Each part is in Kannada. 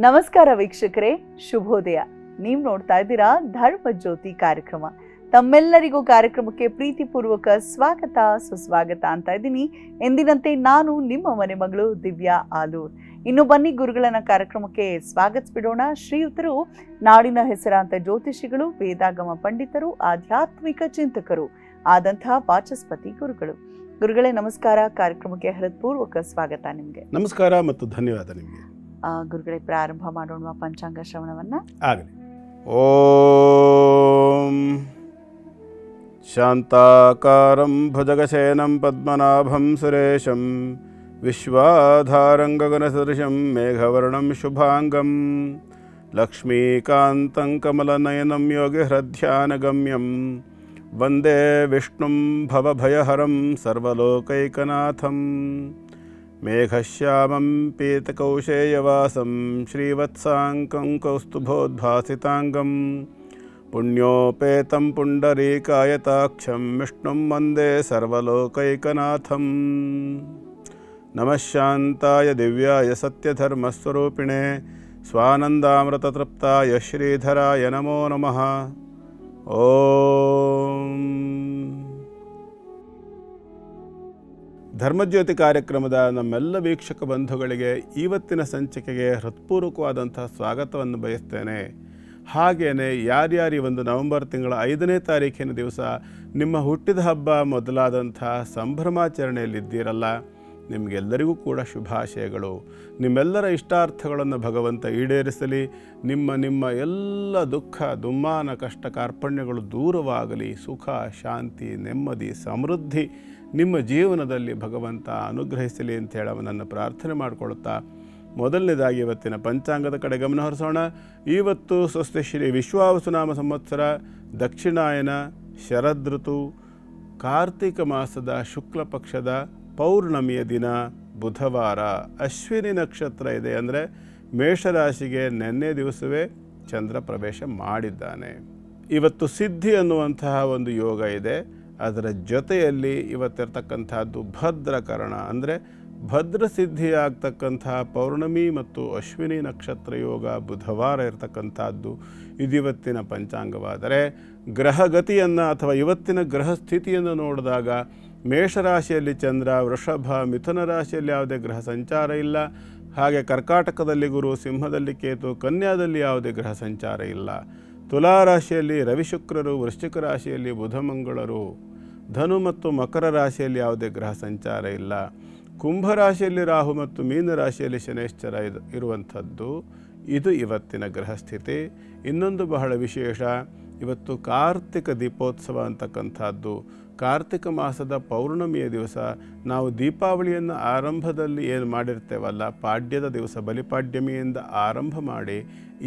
ನಮಸ್ಕಾರ ವೀಕ್ಷಕರೇ, ಶುಭೋದಯ. ನೀವು ನೋಡ್ತಾ ಇದ್ದೀರಾ ಧರ್ಮ ಜ್ಯೋತಿ ಕಾರ್ಯಕ್ರಮ. ತಮ್ಮೆಲ್ಲರಿಗೂ ಕಾರ್ಯಕ್ರಮಕ್ಕೆ ಪ್ರೀತಿಪೂರ್ವಕ ಸ್ವಾಗತ ಸುಸ್ವಾಗತ ಅಂತ ಇದ್ದೀನಿ. ಎಂದಿನಂತೆ ನಾನು ನಿಮ್ಮ ಮನೆ ಮಗಳು ದಿವ್ಯಾ ಆಲೂರ್. ಇನ್ನು ಬನ್ನಿ ಗುರುಗಳನ್ನ ಕಾರ್ಯಕ್ರಮಕ್ಕೆ ಸ್ವಾಗತಿಸ್ಬಿಡೋಣ. ಶ್ರೀಯುತರು ನಾಡಿನ ಹೆಸರಾಂತ ಜ್ಯೋತಿಷಿಗಳು, ವೇದಾಗಮ ಪಂಡಿತರು, ಆಧ್ಯಾತ್ಮಿಕ ಚಿಂತಕರು ಆದಂತಹ ವಾಚಸ್ಪತಿ ಗುರುಗಳು. ಗುರುಗಳೇ ನಮಸ್ಕಾರ. ಕಾರ್ಯಕ್ರಮಕ್ಕೆ ಹೃತ್ಪೂರ್ವಕ ಸ್ವಾಗತ ನಿಮಗೆ. ನಮಸ್ಕಾರ ಮತ್ತು ಧನ್ಯವಾದ ನಿಮಗೆ. ಗುರುಗಳೇ, ಪ್ರಾರಂಭ ಮಾಡೋಣ ಪಂಚಾಂಗ ಶ್ರವಣವನ್ನ. ಆಗಲಿ. ಓಂ ಶಾಂತಾಕಾರಂ ಭುಜಗಶಯನಂ ಪದ್ಮನಾಭಂ ಸುರೇಶಂ ವಿಶ್ವಾಧಾರಂ ಗಗನಸದೃಶಂ ಮೇಘವರ್ಣಂ ಶುಭಾಂಗಂ ಲಕ್ಷ್ಮೀಕಾಂತಂ ಕಮಲನಯನಂ ಯೋಗಿಹೃಧ್ಯಾನಗಮ್ಯಂ ವಂದೇ ವಿಷ್ಣುಂ ಭವಭಯಹರಂ ಸರ್ವಲೋಕೈಕನಾಥಂ ಮೇಘಶ್ಯಾಮಂ ಪೀತಕೌಶೇಯವಾಸಂ ಶ್ರೀವತ್ಸಾಂಕಂ ಕೌಸ್ತುಭೋದ್ಭಾಸಿತಾಂಗಂ ಪುಣ್ಯೋಪೇತಂ ಪುಂಡರೀಕಾಯತಾಕ್ಷಂ ವಿಷ್ಣುಂ ವಂದೇ ಸರ್ವಲೋಕೈಕನಾಥಂ. ನಮಃ ಶಾಂತಾಯ ದಿವ್ಯಾಯ ಸತ್ಯಧರ್ಮಸ್ವರೂಪಿಣೆ ಸ್ವಾನಂದಾಮೃತತೃಪ್ತಾಯ ಶ್ರೀಧರಾಯ ನಮೋ ನಮಃ. ಓಂ. ಧರ್ಮಜ್ಯೋತಿ ಕಾರ್ಯಕ್ರಮದ ನಮ್ಮೆಲ್ಲ ವೀಕ್ಷಕ ಬಂಧುಗಳಿಗೆ ಇವತ್ತಿನ ಸಂಚಿಕೆಗೆ ಹೃತ್ಪೂರ್ವಕವಾದಂತಹ ಸ್ವಾಗತವನ್ನು ಬಯಸ್ತೇನೆ. ಹಾಗೆಯೇ ಯಾರ್ಯಾರು ಈ ಒಂದು ನವೆಂಬರ್ ತಿಂಗಳ 5ನೇ ತಾರೀಖಿನ ದಿವಸ ನಿಮ್ಮ ಹುಟ್ಟಿದ ಹಬ್ಬ ಮೊದಲಾದಂಥ ಸಂಭ್ರಮಾಚರಣೆಯಲ್ಲಿದ್ದೀರಲ್ಲ, ನಿಮಗೆಲ್ಲರಿಗೂ ಕೂಡ ಶುಭಾಶಯಗಳು. ನಿಮ್ಮೆಲ್ಲರ ಇಷ್ಟಾರ್ಥಗಳನ್ನು ಭಗವಂತ ಈಡೇರಿಸಲಿ. ನಿಮ್ಮ ಎಲ್ಲ ದುಃಖ ದುಮ್ಮಾನ ಕಷ್ಟ ಕಾರ್ಪಣ್ಯಗಳು ದೂರವಾಗಲಿ. ಸುಖ ಶಾಂತಿ ನೆಮ್ಮದಿ ಸಮೃದ್ಧಿ ನಿಮ್ಮ ಜೀವನದಲ್ಲಿ ಭಗವಂತ ಅನುಗ್ರಹಿಸಲಿ ಅಂತ ಹೇಳಿ ಅವನನ್ನು ಪ್ರಾರ್ಥನೆ ಮಾಡಿಕೊಳ್ಳುತ್ತಾ, ಮೊದಲನೇದಾಗಿ ಇವತ್ತಿನ ಪಂಚಾಂಗದ ಕಡೆ ಗಮನ ಹರಿಸೋಣ. ಇವತ್ತು ಸ್ವಸ್ತಿ ಶ್ರೀ ವಿಶ್ವಾವಸುನಾಮ ಸಂವತ್ಸರ, ದಕ್ಷಿಣಾಯನ, ಶರದೃತು, ಕಾರ್ತಿಕ ಮಾಸದ ಶುಕ್ಲ ಪಕ್ಷದ ಪೌರ್ಣಮಿಯ ದಿನ ಬುಧವಾರ. ಅಶ್ವಿನಿ ನಕ್ಷತ್ರ ಇದೆ, ಅಂದರೆ ಮೇಷರಾಶಿಗೆ ನಿನ್ನೆ ದಿವಸವೇ ಚಂದ್ರ ಪ್ರವೇಶ ಮಾಡಿದ್ದಾನೆ. ಇವತ್ತು ಸಿದ್ಧಿ ಅನ್ನುವಂತಹ ಒಂದು ಯೋಗ ಇದೆ. ಅದರ ಜೊತೆಯಲ್ಲಿ ಇವತ್ತಿರ್ತಕ್ಕಂಥದ್ದು ಭದ್ರಕರಣ, ಅಂದರೆ ಭದ್ರ ಸಿದ್ಧಿಯಾಗ್ತಕ್ಕಂತಹ ಪೌರ್ಣಮಿ ಮತ್ತು ಅಶ್ವಿನಿ ನಕ್ಷತ್ರ ಯೋಗ ಬುಧವಾರ ಇರತಕ್ಕಂಥದ್ದು ಇದಿವತ್ತಿನ ಪಂಚಾಂಗವಾದರೆ, ಗ್ರಹಗತಿಯನ್ನು ಅಥವಾ ಇವತ್ತಿನ ಗ್ರಹ ಸ್ಥಿತಿಯನ್ನು ನೋಡಿದಾಗ ಮೇಷರಾಶಿಯಲ್ಲಿ ಚಂದ್ರ, ವೃಷಭ, ಮಿಥುನ ರಾಶಿಯಲ್ಲಿ ಯಾವುದೇ ಗ್ರಹ ಸಂಚಾರ ಇಲ್ಲ. ಹಾಗೆ ಕರ್ಕಾಟಕದಲ್ಲಿ ಗುರು, ಸಿಂಹದಲ್ಲಿ ಕೇತು, ಕನ್ಯಾದಲ್ಲಿ ಯಾವುದೇ ಗ್ರಹ ಸಂಚಾರ ಇಲ್ಲ. ತುಲಾರಾಶಿಯಲ್ಲಿ ರವಿಶುಕ್ರರು, ವೃಶ್ಚಿಕ ರಾಶಿಯಲ್ಲಿ ಬುಧ ಮಂಗಳರು, ಧನು ಮತ್ತು ಮಕರ ರಾಶಿಯಲ್ಲಿ ಯಾವುದೇ ಗ್ರಹ ಸಂಚಾರ ಇಲ್ಲ. ಕುಂಭರಾಶಿಯಲ್ಲಿ ರಾಹು ಮತ್ತು ಮೀನರಾಶಿಯಲ್ಲಿ ಶನೈಶ್ಚರ ಇರುವಂಥದ್ದು ಇದು ಇವತ್ತಿನ ಗ್ರಹಸ್ಥಿತಿ. ಇನ್ನೊಂದು ಬಹಳ ವಿಶೇಷ, ಇವತ್ತು ಕಾರ್ತಿಕ ದೀಪೋತ್ಸವ ಅಂತಕ್ಕಂಥದ್ದು. ಕಾರ್ತಿಕ ಮಾಸದ ಪೌರ್ಣಮಿಯ ದಿವಸ ನಾವು ದೀಪಾವಳಿಯನ್ನು ಆರಂಭದಲ್ಲಿ ಏನು ಮಾಡಿರ್ತೇವಲ್ಲ, ಪಾಡ್ಯದ ದಿವಸ ಬಲಿಪಾಡ್ಯಮಿಯಿಂದ ಆರಂಭ ಮಾಡಿ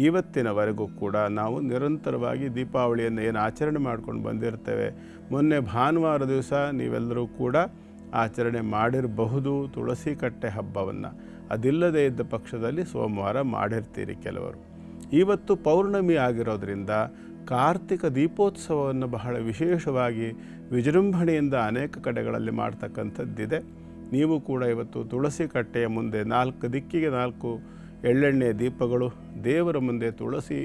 ಇವತ್ತಿನವರೆಗೂ ಕೂಡ ನಾವು ನಿರಂತರವಾಗಿ ದೀಪಾವಳಿಯನ್ನು ಏನು ಆಚರಣೆ ಮಾಡ್ಕೊಂಡು ಬಂದಿರ್ತೇವೆ. ಮೊನ್ನೆ ಭಾನುವಾರ ದಿವಸ ನೀವೆಲ್ಲರೂ ಕೂಡ ಆಚರಣೆ ಮಾಡಿರಬಹುದು ತುಳಸಿ ಕಟ್ಟೆ ಹಬ್ಬವನ್ನು. ಅದಿಲ್ಲದೇ ಇದ್ದ ಪಕ್ಷದಲ್ಲಿ ಸೋಮವಾರ ಮಾಡಿರ್ತೀರಿ ಕೆಲವರು. ಇವತ್ತು ಪೌರ್ಣಮಿ ಆಗಿರೋದ್ರಿಂದ ಕಾರ್ತಿಕ ದೀಪೋತ್ಸವವನ್ನು ಬಹಳ ವಿಶೇಷವಾಗಿ ವಿಜೃಂಭಣೆಯಿಂದ ಅನೇಕ ಕಡೆಗಳಲ್ಲಿ ಮಾಡ್ತಕ್ಕಂಥದ್ದಿದೆ. ನೀವು ಕೂಡ ಇವತ್ತು ತುಳಸಿ ಕಟ್ಟೆಯ ಮುಂದೆ 4 ದಿಕ್ಕಿಗೆ 4 ಎಳ್ಳೆಣ್ಣೆಯ ದೀಪಗಳು, ದೇವರ ಮುಂದೆ ತುಳಸಿ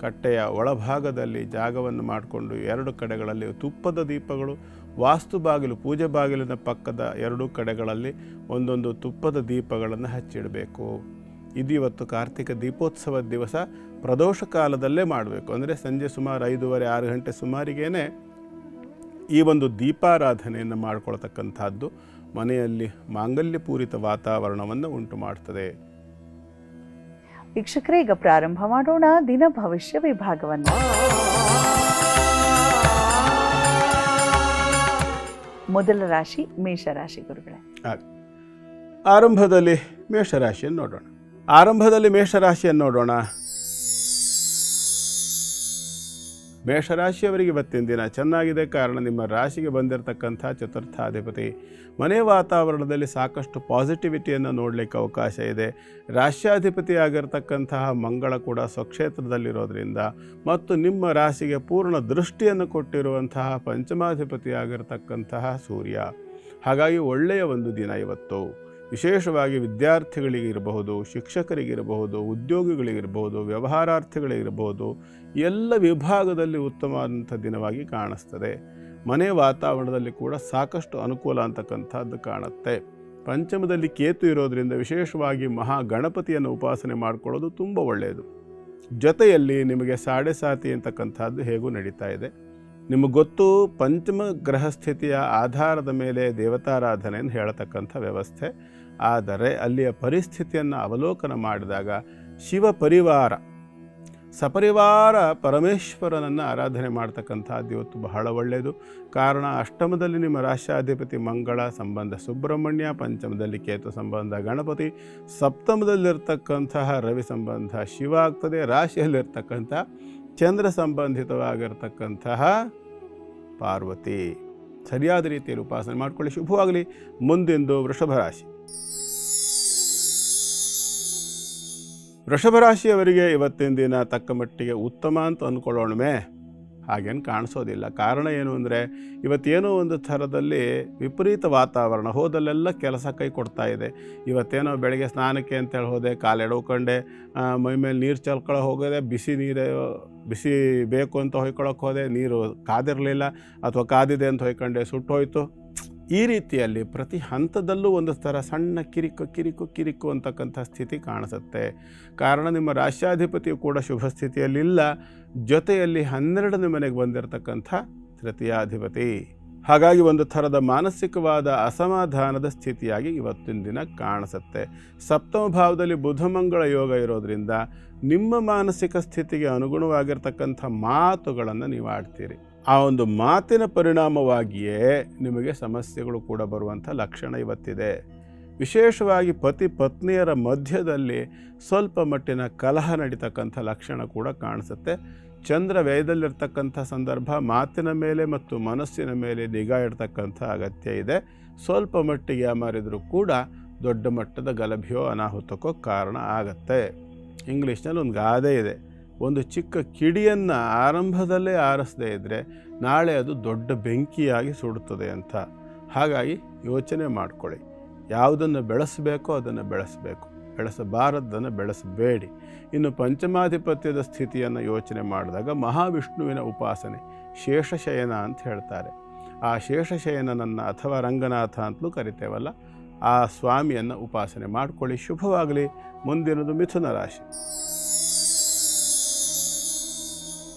ಕಟ್ಟೆಯ ಒಳಭಾಗದಲ್ಲಿ ಜಾಗವನ್ನು ಮಾಡಿಕೊಂಡು 2 ಕಡೆಗಳಲ್ಲಿ ತುಪ್ಪದ ದೀಪಗಳು, ವಾಸ್ತು ಬಾಗಿಲು ಪೂಜೆ ಬಾಗಿಲಿನ ಪಕ್ಕದ 2 ಕಡೆಗಳಲ್ಲಿ ಒಂದೊಂದು ತುಪ್ಪದ ದೀಪಗಳನ್ನು ಹಚ್ಚಿಡಬೇಕು. ಇದು ಇವತ್ತು ಕಾರ್ತಿಕ ದೀಪೋತ್ಸವದ ದಿವಸ ಪ್ರದೋಷ ಕಾಲದಲ್ಲೇ ಮಾಡಬೇಕು. ಅಂದರೆ ಸಂಜೆ ಸುಮಾರು 5:30 6 ಗಂಟೆ ಸುಮಾರಿಗೇ ಈ ಒಂದು ದೀಪಾರಾಧನೆಯನ್ನು ಮಾಡಿಕೊಳ್ತಕ್ಕಂಥದ್ದು ಮನೆಯಲ್ಲಿ ಮಾಂಗಲ್ಯಪೂರಿತ ವಾತಾವರಣವನ್ನು ಉಂಟು ಮಾಡ್ತದೆ. ವೀಕ್ಷಕರೇ, ಈಗ ಪ್ರಾರಂಭ ಮಾಡೋಣ ದಿನ ಭವಿಷ್ಯ ವಿಭಾಗವನ್ನು. ಮೊದಲ ರಾಶಿ ಮೇಷರಾಶಿ. ಗುರುಗಳೇ, ಆರಂಭದಲ್ಲಿ ಮೇಷರಾಶಿಯನ್ನು ನೋಡೋಣ. ಮೇಷರಾಶಿಯವರಿಗೆ ಇವತ್ತಿನ ದಿನ ಚೆನ್ನಾಗಿದೆ. ಕಾರಣ ನಿಮ್ಮ ರಾಶಿಗೆ ಬಂದಿರತಕ್ಕಂಥ ಚತುರ್ಥಾಧಿಪತಿ ಮನೆ ವಾತಾವರಣದಲ್ಲಿ ಸಾಕಷ್ಟು ಪಾಸಿಟಿವಿಟಿಯನ್ನು ನೋಡಲಿಕ್ಕೆ ಅವಕಾಶ ಇದೆ. ರಾಶ್ಯಾಧಿಪತಿ ಆಗಿರತಕ್ಕಂತಹ ಮಂಗಳ ಕೂಡ ಸ್ವಕ್ಷೇತ್ರದಲ್ಲಿರೋದ್ರಿಂದ ಮತ್ತು ನಿಮ್ಮ ರಾಶಿಗೆ ಪೂರ್ಣ ದೃಷ್ಟಿಯನ್ನು ಕೊಟ್ಟಿರುವಂತಹ ಪಂಚಮಾಧಿಪತಿ ಆಗಿರತಕ್ಕಂತಹ ಸೂರ್ಯ, ಹಾಗಾಗಿ ಒಳ್ಳೆಯ ಒಂದು ದಿನ ಇವತ್ತು. ವಿಶೇಷವಾಗಿ ವಿದ್ಯಾರ್ಥಿಗಳಿಗಿರಬಹುದು, ಶಿಕ್ಷಕರಿಗಿರಬಹುದು, ಉದ್ಯೋಗಿಗಳಿಗಿರಬಹುದು, ವ್ಯವಹಾರಾರ್ಥಿಗಳಿಗಿರಬಹುದು, ಎಲ್ಲ ವಿಭಾಗದಲ್ಲಿ ಉತ್ತಮವಾದಂಥ ದಿನವಾಗಿ ಕಾಣಿಸ್ತದೆ. ಮನೆ ವಾತಾವರಣದಲ್ಲಿ ಕೂಡ ಸಾಕಷ್ಟು ಅನುಕೂಲ ಅಂತಕ್ಕಂಥದ್ದು ಕಾಣುತ್ತೆ. ಪಂಚಮದಲ್ಲಿ ಕೇತು ಇರೋದರಿಂದ ವಿಶೇಷವಾಗಿ ಮಹಾಗಣಪತಿಯನ್ನು ಉಪಾಸನೆ ಮಾಡಿಕೊಳ್ಳೋದು ತುಂಬ ಒಳ್ಳೆಯದು. ಜೊತೆಯಲ್ಲಿ ನಿಮಗೆ ಸಾಡೆ ಸಾತಿ ಅಂತಕ್ಕಂಥದ್ದು ಹೇಗೂ ನಡೀತಾ ಇದೆ. ನಿಮಗೆ ಗೊತ್ತು, ಪಂಚಮ ಗ್ರಹ ಸ್ಥಿತಿಯ ಆಧಾರದ ಮೇಲೆ ದೇವತಾರಾಧನೆಯನ್ನು ಹೇಳತಕ್ಕಂಥ ವ್ಯವಸ್ಥೆ. ಆದರೆ ಅಲ್ಲಿಯ ಪರಿಸ್ಥಿತಿಯನ್ನು ಅವಲೋಕನ ಮಾಡಿದಾಗ ಶಿವ ಪರಿವಾರ ಸಪರಿವಾರ ಪರಮೇಶ್ವರನನ್ನು ಆರಾಧನೆ ಮಾಡ್ತಕ್ಕಂಥದ್ದು ಇವತ್ತು ಬಹಳ ಒಳ್ಳೆಯದು. ಕಾರಣ ಅಷ್ಟಮದಲ್ಲಿ ನಿಮ್ಮ ರಾಶ್ಯಾಧಿಪತಿ ಮಂಗಳ ಸಂಬಂಧ ಸುಬ್ರಹ್ಮಣ್ಯ, ಪಂಚಮದಲ್ಲಿ ಕೇತು ಸಂಬಂಧ ಗಣಪತಿ, ಸಪ್ತಮದಲ್ಲಿರ್ತಕ್ಕಂತಹ ರವಿ ಸಂಬಂಧ ಶಿವ ಆಗ್ತದೆ, ರಾಶಿಯಲ್ಲಿರ್ತಕ್ಕಂಥ ಚಂದ್ರ ಸಂಬಂಧಿತವಾಗಿರ್ತಕ್ಕಂತಹ ಪಾರ್ವತಿ. ಸರಿಯಾದ ರೀತಿಯಲ್ಲಿ ಉಪಾಸನೆ ಮಾಡಿಕೊಳ್ಳಿ, ಶುಭವಾಗಲಿ. ಮುಂದಿಂದು ವೃಷಭ ರಾಶಿ. ವೃಷಭ ರಾಶಿಯವರಿಗೆ ಇವತ್ತಿನ ದಿನ ತಕ್ಕ ಮಟ್ಟಿಗೆ ಉತ್ತಮ ಅಂತ ಅಂದ್ಕೊಳ್ಳೋಣವೇ? ಹಾಗೇನು ಕಾಣಿಸೋದಿಲ್ಲ. ಕಾರಣ ಏನು ಅಂದರೆ, ಇವತ್ತೇನೋ ಒಂದು ಥರದಲ್ಲಿ ವಿಪರೀತ ವಾತಾವರಣ, ಹೋದಲ್ಲೆಲ್ಲ ಕೆಲಸ ಕೈ ಕೊಡ್ತಾ ಇದೆ. ಇವತ್ತೇನೋ ಬೆಳಗ್ಗೆ ಸ್ನಾನಕ್ಕೆ ಅಂತೇಳಿ ಹೋದೆ, ಕಾಲೆಡವ್ಕೊಂಡೆ, ಮೈಮೇಲೆ ನೀರು ಚಲ್ಕೊಳ್ಳೋ ಹೋಗೋದೆ, ಬಿಸಿ ಬೇಕು ಅಂತ ಹೊಯ್ಕೊಳ್ಳೋಕೆ ಹೋದೆ, ನೀರು ಕಾದಿರಲಿಲ್ಲ, ಅಥವಾ ಕಾದಿದೆ ಅಂತ ಹೊಯ್ಕೊಂಡೆ, ಸುಟ್ಟೋಯ್ತು. ಈ ರೀತಿಯಲ್ಲಿ ಪ್ರತಿ ಹಂತದಲ್ಲೂ ಒಂದು ಥರ ಸಣ್ಣ ಕಿರಿಕು ಅಂತಕ್ಕಂಥ ಸ್ಥಿತಿ ಕಾಣಿಸುತ್ತೆ. ಕಾರಣ ನಿಮ್ಮ ರಾಶ್ಯಾಧಿಪತಿಯು ಕೂಡ ಶುಭ ಸ್ಥಿತಿಯಲ್ಲಿಲ್ಲ, ಜೊತೆಯಲ್ಲಿ 12ನೇ ಮನೆಗೆ ಬಂದಿರತಕ್ಕಂಥ ತೃತೀಯಾಧಿಪತಿ. ಹಾಗಾಗಿ ಒಂದು ಥರದ ಮಾನಸಿಕವಾದ ಅಸಮಾಧಾನದ ಸ್ಥಿತಿಯಾಗಿ ಇವತ್ತಿನ ದಿನ ಕಾಣಿಸುತ್ತೆ. ಸಪ್ತಮ ಭಾವದಲ್ಲಿ ಬುಧ ಮಂಗಳ ಯೋಗ ಇರೋದರಿಂದ ನಿಮ್ಮ ಮಾನಸಿಕ ಸ್ಥಿತಿಗೆ ಅನುಗುಣವಾಗಿರ್ತಕ್ಕಂಥ ಮಾತುಗಳನ್ನು ನೀವು ಆಡ್ತೀರಿ. ಆ ಒಂದು ಮಾತಿನ ಪರಿಣಾಮವಾಗಿಯೇ ನಿಮಗೆ ಸಮಸ್ಯೆಗಳು ಕೂಡ ಬರುವಂಥ ಲಕ್ಷಣ ಇವತ್ತಿದೆ. ವಿಶೇಷವಾಗಿ ಪತಿ ಪತ್ನಿಯರ ಮಧ್ಯದಲ್ಲಿ ಸ್ವಲ್ಪ ಮಟ್ಟಿನ ಕಲಹ ನಡೀತಕ್ಕಂಥ ಲಕ್ಷಣ ಕೂಡ ಕಾಣಿಸುತ್ತೆ. ಚಂದ್ರ ವ್ಯಯದಲ್ಲಿರ್ತಕ್ಕಂಥ ಸಂದರ್ಭ ಮಾತಿನ ಮೇಲೆ ಮತ್ತು ಮನಸ್ಸಿನ ಮೇಲೆ ನಿಗಾ ಇಡ್ತಕ್ಕಂಥ ಅಗತ್ಯ ಇದೆ. ಸ್ವಲ್ಪ ಮಟ್ಟಿಗೆ ಅಮರಿದರೂ ಕೂಡ ದೊಡ್ಡ ಮಟ್ಟದ ಗಲಭೆಯೋ ಅನಾಹುತಕ್ಕೋ ಕಾರಣ ಆಗತ್ತೆ. ಇಂಗ್ಲೀಷ್ನಲ್ಲಿ ಒಂದು ಗಾದೆ ಇದೆ, ಒಂದು ಚಿಕ್ಕ ಕಿಡಿಯನ್ನು ಆರಂಭದಲ್ಲೇ ಆರಿಸದೇ ಇದ್ದರೆ ನಾಳೆ ಅದು ದೊಡ್ಡ ಬೆಂಕಿಯಾಗಿ ಸುಡುತ್ತದೆ ಅಂತ. ಹಾಗಾಗಿ ಯೋಚನೆ ಮಾಡಿಕೊಳ್ಳಿ, ಯಾವುದನ್ನು ಬೆಳೆಸಬೇಕೋ ಅದನ್ನು ಬೆಳೆಸಬೇಕು, ಬೆಳೆಸಬಾರದನ್ನು ಬೆಳೆಸಬೇಡಿ. ಇನ್ನು ಪಂಚಮಾಧಿಪತ್ಯದ ಸ್ಥಿತಿಯನ್ನು ಯೋಚನೆ ಮಾಡಿದಾಗ ಮಹಾವಿಷ್ಣುವಿನ ಉಪಾಸನೆ ಶೇಷಶಯನ ಅಂತ ಹೇಳ್ತಾರೆ. ಆ ಶೇಷಶಯನನನ್ನು ಅಥವಾ ರಂಗನಾಥ ಅಂತಲೂ ಕರಿತೇವಲ್ಲ, ಆ ಸ್ವಾಮಿಯನ್ನು ಉಪಾಸನೆ ಮಾಡಿಕೊಳ್ಳಿ, ಶುಭವಾಗಲಿ. ಮುಂದಿನದು ಮಿಥುನ ರಾಶಿ.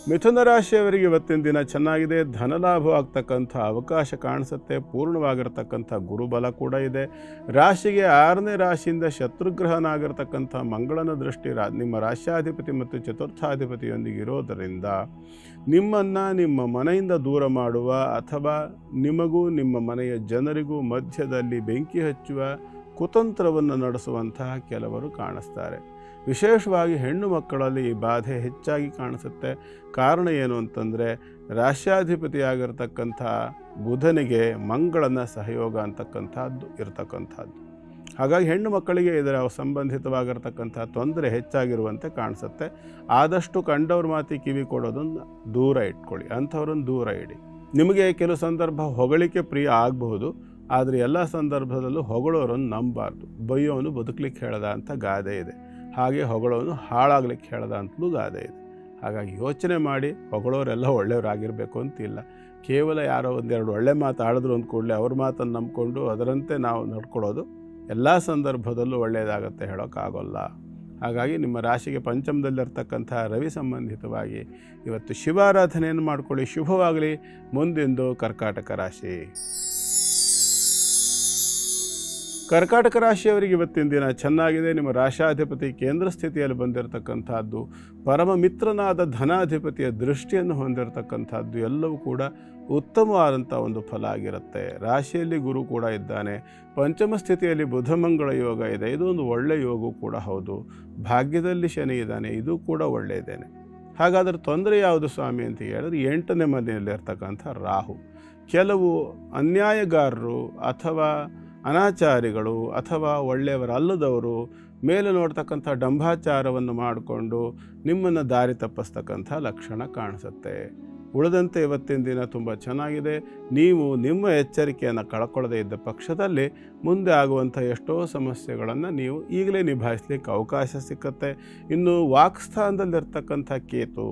ಮಿಥುನ ರಾಶಿಯವರಿಗೆ ಇವತ್ತಿನ ದಿನ ಚೆನ್ನಾಗಿದೆ. ಧನಲಾಭ ಆಗ್ತಕ್ಕಂಥ ಅವಕಾಶ ಕಾಣಿಸುತ್ತೆ. ಪೂರ್ಣವಾಗಿರ್ತಕ್ಕಂಥ ಗುರುಬಲ ಕೂಡ ಇದೆ. ರಾಶಿಗೆ 6ನೇ ರಾಶಿಯಿಂದ ಶತ್ರುಗ್ರಹನಾಗಿರ್ತಕ್ಕಂಥ ಮಂಗಳನ ದೃಷ್ಟಿ ನಿಮ್ಮ ರಾಶ್ಯಾಧಿಪತಿ ಮತ್ತು ಚತುರ್ಥಾಧಿಪತಿಯೊಂದಿಗೆ ಇರೋದರಿಂದ ನಿಮ್ಮನ್ನು ನಿಮ್ಮ ಮನೆಯಿಂದ ದೂರ ಮಾಡುವ ಅಥವಾ ನಿಮಗೂ ನಿಮ್ಮ ಮನೆಯ ಜನರಿಗೂ ಮಧ್ಯದಲ್ಲಿ ಬೆಂಕಿ ಹಚ್ಚುವ ಕುತಂತ್ರವನ್ನು ನಡೆಸುವಂತಹ ಕೆಲವರು ಕಾಣಿಸ್ತಾರೆ. ವಿಶೇಷವಾಗಿ ಹೆಣ್ಣು ಮಕ್ಕಳಲ್ಲಿ ಈ ಬಾಧೆ ಹೆಚ್ಚಾಗಿ ಕಾಣಿಸುತ್ತೆ. ಕಾರಣ ಏನು ಅಂತಂದರೆ, ರಾಶ್ಯಾಧಿಪತಿಯಾಗಿರ್ತಕ್ಕಂಥ ಬುಧನಿಗೆ ಮಂಗಳನ ಸಹಯೋಗ ಅಂತಕ್ಕಂಥದ್ದು ಇರತಕ್ಕಂಥದ್ದು. ಹಾಗಾಗಿ ಹೆಣ್ಣು ಮಕ್ಕಳಿಗೆ ಇದರ ಸಂಬಂಧಿತವಾಗಿರ್ತಕ್ಕಂಥ ತೊಂದರೆ ಹೆಚ್ಚಾಗಿರುವಂತೆ ಕಾಣಿಸುತ್ತೆ. ಆದಷ್ಟು ಕಂಡವ್ರ ಮಾತಿ ಕಿವಿ ಕೊಡೋದನ್ನು ದೂರ ಇಟ್ಕೊಳ್ಳಿ, ಅಂಥವ್ರನ್ನು ದೂರ ಇಡಿ. ನಿಮಗೆ ಕೆಲವು ಸಂದರ್ಭ ಹೊಗಳಿಕೆ ಪ್ರಿಯ ಆಗಬಹುದು, ಆದರೆ ಎಲ್ಲ ಸಂದರ್ಭದಲ್ಲೂ ಹೊಗಳೋರನ್ನು ನಂಬಬಾರ್ದು. ಬೈಯೋನು ಬದುಕಲಿಕ್ಕೆ ಹೇಳ್ದ ಅಂತ ಗಾದೆ ಇದೆ, ಹಾಗೆ ಹೊಗಳೋನು ಹಾಳಾಗ್ಲಿಕ್ಕೆ ಹೇಳ್ದ ಅಂತಲೂ ಗಾದೆ ಇದೆ. ಹಾಗಾಗಿ ಯೋಚನೆ ಮಾಡಿ, ಹೊಗಳೋರೆಲ್ಲ ಒಳ್ಳೆಯವರಾಗಿರಬೇಕು ಅಂತಿಲ್ಲ. ಕೇವಲ ಯಾರೋ ಒಂದೆರಡು ಒಳ್ಳೆ ಮಾತು ಆಡಿದ್ರು ಅಂದ ಕೂಡಲೇ ಅವ್ರ ಮಾತನ್ನು ನಂಬಿಕೊಂಡು ಅದರಂತೆ ನಾವು ನಡ್ಕೊಳ್ಳೋದು ಎಲ್ಲ ಸಂದರ್ಭದಲ್ಲೂ ಒಳ್ಳೆಯದಾಗತ್ತೆ ಹೇಳೋಕ್ಕಾಗೋಲ್ಲ. ಹಾಗಾಗಿ ನಿಮ್ಮ ರಾಶಿಗೆ ಪಂಚಮದಲ್ಲಿರ್ತಕ್ಕಂಥ ರವಿ ಸಂಬಂಧಿತವಾಗಿ ಇವತ್ತು ಶಿವಾರಾಧನೆಯನ್ನು ಮಾಡಿಕೊಳ್ಳಿ, ಶುಭವಾಗಲಿ. ಮುಂದಿಂದು ಕರ್ಕಾಟಕ ರಾಶಿ. ಕರ್ಕಾಟಕ ರಾಶಿಯವರಿಗೆ ಇವತ್ತಿನ ದಿನ ಚೆನ್ನಾಗಿದೆ. ನಿಮ್ಮ ರಾಶಾಧಿಪತಿ ಕೇಂದ್ರ ಸ್ಥಿತಿಯಲ್ಲಿ ಬಂದಿರತಕ್ಕಂಥದ್ದು, ಪರಮ ಮಿತ್ರನಾದ ಧನಾಧಿಪತಿಯ ದೃಷ್ಟಿಯನ್ನು ಹೊಂದಿರತಕ್ಕಂಥದ್ದು ಎಲ್ಲವೂ ಕೂಡ ಉತ್ತಮವಾದಂಥ ಒಂದು ಫಲ ಆಗಿರುತ್ತೆ. ರಾಶಿಯಲ್ಲಿ ಗುರು ಕೂಡ ಇದ್ದಾನೆ. ಪಂಚಮ ಸ್ಥಿತಿಯಲ್ಲಿ ಬುಧ ಮಂಗಳ ಯೋಗ ಇದೆ, ಇದು ಒಂದು ಒಳ್ಳೆಯ ಯೋಗವೂ ಕೂಡ ಹೌದು. ಭಾಗ್ಯದಲ್ಲಿ ಶನಿ ಇದ್ದಾನೆ, ಇದು ಕೂಡ ಒಳ್ಳೆಯದೇನೆ. ಹಾಗಾದರೆ ತೊಂದರೆ ಯಾವುದು ಸ್ವಾಮಿ ಅಂತ ಹೇಳಿದ್ರೆ, 8ನೇ ಮನೆಯಲ್ಲಿರ್ತಕ್ಕಂಥ ರಾಹು. ಕೆಲವು ಅನ್ಯಾಯಗಾರರು ಅಥವಾ ಅನಾಚಾರಿಗಳು ಅಥವಾ ಒಳ್ಳೆಯವರಲ್ಲದವರು ಮೇಲೆ ನೋಡ್ತಕ್ಕಂಥ ಡಂಭಾಚಾರವನ್ನು ಮಾಡಿಕೊಂಡು ನಿಮ್ಮನ್ನು ದಾರಿ ತಪ್ಪಿಸ್ತಕ್ಕಂಥ ಲಕ್ಷಣ ಕಾಣಿಸುತ್ತೆ. ಉಳಿದಂತೆ ಇವತ್ತಿನ ದಿನ ತುಂಬ ಚೆನ್ನಾಗಿದೆ. ನೀವು ನಿಮ್ಮ ಎಚ್ಚರಿಕೆಯನ್ನು ಕಳ್ಕೊಳ್ಳದೇ ಇದ್ದ ಪಕ್ಷದಲ್ಲಿ ಮುಂದೆ ಆಗುವಂಥ ಎಷ್ಟೋ ಸಮಸ್ಯೆಗಳನ್ನು ನೀವು ಈಗಲೇ ನಿಭಾಯಿಸಲಿಕ್ಕೆ ಅವಕಾಶ ಸಿಕ್ಕತ್ತೆ. ಇನ್ನು ವಾಕ್ಸ್ಥಾನದಲ್ಲಿರ್ತಕ್ಕಂಥ ಕೇತು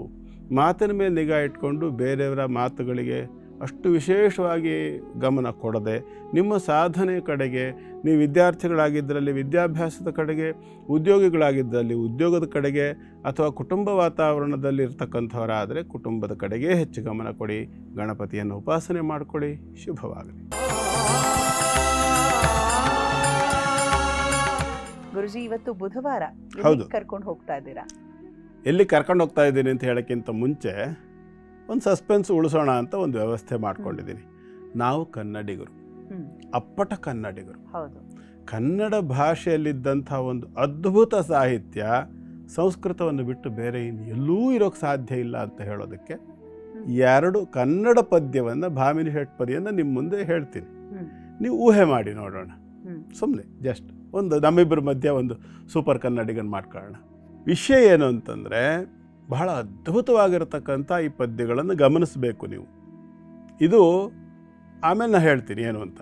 ಮಾತಿನ ಮೇಲೆ ನಿಗಾ ಇಟ್ಕೊಂಡು ಬೇರೆಯವರ ಮಾತುಗಳಿಗೆ ಅಷ್ಟು ವಿಶೇಷವಾಗಿ ಗಮನ ಕೊಡದೆ ನಿಮ್ಮ ಸಾಧನೆ ಕಡೆಗೆ, ನೀವು ವಿದ್ಯಾರ್ಥಿಗಳಾಗಿದ್ದರಲ್ಲಿ ವಿದ್ಯಾಭ್ಯಾಸದ ಕಡೆಗೆ, ಉದ್ಯೋಗಿಗಳಾಗಿದ್ದಲ್ಲಿ ಉದ್ಯೋಗದ ಕಡೆಗೆ, ಅಥವಾ ಕುಟುಂಬ ವಾತಾವರಣದಲ್ಲಿ ಇರ್ತಕ್ಕಂಥವರಾದರೆ ಕುಟುಂಬದ ಕಡೆಗೆ ಹೆಚ್ಚು ಗಮನ ಕೊಡಿ. ಗಣಪತಿಯನ್ನು ಉಪಾಸನೆ ಮಾಡಿಕೊಳ್ಳಿ. ಶುಭವಾಗಲಿ. ಗುರುಜಿ, ಇವತ್ತು ಬುಧವಾರ, ಹೌದು, ಕರ್ಕೊಂಡು ಹೋಗ್ತಾ ಇದ್ದೀರಾ? ಎಲ್ಲಿ ಕರ್ಕೊಂಡು ಹೋಗ್ತಾ ಇದ್ದೀನಿ ಅಂತ ಹೇಳೋಕ್ಕಿಂತ ಮುಂಚೆ ಒಂದು ಸಸ್ಪೆನ್ಸ್ ಉಳಿಸೋಣ ಅಂತ ಒಂದು ವ್ಯವಸ್ಥೆ ಮಾಡ್ಕೊಂಡಿದ್ದೀನಿ. ನಾವು ಕನ್ನಡಿಗರು, ಅಪ್ಪಟ ಕನ್ನಡಿಗರು. ಹೌದು. ಕನ್ನಡ ಭಾಷೆಯಲ್ಲಿದ್ದಂಥ ಒಂದು ಅದ್ಭುತ ಸಾಹಿತ್ಯ ಸಂಸ್ಕೃತವನ್ನು ಬಿಟ್ಟು ಬೇರೆ ಎಲ್ಲೂ ಇರೋಕ್ಕೆ ಸಾಧ್ಯ ಇಲ್ಲ ಅಂತ ಹೇಳೋದಕ್ಕೆ 2 ಕನ್ನಡ ಪದ್ಯವನ್ನು, ಭಾಮಿನಿ ಷಟ್ಪದಿಯನ್ನು ನಿಮ್ಮ ಮುಂದೆ ಹೇಳ್ತೀನಿ. ನೀವು ಊಹೆ ಮಾಡಿ ನೋಡೋಣ. ಸುಮ್ಮನೆ ಜಸ್ಟ್ ಒಂದು ನಮ್ಮಿಬ್ಬರ ಮಧ್ಯೆ ಒಂದು ಸೂಪರ್ ಕನ್ನಡಿಗನ್ ಮಾಡ್ಕೊಳ್ಳೋಣ. ವಿಷಯ ಏನು ಅಂತಂದರೆ, ಬಹಳ ಅದ್ಭುತವಾಗಿರತಕ್ಕಂಥ ಈ ಪದ್ಯಗಳನ್ನು ಗಮನಿಸಬೇಕು ನೀವು. ಇದು ಆಮೇಲೆ ನಾನು ಹೇಳ್ತೀನಿ ಏನು ಅಂತ.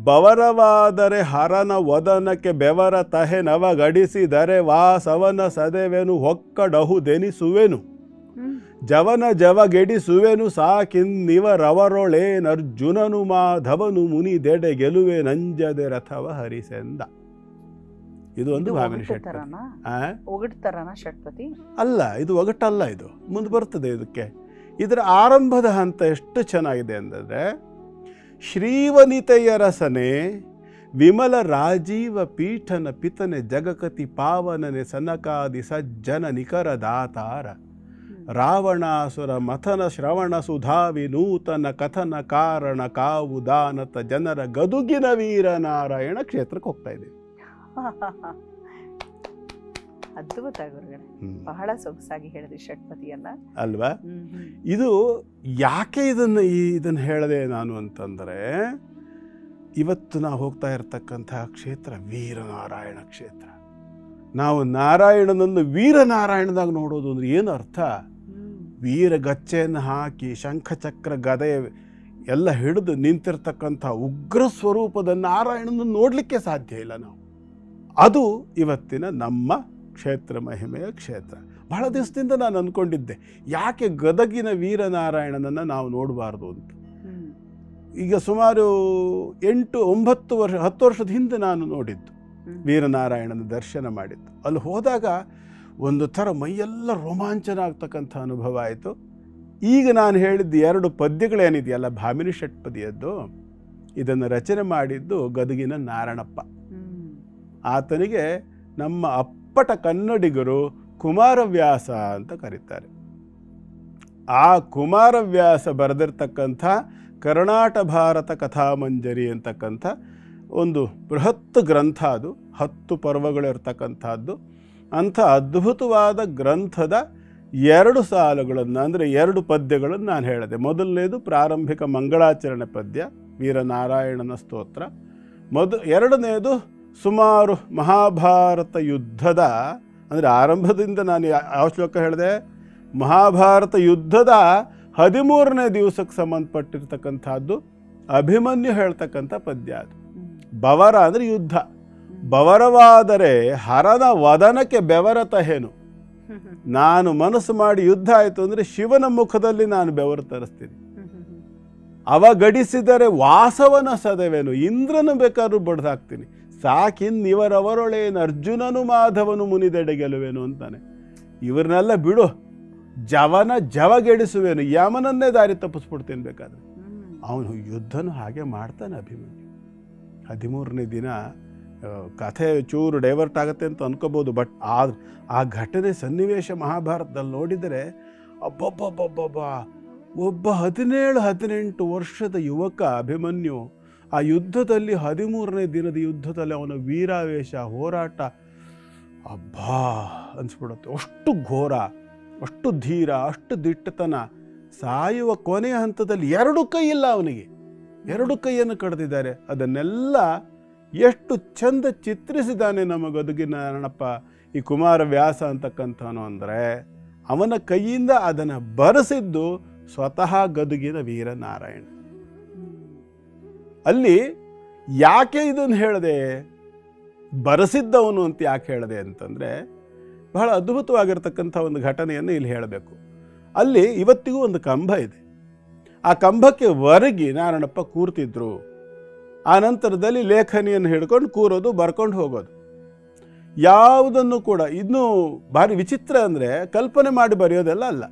ಬವರವಾದರೆ ಹರನ ವದನಕ್ಕೆ ಬೆವರ ತಹೆ ನವ ಗಡಿಸಿದರೆ ವಾಸವನ ಸದೆವೆನು ಹೊಕ್ಕಡಹುದೆನಿಸುವೆನು ಜವನ ಜವಗೆಡಿಸುವೆನು ಸಾಕಿನ್ನಿವರವರೊಳೇನರ್ಜುನನು ಮಾಧವನು ಮುನಿದೆಡೆ ಗೆಲುವೆ ನಂಜದೆ ರಥವ ಹರಿಸೆಂದ. ಇದು ಒಂದು ಭಾಮಿನಿ ಷಟ್ಪದಿ ಅಲ್ಲ, ಇದು ಒಗಟಲ್ಲ. ಇದು ಮುಂದೆ ಬರ್ತದೆ. ಇದರ ಆರಂಭದ ಹಂತ ಎಷ್ಟು ಚೆನ್ನಾಗಿದೆ ಅಂದರೆ, ಶ್ರೀವನಿತೆಯ ರಸನೆ ವಿಮಲ ರಾಜೀವ ಪೀಠನ ಪಿತನೆ ಜಗಕತಿ ಪಾವನನೆ ಸನಕಾದಿ ಸಜ್ಜನ ನಿಖರ ದಾತಾರ ರಾವಣಾಸುರ ಮಥನ ಶ್ರವಣ ಸುಧಾ ವಿನೂತನ ಕಥನ ಕಾರಣ ಕಾವು ದಾನತ ಜನರ ಗದುಗಿನ ವೀರನಾರಾಯಣ ಕ್ಷೇತ್ರಕ್ಕೆ ಹೋಗ್ತಾ ಇದೆ. ಅದ್ಭುತ ಗುರುಗಳೇ, ಬಹಳ ಸೊಗಸಾಗಿ ಹೇಳಿದ್ರಿ ಷಟ್ಪದಿಯನ್ನ ಅಲ್ವಾ? ಇದು ಯಾಕೆ ಇದನ್ನು ಹೇಳದೆ ನಾನು ಅಂತಂದರೆ, ಇವತ್ತು ನಾವು ಹೋಗ್ತಾ ಇರತಕ್ಕಂತಹ ಕ್ಷೇತ್ರ ವೀರನಾರಾಯಣ ಕ್ಷೇತ್ರ. ನಾವು ನಾರಾಯಣನನ್ನು ವೀರನಾರಾಯಣದಾಗ ನೋಡೋದು ಅಂದ್ರೆ ಏನು ಅರ್ಥ? ವೀರ ಗಚ್ಚೆಯನ್ನು ಹಾಕಿ ಶಂಖಚಕ್ರ ಗದೆ ಎಲ್ಲ ಹಿಡಿದು ನಿಂತಿರ್ತಕ್ಕಂಥ ಉಗ್ರ ಸ್ವರೂಪದ ನಾರಾಯಣನನ್ನು ನೋಡಲಿಕ್ಕೆ ಸಾಧ್ಯ ಇಲ್ಲ ನಾವು. ಅದು ಇವತ್ತಿನ ನಮ್ಮ ಕ್ಷೇತ್ರ, ಮಹಿಮೆಯ ಕ್ಷೇತ್ರ. ಬಹಳ ದಿವಸದಿಂದ ನಾನು ಅಂದ್ಕೊಂಡಿದ್ದೆ, ಯಾಕೆ ಗದಗಿನ ವೀರನಾರಾಯಣನನ್ನು ನಾವು ನೋಡಬಾರ್ದು ಅಂತ. ಈಗ ಸುಮಾರು 8-9 ವರ್ಷ 10 ವರ್ಷದ ಹಿಂದೆ ನಾನು ನೋಡಿದ್ದು, ವೀರನಾರಾಯಣನ ದರ್ಶನ ಮಾಡಿದ್ದು. ಅಲ್ಲಿ ಹೋದಾಗ ಒಂದು ಥರ ಮೈಯೆಲ್ಲ ರೋಮಾಂಚನ ಆಗ್ತಕ್ಕಂಥ ಅನುಭವ ಆಯಿತು. ಈಗ ನಾನು ಹೇಳಿದ್ದು 2 ಪದ್ಯಗಳೇನಿದೆಯಲ್ಲ, ಭಾಮಿನಿ ಷಟ್ಪದಿಯದ್ದು, ಇದನ್ನು ರಚನೆ ಮಾಡಿದ್ದು ಗದಗಿನ ನಾರಣಪ್ಪ. ಆತನಿಗೆ ನಮ್ಮ ಅಪ್ಪಟ ಕನ್ನಡಿಗರು ಕುಮಾರವ್ಯಾಸ ಅಂತ ಕರೀತಾರೆ. ಆ ಕುಮಾರವ್ಯಾಸ ಬರೆದಿರ್ತಕ್ಕಂಥ ಕರ್ನಾಟ ಭಾರತ ಕಥಾಮಂಜರಿ ಅಂತಕ್ಕಂಥ ಒಂದು ಬೃಹತ್ ಗ್ರಂಥ, ಅದು 10 ಪರ್ವಗಳಿರ್ತಕ್ಕಂಥದ್ದು. ಅಂಥ ಅದ್ಭುತವಾದ ಗ್ರಂಥದ 2 ಸಾಲುಗಳನ್ನು, ಅಂದರೆ 2 ಪದ್ಯಗಳನ್ನು ನಾನು ಹೇಳಿದೆ. ಮೊದಲನೇದು ಪ್ರಾರಂಭಿಕ ಮಂಗಳಾಚರಣೆ ಪದ್ಯ, ವೀರನಾರಾಯಣನ ಸ್ತೋತ್ರ. ಎರಡನೇದು ಸುಮಾರು ಮಹಾಭಾರತ ಯುದ್ಧದ, ಅಂದರೆ ಆರಂಭದಿಂದ ನಾನು ಯಾವ ಶ್ಲೋಕ ಹೇಳಿದೆ, ಮಹಾಭಾರತ ಯುದ್ಧದ 13ನೇ ದಿವಸಕ್ಕೆ ಸಂಬಂಧಪಟ್ಟಿರ್ತಕ್ಕಂಥದ್ದು ಅಭಿಮನ್ಯು ಹೇಳ್ತಕ್ಕಂಥ ಪದ್ಯ. ಅದು ಬವರ ಅಂದರೆ ಯುದ್ಧ. ಬವರವಾದರೆ ಹರನ ವದನಕ್ಕೆ ಬೆವರತಹೇನು. ನಾನು ಮನಸ್ಸು ಮಾಡಿ ಯುದ್ಧ ಆಯಿತು ಅಂದರೆ ಶಿವನ ಮುಖದಲ್ಲಿ ನಾನು ಬೆವರು ತರಿಸ್ತೀನಿ. ಅವಗಡಿಸಿದರೆ ವಾಸವನ ಸದವೇನು, ಇಂದ್ರನು ಬೇಕಾದ್ರೂ ಬಡ್ದಾಕ್ತೀನಿ. ಸಾಕಿನ್ನಿವರವರೊಳೇನು ಅರ್ಜುನನು ಮಾಧವನು ಮುನಿದೆಡೆ ಗೆಲುವೇನು ಅಂತಾನೆ. ಇವ್ರನ್ನೆಲ್ಲ ಬಿಡು, ಜವನ ಜವಗೆಡಿಸುವೇನು, ಯಮನನ್ನೇ ದಾರಿ ತಪ್ಪಿಸ್ಬಿಡ್ತೀನಿ ಬೇಕಾದ್ರೆ. ಅವನು ಯುದ್ಧನೂ ಹಾಗೆ ಮಾಡ್ತಾನೆ ಅಭಿಮನ್ಯು. 13ನೇ ದಿನ ಕಥೆ ಚೂರು ಡೈವರ್ಟ್ ಆಗುತ್ತೆ ಅಂತ ಅನ್ಕೋಬೋದು, ಬಟ್ ಆ ಘಟನೆ ಸನ್ನಿವೇಶ ಮಹಾಭಾರತದಲ್ಲಿ ನೋಡಿದರೆ ಒಬ್ಬ 17-18 ವರ್ಷದ ಯುವಕ ಅಭಿಮನ್ಯು ಆ ಯುದ್ಧದಲ್ಲಿ 13ನೇ ದಿನದ ಯುದ್ಧದಲ್ಲಿ ಅವನ ವೀರಾವೇಶ, ಹೋರಾಟ ಅಬ್ಬಾ ಅನ್ಸ್ಬಿಡುತ್ತೆ. ಅಷ್ಟು ಘೋರ, ಅಷ್ಟು ಧೀರ, ಅಷ್ಟು ದಿಟ್ಟತನ. ಸಾಯುವ ಕೊನೆಯ ಹಂತದಲ್ಲಿ 2 ಕೈ ಇಲ್ಲ ಅವನಿಗೆ, 2 ಕೈಯನ್ನು ಕಡ್ದಿದ್ದಾರೆ. ಅದನ್ನೆಲ್ಲ ಎಷ್ಟು ಚಂದ ಚಿತ್ರಿಸಿದ್ದಾನೆ ನಮ್ಮ ಗದುಗಿನ ನಾರಣಪ್ಪ ಈ ಕುಮಾರವ್ಯಾಸ ಅಂತಕ್ಕಂಥವನು. ಅಂದರೆ ಅವನ ಕೈಯಿಂದ ಅದನ್ನು ಬರೆಸಿದ್ದು ಸ್ವತಃ ಗದುಗಿನ ವೀರನಾರಾಯಣ. ಅಲ್ಲಿ ಯಾಕೆ ಇದನ್ನು ಹೇಳಿದೆ, ಬರೆಸಿದ್ದವನು ಅಂತ ಯಾಕೆ ಹೇಳಿದೆ ಅಂತಂದರೆ, ಬಹಳ ಅದ್ಭುತವಾಗಿರ್ತಕ್ಕಂಥ ಒಂದು ಘಟನೆಯನ್ನು ಇಲ್ಲಿ ಹೇಳಬೇಕು. ಅಲ್ಲಿ ಇವತ್ತಿಗೂ ಒಂದು ಕಂಬ ಇದೆ. ಆ ಕಂಬಕ್ಕೆ ಹೊರಗಿ ನಾರಾಯಣಪ್ಪ ಕೂರ್ತಿದ್ರು. ಆ ನಂತರದಲ್ಲಿ ಲೇಖನಿಯನ್ನು ಹಿಡ್ಕೊಂಡು ಕೂರೋದು, ಬರ್ಕೊಂಡು ಹೋಗೋದು. ಯಾವುದನ್ನು ಕೂಡ ಇನ್ನೂ ಭಾರಿ ವಿಚಿತ್ರ ಅಂದರೆ, ಕಲ್ಪನೆ ಮಾಡಿ ಬರೆಯೋದೆಲ್ಲ ಅಲ್ಲ,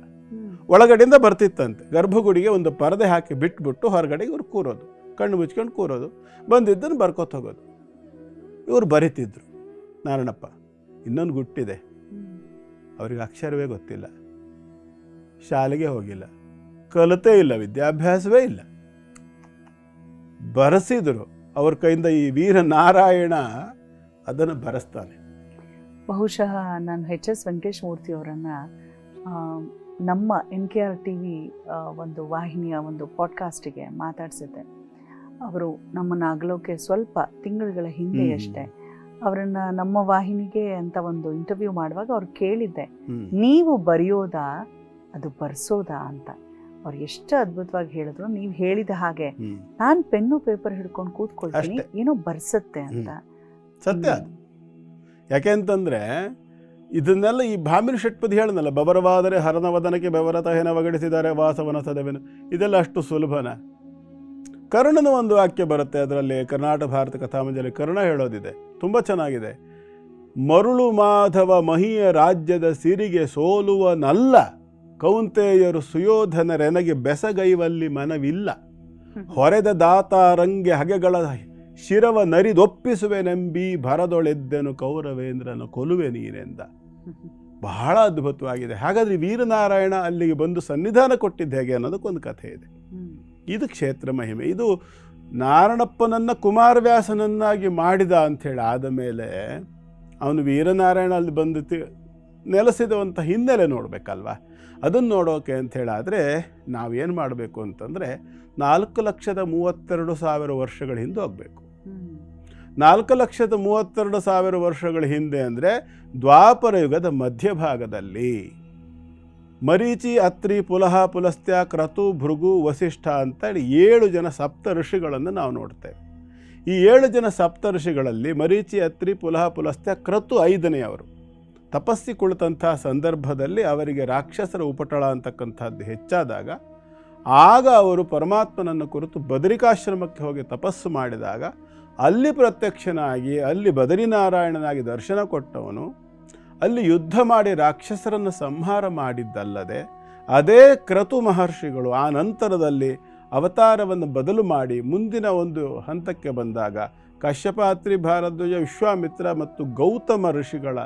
ಒಳಗಡೆಯಿಂದ ಬರ್ತಿತ್ತಂತೆ. ಗರ್ಭಗುಡಿಗೆ ಒಂದು ಪರದೆ ಹಾಕಿ ಬಿಟ್ಬಿಟ್ಟು ಹೊರಗಡೆ ಇವ್ರು ಕೂರೋದು, ಕಣ್ಣು ಮುಚ್ಕೊಂಡು ಕೂರೋದು, ಬಂದಿದ್ದನ್ನು ಬರ್ಕೋತ ಹೋಗೋದು. ಇವರು ಬರಿತಿದ್ರು. ನಾರಾಯಣಪ್ಪ ಇನ್ನೊಂದು ಗುಟ್ಟಿದೆ, ಅವ್ರಿಗೆ ಅಕ್ಷರವೇ ಗೊತ್ತಿಲ್ಲ, ಶಾಲೆಗೆ ಹೋಗಿಲ್ಲ, ಕಲಿತೇ ಇಲ್ಲ, ವಿದ್ಯಾಭ್ಯಾಸವೇ ಇಲ್ಲ. ಬರೆಸಿದ್ರು. ಅವ್ರ ಕೈಯಿಂದ ಈ ವೀರನಾರಾಯಣ ಅದನ್ನು ಬರೆಸ್ತಾನೆ. ಬಹುಶಃ ನಾನು ಎಚ್.ಎಸ್. ವೆಂಕಟೇಶ್ ಮೂರ್ತಿ ಅವರನ್ನು ನಮ್ಮ NKR TV ಒಂದು ವಾಹಿನಿಯ ಒಂದು ಪಾಡ್ಕಾಸ್ಟಿಗೆ ಮಾತಾಡಿಸಿದ್ದೆ. ಅವರು ನಮ್ಮನ್ನು ಆಗಲೋಕೆ ಸ್ವಲ್ಪ ತಿಂಗಳುಗಳ ಹಿಂದೆಯಷ್ಟೇ ಅವರನ್ನು ನಮ್ಮ ವಾಹಿನಿಗೆ ಅಂತ ಒಂದು ಇಂಟರ್ವ್ಯೂ ಮಾಡುವಾಗ ಅವ್ರು ಕೇಳಿದ್ದೆ, ನೀವು ಬರೆಯೋದಾ ಅದು ಬರ್ಸೋದಾ ಅಂತ. ಅವ್ರು ಎಷ್ಟು ಅದ್ಭುತವಾಗಿ ಹೇಳಿದ್ರು, ನೀವು ಹೇಳಿದ ಹಾಗೆ ನಾನು ಪೆನ್ನು ಪೇಪರ್ ಹಿಡ್ಕೊಂಡು ಕೂತ್ಕೊಳ್ತೀನಿ, ಏನೋ ಬರ್ಸತ್ತೆ ಅಂತ. ಸತ್ಯ ಅದು. ಯಾಕೆಂತಂದ್ರೆ ಇದನ್ನೆಲ್ಲ ಈ ಭಾಮಿನಿ ಷಟ್ಪದಿ ಹೇಳನಲ್ಲ, ಬಬರವಾದರೆ ಹರನವದನಕ್ಕೆ ಬೆವರತ ಹೆನವಗಡಿಸಿದ್ದಾರೆ ವಾಸವನ ಸದವೆನು, ಇದೆಲ್ಲ ಅಷ್ಟು ಸುಲಭನ? ಕರ್ಣನ ಒಂದು ವಾಕ್ಯ ಬರುತ್ತೆ ಅದರಲ್ಲಿ, ಕರ್ನಾಟಕ ಭಾರತ ಕಥಾಮಂಜಲಿ ಕರ್ಣ ಹೇಳೋದಿದೆ, ತುಂಬ ಚೆನ್ನಾಗಿದೆ. ಮರುಳು ಮಾಧವ ಮಹಿಯ ರಾಜ್ಯದ ಸಿರಿಗೆ ಸೋಲುವನಲ್ಲ, ಕೌಂತೆಯರು ಸುಯೋಧನರೆನಗೆ ಬೆಸಗೈವಲ್ಲಿ ಮನವಿಲ್ಲ, ಹೊರೆದ ದಾತಾರಂಗೆ ಹಗೆಗಳ ಶಿರವ ನರಿದೊಪ್ಪಿಸುವೆನೆಂಬಿ ಭರದೊಳೆದ್ದೆನು ಕೌರವೇಂದ್ರನ ಕೊಲುವೆ ನೀನೆಂದ. ಬಹಳ ಅದ್ಭುತವಾಗಿದೆ. ಹಾಗಾದ್ರೆ ವೀರನಾರಾಯಣ ಅಲ್ಲಿಗೆ ಬಂದು ಸನ್ನಿಧಾನ ಕೊಟ್ಟಿದ್ದು ಹೇಗೆ ಅನ್ನೋದಕ್ಕೊಂದು ಕಥೆ ಇದೆ. ಇದು ಕ್ಷೇತ್ರ ಮಹಿಮೆ. ಇದು ನಾರಾಯಣಪ್ಪನನ್ನು ಕುಮಾರವ್ಯಾಸನನ್ನಾಗಿ ಮಾಡಿದ ಅಂಥೇಳಿ ಆದ ಮೇಲೆ ಅವನು ವೀರನಾರಾಯಣ ಅಲ್ಲಿ ಬಂದು ನೆಲೆಸಿದಂಥ ಹಿನ್ನೆಲೆ ನೋಡಬೇಕಲ್ವ. ಅದನ್ನು ನೋಡೋಕೆ ಅಂಥೇಳಾದರೆ ನಾವೇನು ಮಾಡಬೇಕು ಅಂತಂದರೆ 4,32,000 ವರ್ಷಗಳ ಹಿಂದೆ ಹೋಗಬೇಕು. 4,32,000 ವರ್ಷಗಳ ಹಿಂದೆ ಅಂದರೆ ದ್ವಾಪರ ಯುಗದ ಮಧ್ಯಭಾಗದಲ್ಲಿ ಮರೀಚಿ, ಅತ್ರಿ, ಪುಲಹ, ಪುಲಸ್ತ್ಯ, ಕ್ರತು, ಭೃಗು, ವಸಿಷ್ಠ ಅಂತೇಳಿ 7 ಜನ ಸಪ್ತ ಋಷಿಗಳನ್ನು ನಾವು ನೋಡ್ತೇವೆ. ಈ 7 ಜನ ಸಪ್ತ ಋಷಿಗಳಲ್ಲಿ ಮರೀಚಿ, ಅತ್ರಿ, ಪುಲಹ, ಪುಲಸ್ತ್ಯ, ಕ್ರತು 5ನೇಯವರು. ತಪಸ್ಸಿ ಕುಳಿತಂಥ ಸಂದರ್ಭದಲ್ಲಿ ಅವರಿಗೆ ರಾಕ್ಷಸರ ಉಪಟಳ ಅಂತಕ್ಕಂಥದ್ದು ಹೆಚ್ಚಾದಾಗ, ಆಗ ಅವರು ಪರಮಾತ್ಮನನ್ನು ಕುರಿತು ಬದರಿಕಾಶ್ರಮಕ್ಕೆ ಹೋಗಿ ತಪಸ್ಸು ಮಾಡಿದಾಗ ಅಲ್ಲಿ ಪ್ರತ್ಯಕ್ಷನಾಗಿ ಅಲ್ಲಿ ಬದರಿನಾರಾಯಣನಾಗಿ ದರ್ಶನ ಕೊಟ್ಟವನು ಅಲ್ಲಿ ಯುದ್ಧ ಮಾಡಿ ರಾಕ್ಷಸರನ್ನು ಸಂಹಾರ ಮಾಡಿದ್ದಲ್ಲದೆ, ಅದೇ ಕ್ರತು ಮಹರ್ಷಿಗಳು ಆ ನಂತರದಲ್ಲಿ ಅವತಾರವನ್ನು ಬದಲು ಮಾಡಿ ಮುಂದಿನ ಒಂದು ಹಂತಕ್ಕೆ ಬಂದಾಗ ಕಶ್ಯಪಾತ್ರಿ, ಭಾರದ್ವಾಜ, ವಿಶ್ವಾಮಿತ್ರ ಮತ್ತು ಗೌತಮ ಋಷಿಗಳ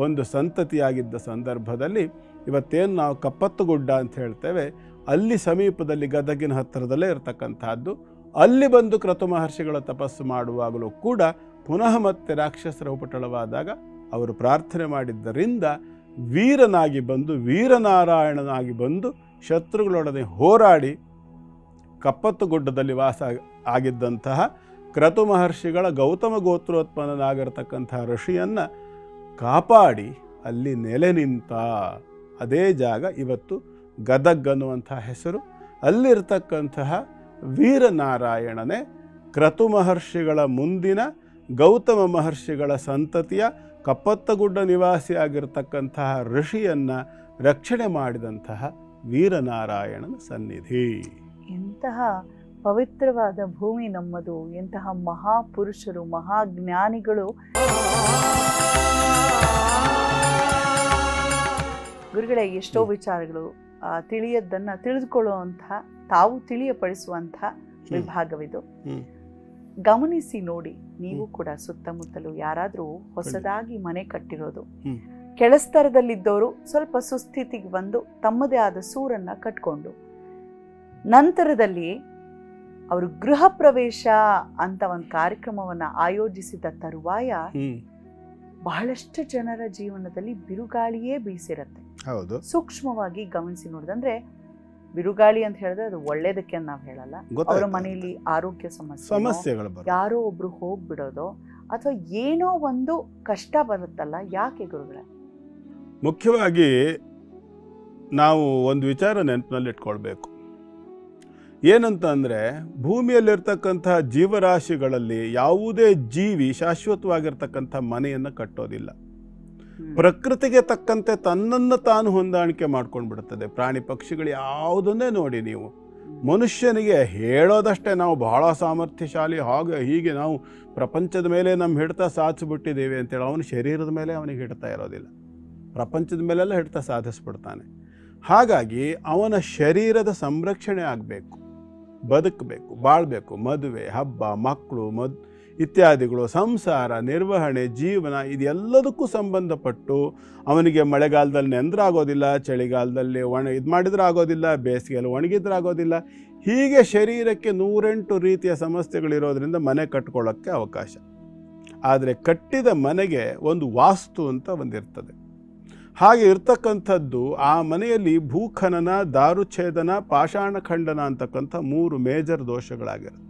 ಒಂದು ಸಂತತಿಯಾಗಿದ್ದ ಸಂದರ್ಭದಲ್ಲಿ ಇವತ್ತೇನು ನಾವು ಕಪ್ಪತ್ತುಗುಡ್ಡ ಅಂತ ಹೇಳ್ತೇವೆ, ಅಲ್ಲಿ ಸಮೀಪದಲ್ಲಿ ಗದಗಿನ ಹತ್ತಿರದಲ್ಲೇ ಇರತಕ್ಕಂಥದ್ದು. ಅಲ್ಲಿ ಬಂದು ಕ್ರತು ಮಹರ್ಷಿಗಳ ತಪಸ್ಸು ಮಾಡುವಾಗಲೂ ಕೂಡ ಪುನಃ ಮತ್ತೆ ರಾಕ್ಷಸರ ಉಪಟಳವಾದಾಗ ಅವರು ಪ್ರಾರ್ಥನೆ ಮಾಡಿದ್ದರಿಂದ ವೀರನಾಗಿ ಬಂದು ವೀರನಾರಾಯಣನಾಗಿ ಬಂದು ಶತ್ರುಗಳೊಡನೆ ಹೋರಾಡಿ ಕಪ್ಪತ್ತುಗುಡ್ಡದಲ್ಲಿ ವಾಸ ಆಗಿದ್ದಂತಹ ಕ್ರತು ಮಹರ್ಷಿಗಳ ಗೌತಮ ಗೋತ್ರೋತ್ಪನ್ನನಾಗಿರ್ತಕ್ಕಂತಹ ಋಷಿಯನ್ನು ಕಾಪಾಡಿ ಅಲ್ಲಿ ನೆಲೆ ನಿಂತ ಅದೇ ಜಾಗ ಇವತ್ತು ಗದಗ್ ಅನ್ನುವಂಥ ಹೆಸರು. ಅಲ್ಲಿರ್ತಕ್ಕಂತಹ ವೀರನಾರಾಯಣನೇ ಕ್ರತು ಮಹರ್ಷಿಗಳ ಮುಂದಿನ ಗೌತಮ ಮಹರ್ಷಿಗಳ ಸಂತತಿಯ ಕಪ್ಪತ್ತಗುಡ್ಡ ನಿವಾಸಿಯಾಗಿರ್ತಕ್ಕಂತಹ ಋಷಿಯನ್ನು ರಕ್ಷಣೆ ಮಾಡಿದಂತಹ ವೀರನಾರಾಯಣನ ಸನ್ನಿಧಿ. ಎಂತಹ ಪವಿತ್ರವಾದ ಭೂಮಿ ನಮ್ಮದು, ಎಂತಹ ಮಹಾಪುರುಷರು, ಮಹಾಜ್ಞಾನಿಗಳು. ಗುರುಗಳೇ, ಎಷ್ಟೋ ವಿಚಾರಗಳು ತಿಳಿಯದ್ದನ್ನು ತಿಳಿದುಕೊಳ್ಳುವಂತಹ, ತಾವು ತಿಳಿಯಪಡಿಸುವಂತಹ ವಿಭಾಗವಿದು. ಗಮನಿಸಿ ನೋಡಿ, ನೀವು ಕೂಡ ಸುತ್ತಮುತ್ತಲು ಯಾರಾದರೂ ಹೊಸದಾಗಿ ಮನೆ ಕಟ್ಟಿರೋದು, ಕೆಳಸ್ತರದಲ್ಲಿದ್ದವರು ಸ್ವಲ್ಪ ಸುಸ್ಥಿತಿಗೆ ಬಂದು ತಮ್ಮದೇ ಆದ ಸೂರನ್ನ ಕಟ್ಕೊಂಡು ನಂತರದಲ್ಲಿ ಅವರು ಗೃಹ ಪ್ರವೇಶ ಅಂತ ಒಂದು ಕಾರ್ಯಕ್ರಮವನ್ನು ಆಯೋಜಿಸಿದ ತರುವಾಯ ಬಹಳಷ್ಟು ಜನರ ಜೀವನದಲ್ಲಿ ಬಿರುಗಾಳಿಯೇ ಬೀಸಿರತ್ತೆ. ಸೂಕ್ಷ್ಮವಾಗಿ ಗಮನಿಸಿ ನೋಡಿದಂದ್ರೆ, ಬಿರುಗಾಳಿ ಅಂತ ಹೇಳಿದ್ರೆ ಅದು ಒಳ್ಳೇದಕ್ಕೆ ನಾವು ಹೇಳಲ್ಲ. ಅವರ ಮನೆಯಲ್ಲಿ ಆರೋಗ್ಯ ಸಮಸ್ಯೆಗಳು, ಯಾರೋ ಒಬ್ರು ಹೋಗ್ಬಿಡೋದು ಅಥವಾ ಏನೋ ಒಂದು ಕಷ್ಟ ಬರುತ್ತಲ್ಲ, ಯಾಕೆ ಗುರುಗಳೇ? ಮುಖ್ಯವಾಗಿ ನಾವು ಒಂದು ವಿಚಾರ ನೆನಪಿನಲ್ಲಿ ಇಟ್ಕೊಳ್ಬೇಕು. ಏನಂತ ಅಂದರೆ ಭೂಮಿಯಲ್ಲಿರ್ತಕ್ಕಂತಹ ಜೀವರಾಶಿಗಳಲ್ಲಿ ಯಾವುದೇ ಜೀವಿ ಶಾಶ್ವತವಾಗಿರ್ತಕ್ಕಂಥ ಮನೆಯನ್ನು ಕಟ್ಟೋದಿಲ್ಲ. ಪ್ರಕೃತಿಗೆ ತಕ್ಕಂತೆ ತನ್ನನ್ನು ತಾನು ಹೊಂದಾಣಿಕೆ ಮಾಡ್ಕೊಂಡು ಬಿಡುತ್ತದೆ. ಪ್ರಾಣಿ ಪಕ್ಷಿಗಳು ಯಾವುದನ್ನೇ ನೋಡಿ ನೀವು, ಮನುಷ್ಯನಿಗೆ ಹೇಳೋದಷ್ಟೇ ನಾವು ಬಹಳ ಸಾಮರ್ಥ್ಯಶಾಲಿ, ಹಾಗೆ ಹೀಗೆ ನಾವು ಪ್ರಪಂಚದ ಮೇಲೆ ನಮ್ಮ ಹಿಡಿತ ಸಾಧಿಸ್ಬಿಟ್ಟಿದ್ದೇವೆ ಅಂತೇಳಿ ಅವನ ಶರೀರದ ಮೇಲೆ ಅವನಿಗೆ ಹಿಡ್ತಾ ಇರೋದಿಲ್ಲ, ಪ್ರಪಂಚದ ಮೇಲೆಲ್ಲ ಹಿಡ್ತಾ ಸಾಧಿಸ್ಬಿಡ್ತಾನೆ. ಹಾಗಾಗಿ ಅವನ ಶರೀರದ ಸಂರಕ್ಷಣೆ ಆಗಬೇಕು, ಬದುಕಬೇಕು, ಬಾಳಬೇಕು. ಮದುವೆ, ಹಬ್ಬ, ಮಕ್ಕಳು, ಇತ್ಯಾದಿಗಳು, ಸಂಸಾರ, ನಿರ್ವಹಣೆ, ಜೀವನ ಇದೆಲ್ಲದಕ್ಕೂ ಸಂಬಂಧಪಟ್ಟು ಅವನಿಗೆ ಮಳೆಗಾಲದಲ್ಲಿ ನೆಂದ್ರಾಗೋದಿಲ್ಲ, ಚಳಿಗಾಲದಲ್ಲಿ ಇದು ಮಾಡಿದ್ರೆ ಆಗೋದಿಲ್ಲ, ಬೇಸಿಗೆಯಲ್ಲಿ ಒಣಗಿದ್ರೆ ಆಗೋದಿಲ್ಲ. ಹೀಗೆ ಶರೀರಕ್ಕೆ 108 ರೀತಿಯ ಸಮಸ್ಯೆಗಳಿರೋದ್ರಿಂದ ಮನೆ ಕಟ್ಕೊಳ್ಳೋಕ್ಕೆ ಅವಕಾಶ. ಆದರೆ ಕಟ್ಟಿದ ಮನೆಗೆ ಒಂದು ವಾಸ್ತು ಅಂತ ಒಂದಿರ್ತದೆ. ಹಾಗೆ ಇರ್ತಕ್ಕಂಥದ್ದು ಆ ಮನೆಯಲ್ಲಿ ಭೂಖನನ, ದಾರುಛೇದನ, ಪಾಷಾಣ ಖಂಡನ ಅಂತಕ್ಕಂಥ 3 ಮೇಜರ್ ದೋಷಗಳಾಗಿರುತ್ತೆ.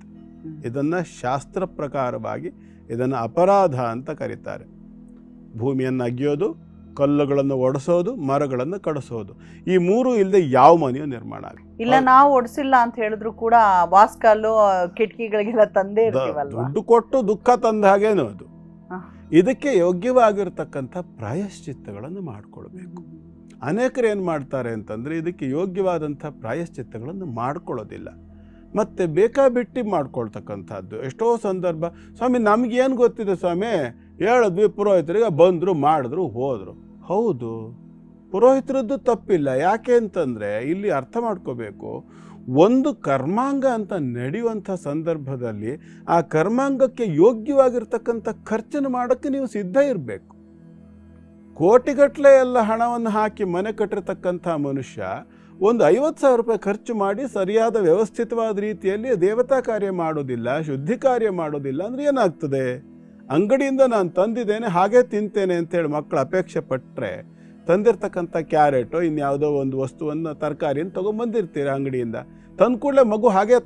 ಇದನ್ನು ಶಾಸ್ತ್ರ ಪ್ರಕಾರವಾಗಿ ಇದನ್ನು ಅಪರಾಧ ಅಂತ ಕರೀತಾರೆ. ಭೂಮಿಯನ್ನು ಅಗಿಯೋದು, ಕಲ್ಲುಗಳನ್ನು ಒಡಿಸೋದು, ಮರಗಳನ್ನು ಕಡಿಸೋದು, ಈ 3 ಇಲ್ಲದೆ ಯಾವ ಮನೆಯೂ ನಿರ್ಮಾಣ ಆಗ ಇಲ್ಲ. ನಾವು ಒಡಿಸಿಲ್ಲ ಅಂತ ಹೇಳಿದ್ರು ಕೂಡ ವಾಸ್ಕಲ್ಲು ಕಿಟಕಿಗಳಿಗೆಲ್ಲ ತಂದೆ ಇರ್ತೀವಲ್ವಾ, ದುಡ್ಡು ಕೊಟ್ಟು ದುಃಖ ತಂದ ಹಾಗೇನು ಅದು. ಇದಕ್ಕೆ ಯೋಗ್ಯವಾಗಿರ್ತಕ್ಕಂಥ ಪ್ರಾಯಶ್ಚಿತ್ತಗಳನ್ನು ಮಾಡಿಕೊಳ್ಬೇಕು. ಅನೇಕರು ಏನು ಮಾಡ್ತಾರೆ ಅಂತಂದರೆ ಇದಕ್ಕೆ ಯೋಗ್ಯವಾದಂಥ ಪ್ರಾಯಶ್ಚಿತ್ತಗಳನ್ನು ಮಾಡ್ಕೊಳ್ಳೋದಿಲ್ಲ, ಮತ್ತು ಬೇಕಾಬಿಟ್ಟಿ ಮಾಡ್ಕೊಳ್ತಕ್ಕಂಥದ್ದು. ಎಷ್ಟೋ ಸಂದರ್ಭ, ಸ್ವಾಮಿ ನಮಗೇನು ಗೊತ್ತಿದೆ ಸ್ವಾಮಿ, ಹೇಳಿದ್ವಿ ಪುರೋಹಿತರಿಗೆ, ಬಂದರು, ಮಾಡಿದ್ರು, ಹೋದರು. ಹೌದು, ಪುರೋಹಿತರದ್ದು ತಪ್ಪಿಲ್ಲ. ಯಾಕೆ ಅಂತಂದರೆ ಇಲ್ಲಿ ಅರ್ಥ ಮಾಡ್ಕೋಬೇಕು, ಒಂದು ಕರ್ಮಾಂಗ ಅಂತ ನಡೆಯುವಂಥ ಸಂದರ್ಭದಲ್ಲಿ ಆ ಕರ್ಮಾಂಗಕ್ಕೆ ಯೋಗ್ಯವಾಗಿರ್ತಕ್ಕಂಥ ಖರ್ಚನ್ನು ಮಾಡೋಕ್ಕೆ ನೀವು ಸಿದ್ಧ ಇರಬೇಕು. ಕೋಟಿಗಟ್ಟಲೆ ಎಲ್ಲ ಹಣವನ್ನು ಹಾಕಿ ಮನೆ ಕಟ್ಟಿರ್ತಕ್ಕಂಥ ಮನುಷ್ಯ ಒಂದು 50,000 ರೂಪಾಯಿ ಖರ್ಚು ಮಾಡಿ ಸರಿಯಾದ ವ್ಯವಸ್ಥಿತವಾದ ರೀತಿಯಲ್ಲಿ ದೇವತಾ ಕಾರ್ಯ ಮಾಡೋದಿಲ್ಲ, ಶುದ್ಧಿ ಕಾರ್ಯ ಮಾಡೋದಿಲ್ಲ ಅಂದರೆ ಏನಾಗ್ತದೆ? ಅಂಗಡಿಯಿಂದ ನಾನು ತಂದಿದ್ದೇನೆ ಹಾಗೆ ತಿಂತೇನೆ ಅಂತೇಳಿ ಮಕ್ಕಳು ಅಪೇಕ್ಷೆ ಪಟ್ಟರೆ, ತಂದಿರ್ತಕ್ಕಂಥ ಕ್ಯಾರೆಟು ಇನ್ಯಾವುದೋ ಒಂದು ವಸ್ತುವನ್ನು, ತರಕಾರಿಯನ್ನು ತೊಗೊಂಬಂದಿರ್ತೀರ ಅಂಗಡಿಯಿಂದ, ತಂದು ಕೂಡಲೇ ಮಗು ಹಾಗೆ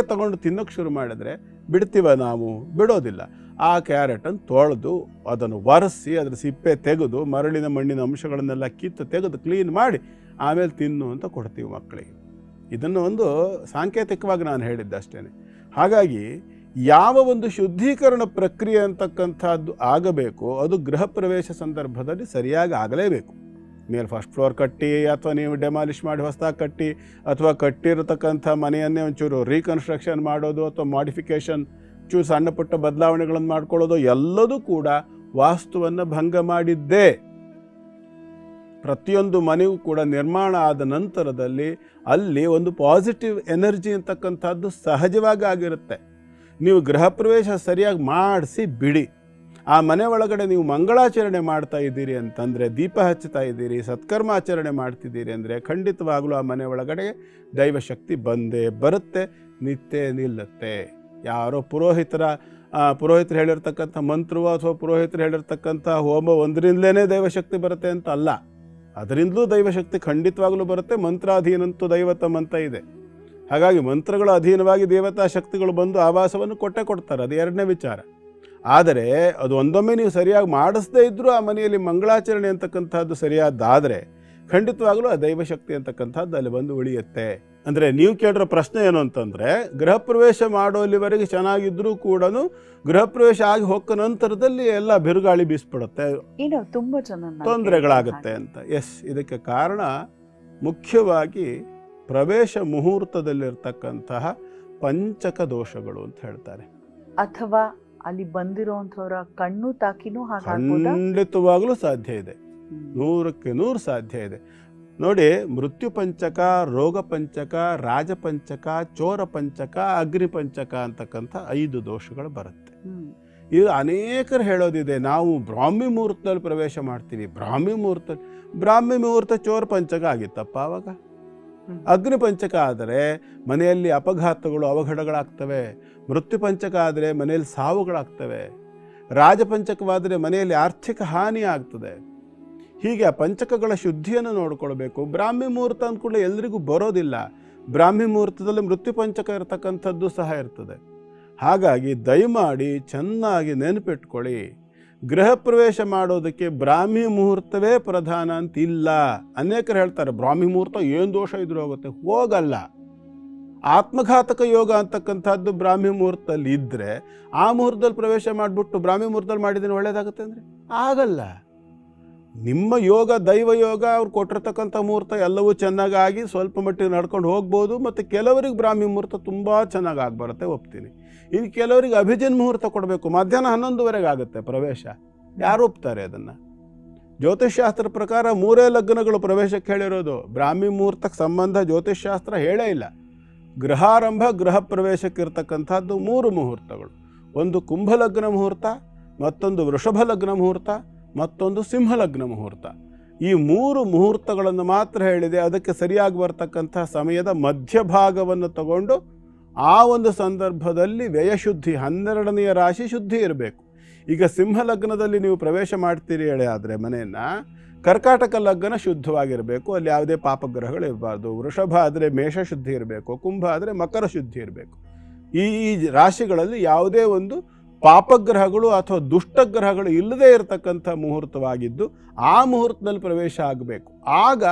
ತಗೊಂಡು ತಿನ್ನೋಕ್ಕೆ ಶುರು ಮಾಡಿದ್ರೆ ಬಿಡ್ತೀವ? ನಾವು ಬಿಡೋದಿಲ್ಲ. ಆ ಕ್ಯಾರೆಟನ್ನು ತೊಳೆದು ಅದನ್ನು ಒರೆಸಿ ಅದರ ಸಿಪ್ಪೆ ತೆಗೆದು ಮರಳಿನ ಮಣ್ಣಿನ ಅಂಶಗಳನ್ನೆಲ್ಲ ಕಿತ್ತು ತೆಗೆದು ಕ್ಲೀನ್ ಮಾಡಿ ಆಮೇಲೆ ತಿನ್ನು ಅಂತ ಕೊಡ್ತೀವಿ ಮಕ್ಕಳಿಗೆ. ಇದನ್ನು ಒಂದು ಸಾಂಕೇತಿಕವಾಗಿ ನಾನು ಹೇಳಿದ್ದಷ್ಟೇ. ಹಾಗಾಗಿ ಯಾವ ಒಂದು ಶುದ್ಧೀಕರಣ ಪ್ರಕ್ರಿಯೆ ಅಂತಕ್ಕಂಥದ್ದು ಆಗಬೇಕು ಅದು ಗೃಹ ಪ್ರವೇಶ ಸಂದರ್ಭದಲ್ಲಿ ಸರಿಯಾಗಿ ಆಗಲೇಬೇಕು. ಮೇಲೆ ಫಸ್ಟ್ ಫ್ಲೋರ್ ಕಟ್ಟಿ ಅಥವಾ ನೀವು ಡೆಮಾಲಿಷ್ ಮಾಡಿ ಹೊಸದಾಗಿ ಕಟ್ಟಿ ಅಥವಾ ಕಟ್ಟಿರತಕ್ಕಂಥ ಮನೆಯನ್ನೇ ಒಂಚೂರು ರೀಕನ್ಸ್ಟ್ರಕ್ಷನ್ ಮಾಡೋದು ಅಥವಾ ಮಾಡಿಫಿಕೇಷನ್ ಚೂರು ಸಣ್ಣ ಪುಟ್ಟ ಬದಲಾವಣೆಗಳನ್ನು ಮಾಡ್ಕೊಳ್ಳೋದು ಎಲ್ಲದೂ ಕೂಡ ವಾಸ್ತುವನ್ನು ಭಂಗ ಮಾಡಿದ್ದೇ. ಪ್ರತಿಯೊಂದು ಮನೆಯೂ ಕೂಡ ನಿರ್ಮಾಣ ಆದ ನಂತರದಲ್ಲಿ ಅಲ್ಲಿ ಒಂದು ಪಾಸಿಟಿವ್ ಎನರ್ಜಿ ಅಂತಕ್ಕಂಥದ್ದು ಸಹಜವಾಗಿ ಆಗಿರುತ್ತೆ. ನೀವು ಗೃಹ ಪ್ರವೇಶ ಸರಿಯಾಗಿ ಮಾಡಿಸಿ ಬಿಡಿ. ಆ ಮನೆ ಒಳಗಡೆ ನೀವು ಮಂಗಳಾಚರಣೆ ಮಾಡ್ತಾ ಇದ್ದೀರಿ ಅಂತಂದರೆ, ದೀಪ ಹಚ್ಚುತ್ತಾ ಇದ್ದೀರಿ, ಸತ್ಕರ್ಮಾಚರಣೆ ಮಾಡ್ತಿದ್ದೀರಿ ಅಂದರೆ ಖಂಡಿತವಾಗಲೂ ಆ ಮನೆ ಒಳಗಡೆ ದೈವಶಕ್ತಿ ಬಂದೇ ಬರುತ್ತೆ, ನಿತ್ಯ ನಿಲ್ಲುತ್ತೆ. ಯಾರೋ ಪುರೋಹಿತರು ಹೇಳಿರ್ತಕ್ಕಂಥ ಮಂತ್ರವೋ ಅಥವಾ ಪುರೋಹಿತರು ಹೇಳಿರ್ತಕ್ಕಂಥ ಹೋಮ ಒಂದರಿಂದಲೇ ದೈವಶಕ್ತಿ ಬರುತ್ತೆ ಅಂತ ಅಲ್ಲ, ಅದರಿಂದಲೂ ದೈವಶಕ್ತಿ ಖಂಡಿತವಾಗಲೂ ಬರುತ್ತೆ. ಮಂತ್ರಾಧೀನಂತೂ ದೈವತಂ ಅಂತ ಇದೆ. ಹಾಗಾಗಿ ಮಂತ್ರಗಳ ಅಧೀನವಾಗಿ ದೇವತಾ ಶಕ್ತಿಗಳು ಬಂದು ಆವಾಸವನ್ನು ಕೊಡ್ತಾರೆ, ಅದು ಎರಡನೇ ವಿಚಾರ. ಆದರೆ ಅದು ಒಂದೊಮ್ಮೆ ನೀವು ಸರಿಯಾಗಿ ಮಾಡಿಸದೇ ಇದ್ದರೂ ಆ ಮನೆಯಲ್ಲಿ ಮಂಗಳಾಚರಣೆ ಅಂತಕ್ಕಂಥದ್ದು ಸರಿಯಾದಾದರೆ ಖಂಡಿತವಾಗಲೂ ಆ ದೈವಶಕ್ತಿ ಅಂತಕ್ಕಂಥದ್ದು ಅಲ್ಲಿ ಬಂದು ಉಳಿಯುತ್ತೆ. ಅಂದರೆ ನೀವು ಕೇಳಿರೋ ಪ್ರಶ್ನೆ ಏನು ಅಂತಂದರೆ, ಗೃಹ ಪ್ರವೇಶ ಮಾಡೋಲ್ಲಿವರೆಗೆ ಚೆನ್ನಾಗಿದ್ದರೂ ಕೂಡ ಗೃಹ ಪ್ರವೇಶ ಆಗಿ ಹೋಕ್ಕ ನಂತರದಲ್ಲಿ ಎಲ್ಲ ಬಿರುಗಾಳಿ ಬೀಸ್ಬಿಡುತ್ತೆ, ತುಂಬ ಚೆನ್ನಾಗಿ ತೊಂದರೆಗಳಾಗುತ್ತೆ ಅಂತ. ಎಸ್, ಇದಕ್ಕೆ ಕಾರಣ ಮುಖ್ಯವಾಗಿ ಪ್ರವೇಶ ಮುಹೂರ್ತದಲ್ಲಿರ್ತಕ್ಕಂತಹ ಪಂಚಕ ದೋಷಗಳು ಅಂತ ಹೇಳ್ತಾರೆ. ಅಥವಾ ಅಲ್ಲಿ ಬಂದಿರೋಂಥವ್ರ ಕಣ್ಣು ತಾಕಿನೂ ಖಂಡಿತವಾಗಲೂ ಸಾಧ್ಯ ಇದೆ, 100ಕ್ಕೆ 100 ಸಾಧ್ಯ ಇದೆ. ನೋಡಿ, ಮೃತ್ಯು ಪಂಚಕ, ರೋಗ ಪಂಚಕ, ರಾಜ ಪಂಚಕ, ಚೋರ ಪಂಚಕ, ಅಗ್ನಿ ಪಂಚಕ ಅಂತಕ್ಕಂಥ 5 ದೋಷಗಳು ಬರುತ್ತೆ. ಇದು ಅನೇಕರು ಹೇಳೋದಿದೆ, ನಾವು ಬ್ರಾಹ್ಮಿ ಮುಹೂರ್ತದಲ್ಲಿ ಪ್ರವೇಶ ಮಾಡ್ತೀವಿ. ಬ್ರಾಹ್ಮಿ ಮುಹೂರ್ತ ಚೋರ ಪಂಚಕ ಆಗಿತ್ತಪ್ಪ ಆವಾಗ. ಅಗ್ನಿ ಪಂಚಕ ಆದರೆ ಮನೆಯಲ್ಲಿ ಅಪಘಾತಗಳು, ಅವಘಡಗಳಾಗ್ತವೆ. ಮೃತ್ಯು ಪಂಚಕ ಆದರೆ ಮನೆಯಲ್ಲಿ ಸಾವುಗಳಾಗ್ತವೆ. ರಾಜಪಂಚಕವಾದರೆ ಮನೆಯಲ್ಲಿ ಆರ್ಥಿಕ ಹಾನಿ ಆಗ್ತದೆ. ಹೀಗೆ ಆ ಪಂಚಕಗಳ ಶುದ್ಧಿಯನ್ನು ನೋಡ್ಕೊಳ್ಬೇಕು. ಬ್ರಾಹ್ಮಿ ಮುಹೂರ್ತ ಅಂದ್ಕೊಳ್ಳಿ ಎಲ್ರಿಗೂ ಬರೋದಿಲ್ಲ. ಬ್ರಾಹ್ಮಿ ಮುಹೂರ್ತದಲ್ಲಿ ಮೃತ್ಯು ಪಂಚಕ ಇರತಕ್ಕಂಥದ್ದು ಸಹ ಇರ್ತದೆ. ಹಾಗಾಗಿ ದಯಮಾಡಿ ಚೆನ್ನಾಗಿ ನೆನಪಿಟ್ಕೊಳ್ಳಿ, ಗೃಹ ಪ್ರವೇಶ ಮಾಡೋದಕ್ಕೆ ಬ್ರಾಹ್ಮಿ ಮುಹೂರ್ತವೇ ಪ್ರಧಾನ ಅಂತಿಲ್ಲ. ಅನೇಕರು ಹೇಳ್ತಾರೆ ಬ್ರಾಹ್ಮಿ ಮುಹೂರ್ತ ಏನು ದೋಷ ಇದ್ರೂ ಹೋಗುತ್ತೆ. ಹೋಗಲ್ಲ. ಆತ್ಮಘಾತಕ ಯೋಗ ಅಂತಕ್ಕಂಥದ್ದು ಬ್ರಾಹ್ಮಿ ಮುಹೂರ್ತದಲ್ಲಿ ಇದ್ದರೆ ಆ ಮುಹೂರ್ತದಲ್ಲಿ ಪ್ರವೇಶ ಮಾಡಿಬಿಟ್ಟು ಬ್ರಾಹ್ಮಿ ಮುಹೂರ್ತದಲ್ಲಿ ಮಾಡಿದ್ರೆ ಒಳ್ಳೇದಾಗುತ್ತೆ ಅಂದರೆ ಆಗಲ್ಲ. ನಿಮ್ಮ ಯೋಗ ದೈವ ಯೋಗ ಅವ್ರು ಕೊಟ್ಟಿರ್ತಕ್ಕಂಥ ಮುಹೂರ್ತ ಎಲ್ಲವೂ ಚೆನ್ನಾಗಿ ಸ್ವಲ್ಪ ಮಟ್ಟಿಗೆ ನಡ್ಕೊಂಡು ಹೋಗ್ಬೋದು. ಮತ್ತು ಕೆಲವರಿಗೆ ಬ್ರಾಹ್ಮಿ ಮುಹೂರ್ತ ತುಂಬ ಚೆನ್ನಾಗಿ ಆಗಿಬರುತ್ತೆ, ಒಪ್ತೀನಿ. ಇನ್ನು ಕೆಲವರಿಗೆ ಅಭಿಜಿನ್ ಮುಹೂರ್ತ ಕೊಡಬೇಕು, ಮಧ್ಯಾಹ್ನ 11:00 ಆಗುತ್ತೆ ಪ್ರವೇಶ. ಯಾರು ಒಪ್ತಾರೆ ಅದನ್ನು? ಜ್ಯೋತಿಷ್ಶಾಸ್ತ್ರ ಪ್ರಕಾರ 3 ಲಗ್ನಗಳು ಪ್ರವೇಶಕ್ಕೆ ಹೇಳಿರೋದು. ಬ್ರಾಹ್ಮಿ ಮುಹೂರ್ತಕ್ಕೆ ಸಂಬಂಧ ಜ್ಯೋತಿಷ್ಶಾಸ್ತ್ರ ಹೇಳೇ ಇಲ್ಲ. ಗೃಹಾರಂಭ ಗೃಹ ಪ್ರವೇಶಕ್ಕೆ ಇರ್ತಕ್ಕಂಥದ್ದು 3 ಮುಹೂರ್ತಗಳು. ಒಂದು ಕುಂಭಲಗ್ನ ಮುಹೂರ್ತ, ಮತ್ತೊಂದು ವೃಷಭ ಲಗ್ನ ಮುಹೂರ್ತ, ಮತ್ತೊಂದು ಸಿಂಹಲಗ್ನ ಮುಹೂರ್ತ. ಈ 3 ಮುಹೂರ್ತಗಳನ್ನು ಮಾತ್ರ ಹೇಳಿದೆ. ಅದಕ್ಕೆ ಸರಿಯಾಗಿ ಬರ್ತಕ್ಕಂಥ ಸಮಯದ ಮಧ್ಯಭಾಗವನ್ನು ತಗೊಂಡು ಆ ಒಂದು ಸಂದರ್ಭದಲ್ಲಿ ವ್ಯಯಶುದ್ಧಿ 12ನೇ ರಾಶಿ ಶುದ್ಧಿ ಇರಬೇಕು. ಈಗ ಸಿಂಹಲಗ್ನದಲ್ಲಿ ನೀವು ಪ್ರವೇಶ ಮಾಡ್ತೀರಿ ಹೇಳಿ ಆದರೆ ಮನೆಯನ್ನು, ಕರ್ಕಾಟಕ ಲಗ್ನ ಶುದ್ಧವಾಗಿರಬೇಕು, ಅಲ್ಲಿ ಯಾವುದೇ ಪಾಪಗ್ರಹಗಳು ಇರಬಾರ್ದು. ವೃಷಭ ಆದರೆ ಮೇಷ ಶುದ್ಧಿ ಇರಬೇಕು, ಕುಂಭ ಆದರೆ ಮಕರ ಶುದ್ಧಿ ಇರಬೇಕು. ಈ ರಾಶಿಗಳಲ್ಲಿ ಯಾವುದೇ ಒಂದು ಪಾಪಗ್ರಹಗಳು ಅಥವಾ ದುಷ್ಟಗ್ರಹಗಳು ಇಲ್ಲದೇ ಇರತಕ್ಕಂಥ ಮುಹೂರ್ತವಾಗಿದ್ದು ಆ ಮುಹೂರ್ತದಲ್ಲಿ ಪ್ರವೇಶ ಆಗಬೇಕು. ಆಗ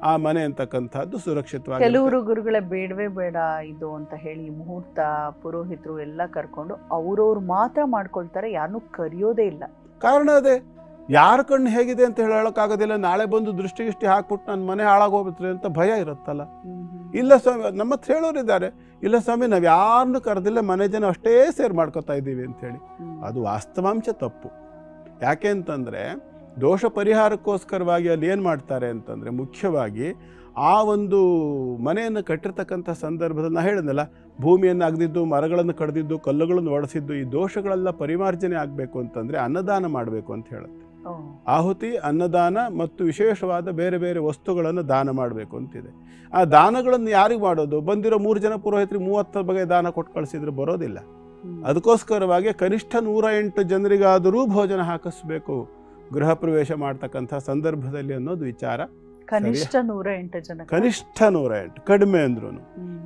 ಆ ಮನೆ ಅಂತಕ್ಕಂಥದ್ದು ಸುರಕ್ಷಿತವಾಗಿ. ಕೆಲವರು ಗುರುಗಳೇ ಬೇಡವೇ ಬೇಡ ಇದು ಅಂತ ಹೇಳಿ ಮುಹೂರ್ತ ಪುರೋಹಿತರು ಎಲ್ಲ ಕರ್ಕೊಂಡು ಅವ್ರವ್ರು ಮಾತ್ರ ಮಾಡ್ಕೊಳ್ತಾರೆ, ಯಾರನ್ನೂ ಕರೆಯೋದೇ ಇಲ್ಲ. ಕಾರಣ ಅದೇ, ಯಾರ ಕಣ್ಣು ಹೇಗಿದೆ ಅಂತ ಹೇಳೋಕ್ಕಾಗೋದಿಲ್ಲ. ನಾಳೆ ಬಂದು ದೃಷ್ಟಿಗಿಷ್ಟಿ ಹಾಕ್ಬಿಟ್ಟು ನನ್ನ ಮನೆ ಹಾಳಾಗೋಗ್ಬಿಟ್ರೆ ಅಂತ ಭಯ ಇರುತ್ತಲ್ಲ. ಇಲ್ಲ ಸ್ವಾಮಿ, ನಮ್ಮ ಹತ್ರ ಹೇಳೋರಿದ್ದಾರೆ, ಇಲ್ಲ ಸ್ವಾಮಿ ನಾವು ಯಾರನ್ನೂ ಕರೆದಿಲ್ಲ, ಮನೆ ಜನ ಅಷ್ಟೇ ಸೇರ್ ಮಾಡ್ಕೊತಾ ಇದ್ದೀವಿ ಅಂಥೇಳಿ. ಅದು ವಾಸ್ತವಾಂಶ ತಪ್ಪು. ಯಾಕೆ ಅಂತಂದರೆ ದೋಷ ಪರಿಹಾರಕ್ಕೋಸ್ಕರವಾಗಿ ಅಲ್ಲಿ ಏನು ಮಾಡ್ತಾರೆ ಅಂತಂದರೆ, ಮುಖ್ಯವಾಗಿ ಆ ಒಂದು ಮನೆಯನ್ನು ಕಟ್ಟಿರ್ತಕ್ಕಂಥ ಸಂದರ್ಭದಲ್ಲಿ ನಾನು ಹೇಳಿದ್ನಲ್ಲ, ಭೂಮಿಯನ್ನು ಅಗದಿದ್ದು, ಮರಗಳನ್ನು ಕಡಿದಿದ್ದು, ಕಲ್ಲುಗಳನ್ನು ಒಡೆಸಿದ್ದು, ಈ ದೋಷಗಳೆಲ್ಲ ಪರಿಮಾರ್ಜನೆ ಆಗಬೇಕು ಅಂತಂದರೆ ಅನ್ನದಾನ ಮಾಡಬೇಕು ಅಂತ ಹೇಳುತ್ತೆ. ಆಹುತಿ, ಅನ್ನದಾನ ಮತ್ತು ವಿಶೇಷವಾದ ಬೇರೆ ಬೇರೆ ವಸ್ತುಗಳನ್ನು ದಾನ ಮಾಡಬೇಕು ಅಂತಿದೆ. ಆ ದಾನಗಳನ್ನು ಯಾರಿಗೆ ಮಾಡೋದು? ಬಂದಿರೋ 3 ಜನ ಪುರೋಹಿತರಿಗೆ 30 ಬಗೆಯ ದಾನ ಕೊಟ್ಟು ಕಳಿಸಿದ್ರೆ ಬರೋದಿಲ್ಲ. ಅದಕ್ಕೋಸ್ಕರವಾಗಿ ಕನಿಷ್ಠ 108 ಜನರಿಗಾದರೂ ಭೋಜನ ಹಾಕಿಸ್ಬೇಕು ಗೃಹ ಪ್ರವೇಶ ಮಾಡ್ತಕ್ಕಂಥ ಸಂದರ್ಭದಲ್ಲಿ ಅನ್ನೋದು ವಿಚಾರ. ಕನಿಷ್ಠ 108 ಜನ, ಕನಿಷ್ಠ 108, ಕಡಿಮೆ ಅಂದ್ರೂ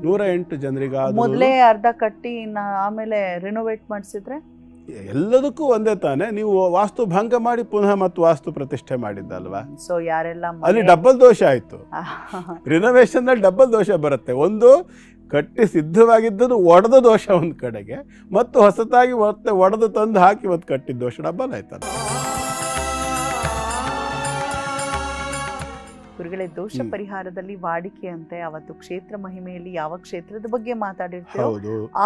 108 ಜನರಿಗಾದರೂ. ಮೊದಲೇ ಅರ್ಧ ಕಟ್ಟಿ ಆಮೇಲೆ ರಿನೋವೇಟ್ ಮಾಡಿಸಿದ್ರೆ ಎಲ್ಲದಕ್ಕೂ ಒಂದೇ ತಾನೆ. ನೀವು ವಾಸ್ತು ಭಂಗ ಮಾಡಿ ಪುನಃ ಮತ್ತು ವಾಸ್ತು ಪ್ರತಿಷ್ಠೆ ಮಾಡಿದ್ದಲ್ವಾ? ಸೊ ಯಾರೆಲ್ಲ ಅಲ್ಲಿ ಡಬಲ್ ದೋಷ ಆಯ್ತು. ರಿನೋವೇಷನ್ ನಲ್ಲಿ ಡಬಲ್ ದೋಷ ಬರುತ್ತೆ. ಒಂದು ಕಟ್ಟಿ ಸಿದ್ಧವಾಗಿದ್ದದ್ದು ಒಡೆದ ದೋಷ ಒಂದು ಕಡೆಗೆ, ಮತ್ತು ಹೊಸತಾಗಿ ಮತ್ತೆ ಒಡೆದು ತಂದು ಹಾಕಿ ಮತ್ತೆ ಕಟ್ಟಿದ ದೋಷ ಡಬಲ್ ಆಯ್ತಲ್ಲ. ಗುರುಗಳೇ, ದೋಷ ಪರಿಹಾರದಲ್ಲಿ ವಾಡಿಕೆ ಅಂತೆ ಅವತ್ತು ಕ್ಷೇತ್ರ ಮಹಿಮೆಯಲ್ಲಿ ಯಾವ ಕ್ಷೇತ್ರದ ಬಗ್ಗೆ ಮಾತಾಡಿರ್ತೀರೋ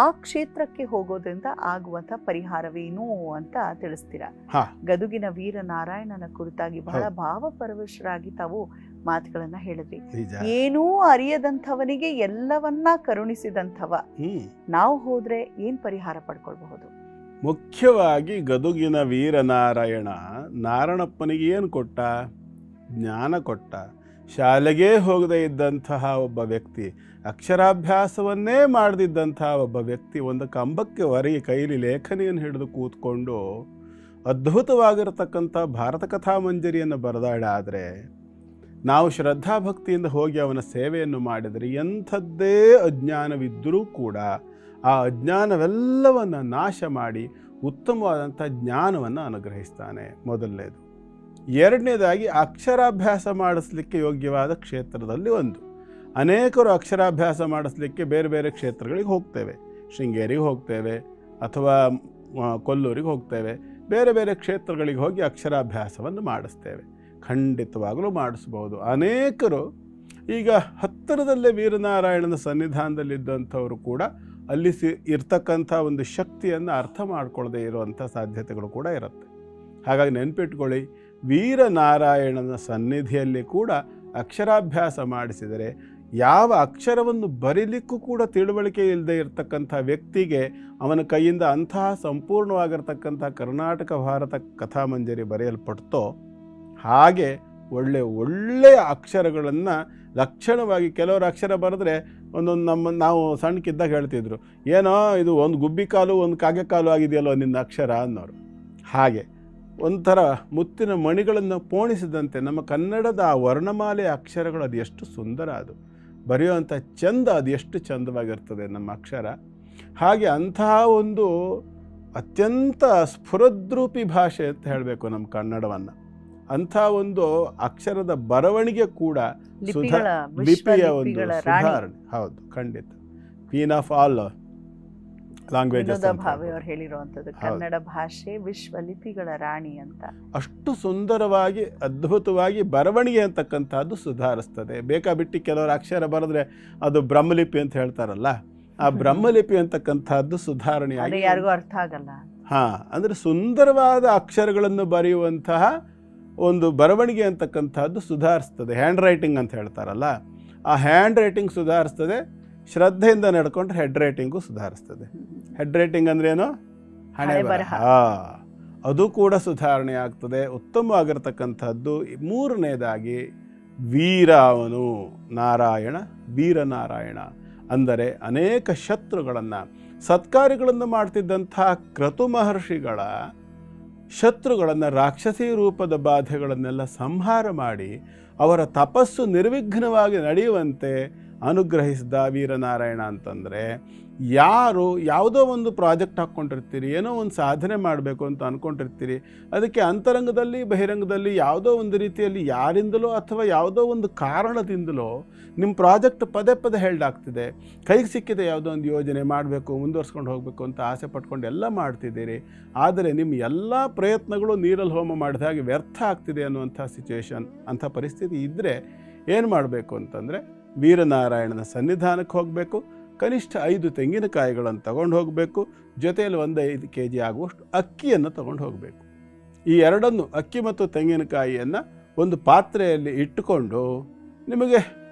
ಆ ಕ್ಷೇತ್ರಕ್ಕೆ ಹೋಗೋದ್ರಿಂದ ಆಗುವಂತ ಪರಿಹಾರವೇನು ಅಂತ ತಿಳಿಸ್ತೀರಾ. ಗದುಗಿನ ವೀರನಾರಾಯಣನ ಕುರಿತಾಗಿ ಬಹಳ ಭಾವಪರವಶರಾಗಿ ತಾವು ಮಾತುಗಳನ್ನ ಹೇಳಿದ್ರಿ. ಏನೂ ಅರಿಯದಂಥವನಿಗೆ ಎಲ್ಲವನ್ನ ಕರುಣಿಸಿದಂಥವ, ನಾವು ಹೋದ್ರೆ ಏನ್ ಪರಿಹಾರ ಪಡ್ಕೊಳ್ಬಹುದು? ಮುಖ್ಯವಾಗಿ ಗದುಗಿನ ವೀರನಾರಾಯಣ ನಾರಣಪ್ಪನಿಗೆ ಏನು ಕೊಟ್ಟ? ಜ್ಞಾನ ಕೊಟ್ಟ. ಶಾಲೆಗೆ ಹೋಗದೇ ಇದ್ದಂತಹ ಒಬ್ಬ ವ್ಯಕ್ತಿ, ಅಕ್ಷರಾಭ್ಯಾಸವನ್ನೇ ಮಾಡದಿದ್ದಂತಹ ಒಬ್ಬ ವ್ಯಕ್ತಿ ಒಂದು ಕಂಬಕ್ಕೆ ಹೊರಗೆ ಕೈಲಿ ಲೇಖನಿಯನ್ನು ಹಿಡಿದು ಕೂತ್ಕೊಂಡು ಅದ್ಭುತವಾಗಿರತಕ್ಕಂಥ ಭಾರತ ಕಥಾಮಂಜರಿಯನ್ನು ಬರೆದಾಡಾದರೆ, ನಾವು ಶ್ರದ್ಧಾಭಕ್ತಿಯಿಂದ ಹೋಗಿ ಅವನ ಸೇವೆಯನ್ನು ಮಾಡಿದರೆ ಎಂಥದ್ದೇ ಅಜ್ಞಾನವಿದ್ದರೂ ಕೂಡ ಆ ಅಜ್ಞಾನವೆಲ್ಲವನ್ನು ನಾಶ ಮಾಡಿ ಉತ್ತಮವಾದಂಥ ಜ್ಞಾನವನ್ನು ಅನುಗ್ರಹಿಸ್ತಾನೆ. ಮೊದಲನೇದು. ಎರಡನೇದಾಗಿ ಅಕ್ಷರಾಭ್ಯಾಸ ಮಾಡಿಸ್ಲಿಕ್ಕೆ ಯೋಗ್ಯವಾದ ಕ್ಷೇತ್ರದಲ್ಲಿ ಒಂದು. ಅನೇಕರು ಅಕ್ಷರಾಭ್ಯಾಸ ಮಾಡಿಸ್ಲಿಕ್ಕೆ ಬೇರೆ ಬೇರೆ ಕ್ಷೇತ್ರಗಳಿಗೆ ಹೋಗ್ತೇವೆ. ಶೃಂಗೇರಿಗೆ ಹೋಗ್ತೇವೆ ಅಥವಾ ಕೊಲ್ಲೂರಿಗೆ ಹೋಗ್ತೇವೆ. ಬೇರೆ ಬೇರೆ ಕ್ಷೇತ್ರಗಳಿಗೆ ಹೋಗಿ ಅಕ್ಷರಾಭ್ಯಾಸವನ್ನು ಮಾಡಿಸ್ತೇವೆ. ಖಂಡಿತವಾಗಲೂ ಮಾಡಿಸ್ಬೋದು. ಅನೇಕರು ಈಗ ಹತ್ತಿರದಲ್ಲೇ ವೀರನಾರಾಯಣನ ಸನ್ನಿಧಾನದಲ್ಲಿದ್ದಂಥವರು ಕೂಡ ಅಲ್ಲಿ ಇರ್ತಕ್ಕಂಥ ಒಂದು ಶಕ್ತಿಯನ್ನು ಅರ್ಥ ಮಾಡ್ಕೊಳ್ಳದೆ ಇರುವಂಥ ಸಾಧ್ಯತೆಗಳು ಕೂಡ ಇರುತ್ತೆ. ಹಾಗಾಗಿ ನೆನಪಿಟ್ಕೊಳ್ಳಿ, ವೀರನಾರಾಯಣನ ಸನ್ನಿಧಿಯಲ್ಲಿ ಕೂಡ ಅಕ್ಷರಾಭ್ಯಾಸ ಮಾಡಿಸಿದರೆ ಯಾವ ಅಕ್ಷರವನ್ನು ಬರೀಲಿಕ್ಕೂ ಕೂಡ ತಿಳುವಳಿಕೆ ಇಲ್ಲದೆ ಇರತಕ್ಕಂಥ ವ್ಯಕ್ತಿಗೆ ಅವನ ಕೈಯಿಂದ ಅಂತಹ ಸಂಪೂರ್ಣವಾಗಿರ್ತಕ್ಕಂಥ ಕರ್ನಾಟಕ ಭಾರತ ಕಥಾಮಂಜರಿ ಬರೆಯಲ್ಪಡ್ತೋ ಹಾಗೆ ಒಳ್ಳೆಯ ಅಕ್ಷರಗಳನ್ನು ಲಕ್ಷಣವಾಗಿ, ಕೆಲವರು ಅಕ್ಷರ ಬರೆದ್ರೆ ಒಂದೊಂದು ನಾವು ಸಣ್ಣಕ್ಕಿದ್ದಾಗ ಹೇಳ್ತಿದ್ರು, ಏನೋ ಇದು ಒಂದು ಗುಬ್ಬಿ ಕಾಲು ಒಂದು ಕಾಗೆ ಕಾಲು ಆಗಿದೆಯಲ್ಲೋ ನಿನ್ನ ಅಕ್ಷರ ಅನ್ನೋರು. ಹಾಗೆ ಒಂಥರ ಮುತ್ತಿನ ಮಣಿಗಳನ್ನು ಪೋಣಿಸಿದಂತೆ ನಮ್ಮ ಕನ್ನಡದ ಆ ವರ್ಣಮಾಲೆ ಅಕ್ಷರಗಳು ಅದು ಎಷ್ಟು ಸುಂದರ, ಅದು ಬರೆಯುವಂಥ ಚಂದ ಅದು ಎಷ್ಟು ಚಂದವಾಗಿರ್ತದೆ ನಮ್ಮ ಅಕ್ಷರ. ಹಾಗೆ ಅಂತಹ ಒಂದು ಅತ್ಯಂತ ಸ್ಫುರದ್ರೂಪಿ ಭಾಷೆ ಅಂತ ಹೇಳಬೇಕು ನಮ್ಮ ಕನ್ನಡವನ್ನು. ಅಂಥ ಒಂದು ಅಕ್ಷರದ ಬರವಣಿಗೆ ಕೂಡ ಲಿಪಿಯ ಒಂದು ಸುಧಾರಣೆ. ಹೌದು, ಖಂಡಿತ. Queen of all languages. Vinoda Bhave ಅವರು ಹೇಳಿರುವಂಥದ್ದು ಕನ್ನಡ ಭಾಷೆ ವಿಶ್ವಲಿಪಿಗಳ ರಾಣಿ ಅಂತ. ಅಷ್ಟು ಸುಂದರವಾಗಿ ಅದ್ಭುತವಾಗಿ ಬರವಣಿಗೆ ಅಂತಕ್ಕಂಥದ್ದು ಸುಧಾರಿಸ್ತದೆ. ಬೇಕಾಬಿಟ್ಟು ಕೆಲವರು ಅಕ್ಷರ ಬರೆದ್ರೆ ಅದು ಬ್ರಹ್ಮಲಿಪಿ ಅಂತ ಹೇಳ್ತಾರಲ್ಲ, ಆ ಬ್ರಹ್ಮಲಿಪಿ ಅಂತಕ್ಕಂಥದ್ದು ಸುಧಾರಣೆ ಯಾರಿಗೂ ಅರ್ಥ ಆಗಲ್ಲ. ಅಂದರೆ ಸುಂದರವಾದ ಅಕ್ಷರಗಳನ್ನು ಬರೆಯುವಂತಹ ಒಂದು ಬರವಣಿಗೆ ಅಂತಕ್ಕಂಥದ್ದು ಸುಧಾರಿಸ್ತದೆ. ಹ್ಯಾಂಡ್ ರೈಟಿಂಗ್ ಅಂತ ಹೇಳ್ತಾರಲ್ಲ, ಆ ಹ್ಯಾಂಡ್ ರೈಟಿಂಗ್ ಸುಧಾರಿಸ್ತದೆ. ಶ್ರದ್ಧೆಯಿಂದ ನಡ್ಕೊಂಡ್ರೆ ಹೆಡ್ ರೈಟಿಂಗು ಸುಧಾರಿಸ್ತದೆ. ಹೆಡ್ ರೈಟಿಂಗ್ ಅಂದ್ರೇನು? ಹಣೆ ಬರಹ, ಅದು ಕೂಡ ಸುಧಾರಣೆ ಆಗ್ತದೆ. ಉತ್ತಮವಾಗಿರ್ತಕ್ಕಂಥದ್ದು. ಮೂರನೇದಾಗಿ ವೀರ, ಅವನು ನಾರಾಯಣ, ವೀರನಾರಾಯಣ ಅಂದರೆ ಅನೇಕ ಶತ್ರುಗಳನ್ನು, ಸತ್ಕಾರ್ಯಗಳನ್ನು ಮಾಡ್ತಿದ್ದಂತಹ ಕ್ರತು ಮಹರ್ಷಿಗಳ ಶತ್ರುಗಳನ್ನು, ರಾಕ್ಷಸಿ ರೂಪದ ಬಾಧೆಗಳನ್ನೆಲ್ಲ ಸಂಹಾರ ಮಾಡಿ ಅವರ ತಪಸ್ಸು ನಿರ್ವಿಘ್ನವಾಗಿ ನಡೆಯುವಂತೆ ಅನುಗ್ರಹಿಸಿದ ವೀರನಾರಾಯಣ. ಅಂತಂದರೆ ಯಾರು ಯಾವುದೋ ಒಂದು ಪ್ರಾಜೆಕ್ಟ್ ಹಾಕ್ಕೊಂಡಿರ್ತೀರಿ, ಏನೋ ಒಂದು ಸಾಧನೆ ಮಾಡಬೇಕು ಅಂತ ಅಂದ್ಕೊಂಡಿರ್ತೀರಿ, ಅದಕ್ಕೆ ಅಂತರಂಗದಲ್ಲಿ ಬಹಿರಂಗದಲ್ಲಿ ಯಾವುದೋ ಒಂದು ರೀತಿಯಲ್ಲಿ ಯಾರಿಂದಲೋ ಅಥವಾ ಯಾವುದೋ ಒಂದು ಕಾರಣದಿಂದಲೋ ನಿಮ್ಮ ಪ್ರಾಜೆಕ್ಟ್ ಪದೇ ಪದೇ ಆಗ್ತಿದೆ, ಕೈಗೆ ಸಿಕ್ಕಿದೆ ಯಾವುದೋ ಒಂದು ಯೋಜನೆ ಮಾಡಬೇಕು, ಮುಂದುವರ್ಸ್ಕೊಂಡು ಹೋಗಬೇಕು ಅಂತ ಆಸೆ ಪಟ್ಕೊಂಡು ಎಲ್ಲ ಮಾಡ್ತಿದ್ದೀರಿ, ಆದರೆ ನಿಮ್ಮ ಎಲ್ಲ ಪ್ರಯತ್ನಗಳು ನೀರಲ್ಲಿ ಹೋಮ ಮಾಡಿದ ಹಾಗೆ ವ್ಯರ್ಥ ಆಗ್ತಿದೆ ಅನ್ನುವಂಥ ಸಿಚುವೇಶನ್, ಅಂಥ ಪರಿಸ್ಥಿತಿ ಇದ್ದರೆ ಏನು ಮಾಡಬೇಕು ಅಂತಂದರೆ ವೀರನಾರಾಯಣನ ಸನ್ನಿಧಾನಕ್ಕೆ ಹೋಗಬೇಕು. ಕನಿಷ್ಠ 5 ತೆಂಗಿನಕಾಯಿಗಳನ್ನು ತಗೊಂಡು ಹೋಗಬೇಕು. ಜೊತೆಯಲ್ಲಿ 1 kg ಆಗುವಷ್ಟು ಅಕ್ಕಿಯನ್ನು ತಗೊಂಡು ಹೋಗಬೇಕು. ಈ ಎರಡನ್ನು, ಅಕ್ಕಿ ಮತ್ತು ತೆಂಗಿನಕಾಯಿಯನ್ನು ಒಂದು ಪಾತ್ರೆಯಲ್ಲಿ ಇಟ್ಟುಕೊಂಡು, ನಿಮಗೆ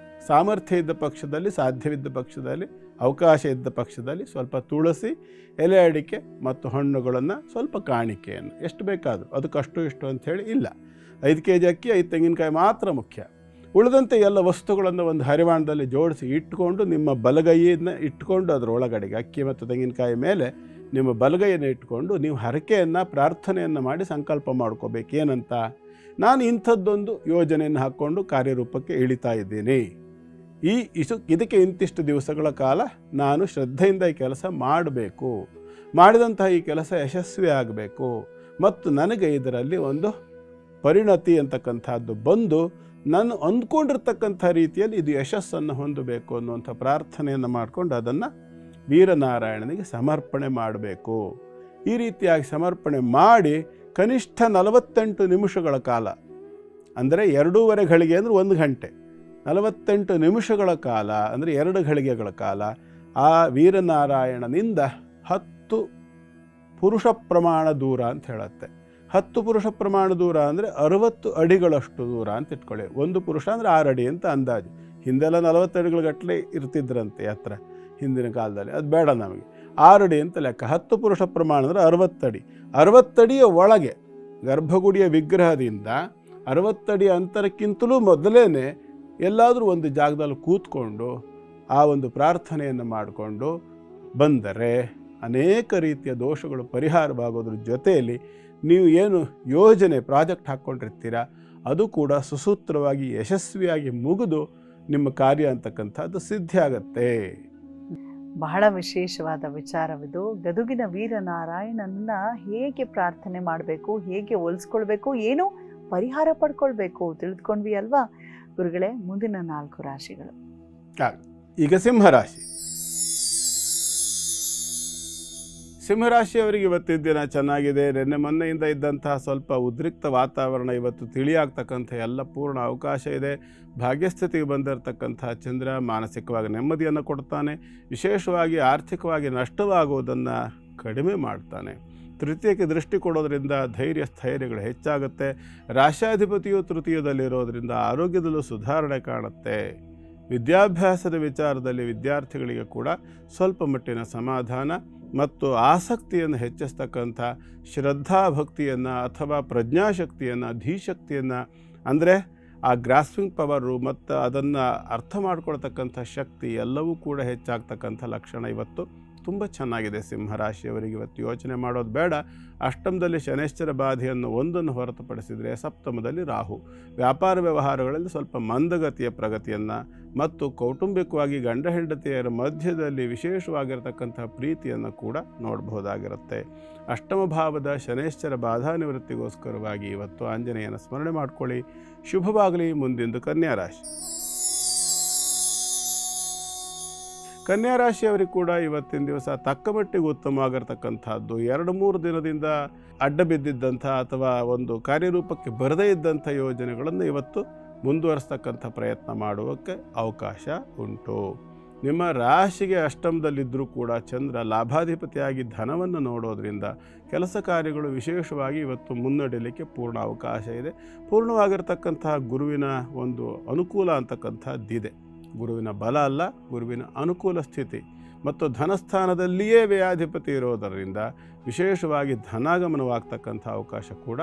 ಸಾಮರ್ಥ್ಯ ಇದ್ದ ಪಕ್ಷದಲ್ಲಿ, ಸಾಧ್ಯವಿದ್ದ ಪಕ್ಷದಲ್ಲಿ, ಅವಕಾಶ ಇದ್ದ ಪಕ್ಷದಲ್ಲಿ ಸ್ವಲ್ಪ ತುಳಸಿ, ಎಲೆ ಅಡಿಕೆ ಮತ್ತು ಹಣ್ಣುಗಳನ್ನು, ಸ್ವಲ್ಪ ಕಾಣಿಕೆಯನ್ನು, ಎಷ್ಟು ಬೇಕಾದರೂ, ಅದಕ್ಕಷ್ಟು ಇಷ್ಟು ಅಂಥೇಳಿ ಇಲ್ಲ. 5 kg ಅಕ್ಕಿ, 5 ತೆಂಗಿನಕಾಯಿ ಮಾತ್ರ ಮುಖ್ಯ. ಉಳಿದಂತೆ ಎಲ್ಲ ವಸ್ತುಗಳನ್ನು ಒಂದು ಹರಿವಾಣದಲ್ಲಿ ಜೋಡಿಸಿ ಇಟ್ಕೊಂಡು, ನಿಮ್ಮ ಬಲಗೈಯನ್ನು ಇಟ್ಕೊಂಡು ಅದರೊಳಗಡೆಗೆ ಅಕ್ಕಿ ಮತ್ತು ತೆಂಗಿನಕಾಯಿ ಮೇಲೆ ನಿಮ್ಮ ಬಲಗೈಯನ್ನು ಇಟ್ಕೊಂಡು ನೀವು ಹರಕೆಯನ್ನು, ಪ್ರಾರ್ಥನೆಯನ್ನು ಮಾಡಿ ಸಂಕಲ್ಪ ಮಾಡ್ಕೋಬೇಕು. ಏನಂತ? ನಾನು ಇಂಥದ್ದೊಂದು ಯೋಜನೆಯನ್ನು ಹಾಕ್ಕೊಂಡು ಕಾರ್ಯರೂಪಕ್ಕೆ ಇಳಿತಾ ಇದ್ದೀನಿ. ಇದಕ್ಕೆ ಇಂತಿಷ್ಟು ದಿವಸಗಳ ಕಾಲ ನಾನು ಶ್ರದ್ಧೆಯಿಂದ ಈ ಕೆಲಸ ಮಾಡಬೇಕು, ಮಾಡಿದಂತಹ ಈ ಕೆಲಸ ಯಶಸ್ವಿ ಆಗಬೇಕು ಮತ್ತು ನನಗೆ ಇದರಲ್ಲಿ ಒಂದು ಪರಿಣತಿ ಅಂತಕ್ಕಂಥದ್ದು ಬಂದು ನಾನು ಅಂದ್ಕೊಂಡಿರ್ತಕ್ಕಂಥ ರೀತಿಯಲ್ಲಿ ಇದು ಯಶಸ್ಸನ್ನು ಹೊಂದಬೇಕು ಅನ್ನುವಂಥ ಪ್ರಾರ್ಥನೆಯನ್ನು ಮಾಡಿಕೊಂಡು ಅದನ್ನು ವೀರನಾರಾಯಣನಿಗೆ ಸಮರ್ಪಣೆ ಮಾಡಬೇಕು. ಈ ರೀತಿಯಾಗಿ ಸಮರ್ಪಣೆ ಮಾಡಿ ಕನಿಷ್ಠ 48 ನಿಮಿಷಗಳ ಕಾಲ, ಅಂದರೆ 2.5 ಘಳಿಗೆ ಅಂದರೆ 1 ಗಂಟೆ, 48 ನಿಮಿಷಗಳ ಕಾಲ ಅಂದರೆ 2 ಘಳಿಗೆಗಳ ಕಾಲ ಆ ವೀರನಾರಾಯಣನಿಂದ 10 ಪುರುಷ ಪ್ರಮಾಣ ದೂರ ಅಂತ ಹೇಳುತ್ತೆ. 10 ಪುರುಷ ಪ್ರಮಾಣ ದೂರ ಅಂದರೆ 60 ಅಡಿಗಳಷ್ಟು ದೂರ ಅಂತ ಇಟ್ಕೊಳ್ಳಿ. 1 ಪುರುಷ ಅಂದರೆ 6 ಅಡಿ ಅಂತ ಅಂದಾಜು. ಹಿಂದೆಲ್ಲ 40 ಅಡಿಗಳ ಗಟ್ಟಲೆ ಇರ್ತಿದ್ರಂತೆ ಎತ್ತರ ಹಿಂದಿನ ಕಾಲದಲ್ಲಿ, ಅದು ಬೇಡ ನಮಗೆ, 6 ಅಡಿ ಅಂತ ಲೆಕ್ಕ. 10 ಪುರುಷ ಪ್ರಮಾಣ ಅಂದರೆ 60 ಅಡಿ. 60 ಅಡಿಯ ಒಳಗೆ ಗರ್ಭಗುಡಿಯ ವಿಗ್ರಹದಿಂದ 60 ಅಡಿ ಅಂತರಕ್ಕಿಂತಲೂ ಮೊದಲೇ ಎಲ್ಲಾದರೂ ಒಂದು ಜಾಗದಲ್ಲಿ ಕೂತ್ಕೊಂಡು ಆ ಒಂದು ಪ್ರಾರ್ಥನೆಯನ್ನು ಮಾಡಿಕೊಂಡು ಬಂದರೆ ಅನೇಕ ರೀತಿಯ ದೋಷಗಳು ಪರಿಹಾರವಾಗೋದ್ರ ಜೊತೆಯಲ್ಲಿ ನೀವು ಏನು ಯೋಜನೆ ಪ್ರಾಜೆಕ್ಟ್ ಹಾಕ್ಕೊಂಡಿರ್ತೀರ ಅದು ಕೂಡ ಸುಸೂತ್ರವಾಗಿ ಯಶಸ್ವಿಯಾಗಿ ಮುಗಿದು ನಿಮ್ಮ ಕಾರ್ಯ ಅಂತಕ್ಕಂಥದ್ದು ಸಿದ್ಧಿ ಆಗತ್ತೆ. ಬಹಳ ವಿಶೇಷವಾದ ವಿಚಾರವಿದು. ಗದುಗಿನ ವೀರನಾರಾಯಣನನ್ನ ಹೇಗೆ ಪ್ರಾರ್ಥನೆ ಮಾಡಬೇಕು, ಹೇಗೆ ಹೋಲಿಸ್ಕೊಳ್ಬೇಕು, ಏನು ಪರಿಹಾರ ಪಡ್ಕೊಳ್ಬೇಕು ತಿಳಿದುಕೊಂಡ್ವಿ ಅಲ್ವಾ ಗುರುಗಳೇ? ಮುಂದಿನ 4 ರಾಶಿಗಳು. ಈಗ ಸಿಂಹರಾಶಿ. ಸಿಂಹರಾಶಿಯವರಿಗೆ ಇವತ್ತಿನ ದಿನ ಚೆನ್ನಾಗಿದೆ. ನಿನ್ನೆ ಮೊನ್ನೆಯಿಂದ ಇದ್ದಂತಹ ಸ್ವಲ್ಪ ಉದ್ರಿಕ್ತ ವಾತಾವರಣ ಇವತ್ತು ತಿಳಿಯಾಗ್ತಕ್ಕಂಥ ಎಲ್ಲ ಪೂರ್ಣ ಅವಕಾಶ ಇದೆ. ಭಾಗ್ಯಸ್ಥಿತಿಗೆ ಬಂದಿರತಕ್ಕಂಥ ಚಂದ್ರ ಮಾನಸಿಕವಾಗಿ ನೆಮ್ಮದಿಯನ್ನು ಕೊಡ್ತಾನೆ. ವಿಶೇಷವಾಗಿ ಆರ್ಥಿಕವಾಗಿ ನಷ್ಟವಾಗುವುದನ್ನು ಕಡಿಮೆ ಮಾಡ್ತಾನೆ. ತೃತೀಯಕ್ಕೆ ದೃಷ್ಟಿ ಕೊಡೋದ್ರಿಂದ ಧೈರ್ಯ ಸ್ಥೈರ್ಯಗಳು ಹೆಚ್ಚಾಗುತ್ತೆ. ರಾಶ್ಯಾಧಿಪತಿಯು ತೃತೀಯದಲ್ಲಿರೋದ್ರಿಂದ ಆರೋಗ್ಯದಲ್ಲೂ ಸುಧಾರಣೆ ಕಾಣುತ್ತೆ. ವಿದ್ಯಾಭ್ಯಾಸದ ವಿಚಾರದಲ್ಲಿ ವಿದ್ಯಾರ್ಥಿಗಳಿಗೆ ಕೂಡ ಸ್ವಲ್ಪ ಮಟ್ಟಿನ ಸಮಾಧಾನ ಮತ್ತು ಆಸಕ್ತಿಯನ್ನು ಹೆಚ್ಚಿಸ್ತಕ್ಕಂಥ ಶ್ರದ್ಧಾಭಕ್ತಿಯನ್ನು ಅಥವಾ ಪ್ರಜ್ಞಾಶಕ್ತಿಯನ್ನು, ಧೀಶಕ್ತಿಯನ್ನು, ಅಂದರೆ ಆ ಗ್ರಾಸ್ಪಿಂಗ್ ಪವರು ಮತ್ತು ಅದನ್ನು ಅರ್ಥ ಮಾಡ್ಕೊಳ್ತಕ್ಕಂಥ ಶಕ್ತಿ ಎಲ್ಲವೂ ಕೂಡ ಹೆಚ್ಚಾಗ್ತಕ್ಕಂಥ ಲಕ್ಷಣ ಇವತ್ತು ತುಂಬ ಚೆನ್ನಾಗಿದೆ. ಸಿಂಹರಾಶಿಯವರಿಗೆ ಇವತ್ತು ಯೋಚನೆ ಮಾಡೋದು ಬೇಡ. ಅಷ್ಟಮದಲ್ಲಿ ಶನೈಶ್ಚರ ಬಾಧೆಯನ್ನು ಒಂದನ್ನು ಹೊರತುಪಡಿಸಿದರೆ ಸಪ್ತಮದಲ್ಲಿ ರಾಹು. ವ್ಯಾಪಾರ ವ್ಯವಹಾರಗಳಲ್ಲಿ ಸ್ವಲ್ಪ ಮಂದಗತಿಯ ಪ್ರಗತಿಯನ್ನು ಮತ್ತು ಕೌಟುಂಬಿಕವಾಗಿ ಗಂಡ ಹೆಂಡತಿಯರ ಮಧ್ಯದಲ್ಲಿ ವಿಶೇಷವಾಗಿರತಕ್ಕಂಥ ಪ್ರೀತಿಯನ್ನು ಕೂಡ ನೋಡಬಹುದಾಗಿರುತ್ತೆ. ಅಷ್ಟಮ ಭಾವದ ಶನೈಶ್ಚರ ಬಾಧಾ ನಿವೃತ್ತಿಗೋಸ್ಕರವಾಗಿ ಇವತ್ತು ಆಂಜನೇಯನ ಸ್ಮರಣೆ ಮಾಡಿಕೊಳ್ಳಿ. ಶುಭವಾಗಲಿ. ಮುಂದಿಂದು ಕನ್ಯಾ ರಾಶಿ. ಕನ್ಯಾ ರಾಶಿಯವರಿಗೆ ಕೂಡ ಇವತ್ತಿನ ದಿವಸ ತಕ್ಕ ಮಟ್ಟಿಗೆ ಉತ್ತಮವಾಗಿರ್ತಕ್ಕಂಥದ್ದು. 2-3 ದಿನದಿಂದ ಅಡ್ಡ ಬಿದ್ದಿದ್ದಂಥ ಅಥವಾ ಒಂದು ಕಾರ್ಯರೂಪಕ್ಕೆ ಬರದೇ ಇದ್ದಂಥ ಯೋಜನೆಗಳನ್ನು ಇವತ್ತು ಮುಂದುವರಿಸ್ತಕ್ಕಂಥ ಪ್ರಯತ್ನ ಮಾಡುವಕ್ಕೆ ಅವಕಾಶ ಉಂಟು. ನಿಮ್ಮ ರಾಶಿಗೆ ಅಷ್ಟಮದಲ್ಲಿದ್ದರೂ ಕೂಡ ಚಂದ್ರ ಲಾಭಾಧಿಪತಿಯಾಗಿ ಧನವನ್ನು ನೋಡೋದ್ರಿಂದ ಕೆಲಸ ಕಾರ್ಯಗಳು ವಿಶೇಷವಾಗಿ ಇವತ್ತು ಮುನ್ನಡೆಯಲಿಕ್ಕೆ ಪೂರ್ಣ ಅವಕಾಶ ಇದೆ. ಪೂರ್ಣವಾಗಿರ್ತಕ್ಕಂತಹ ಗುರುವಿನ ಒಂದು ಅನುಕೂಲ ಅಂತಕ್ಕಂಥದ್ದಿದೆ. ಗುರುವಿನ ಬಲ ಅಲ್ಲ, ಗುರುವಿನ ಅನುಕೂಲ ಸ್ಥಿತಿ ಮತ್ತು ಧನಸ್ಥಾನದಲ್ಲಿಯೇ ವ್ಯಯಾಧಿಪತಿ ಇರೋದರಿಂದ ವಿಶೇಷವಾಗಿ ಧನಾಗಮನವಾಗ್ತಕ್ಕಂಥ ಅವಕಾಶ ಕೂಡ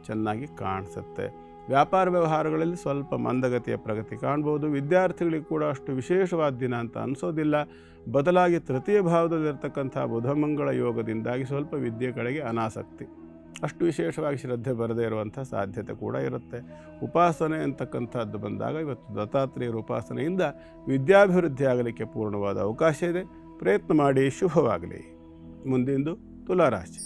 ಚೆನ್ನಾಗಿ ಕಾಣಿಸುತ್ತೆ. ವ್ಯಾಪಾರ ವ್ಯವಹಾರಗಳಲ್ಲಿ ಸ್ವಲ್ಪ ಮಂದಗತಿಯ ಪ್ರಗತಿ ಕಾಣ್ಬೋದು. ವಿದ್ಯಾರ್ಥಿಗಳಿಗೆ ಕೂಡ ಅಷ್ಟು ವಿಶೇಷವಾದ ದಿನ ಅಂತ ಅನಿಸೋದಿಲ್ಲ. ಬದಲಾಗಿ ತೃತೀಯ ಭಾವದಲ್ಲಿರ್ತಕ್ಕಂಥ ಬುಧಮಂಗಳ ಯೋಗದಿಂದಾಗಿ ಸ್ವಲ್ಪ ವಿದ್ಯೆ ಕಡೆಗೆ ಅನಾಸಕ್ತಿ, ಅಷ್ಟು ವಿಶೇಷವಾಗಿ ಶ್ರದ್ಧೆ ಬರದೇ ಇರುವಂಥ ಸಾಧ್ಯತೆ ಕೂಡ ಇರುತ್ತೆ. ಉಪಾಸನೆ ಅಂತಕ್ಕಂಥದ್ದು ಬಂದಾಗ ಇವತ್ತು ದತ್ತಾತ್ರೇಯರ ಉಪಾಸನೆಯಿಂದ ವಿದ್ಯಾಭಿವೃದ್ಧಿ ಆಗಲಿಕ್ಕೆ ಪೂರ್ಣವಾದ ಅವಕಾಶ ಇದೆ. ಪ್ರಯತ್ನ ಮಾಡಿ, ಶುಭವಾಗಲಿ. ಮುಂದಿಂದು ತುಲಾರಾಶಿ.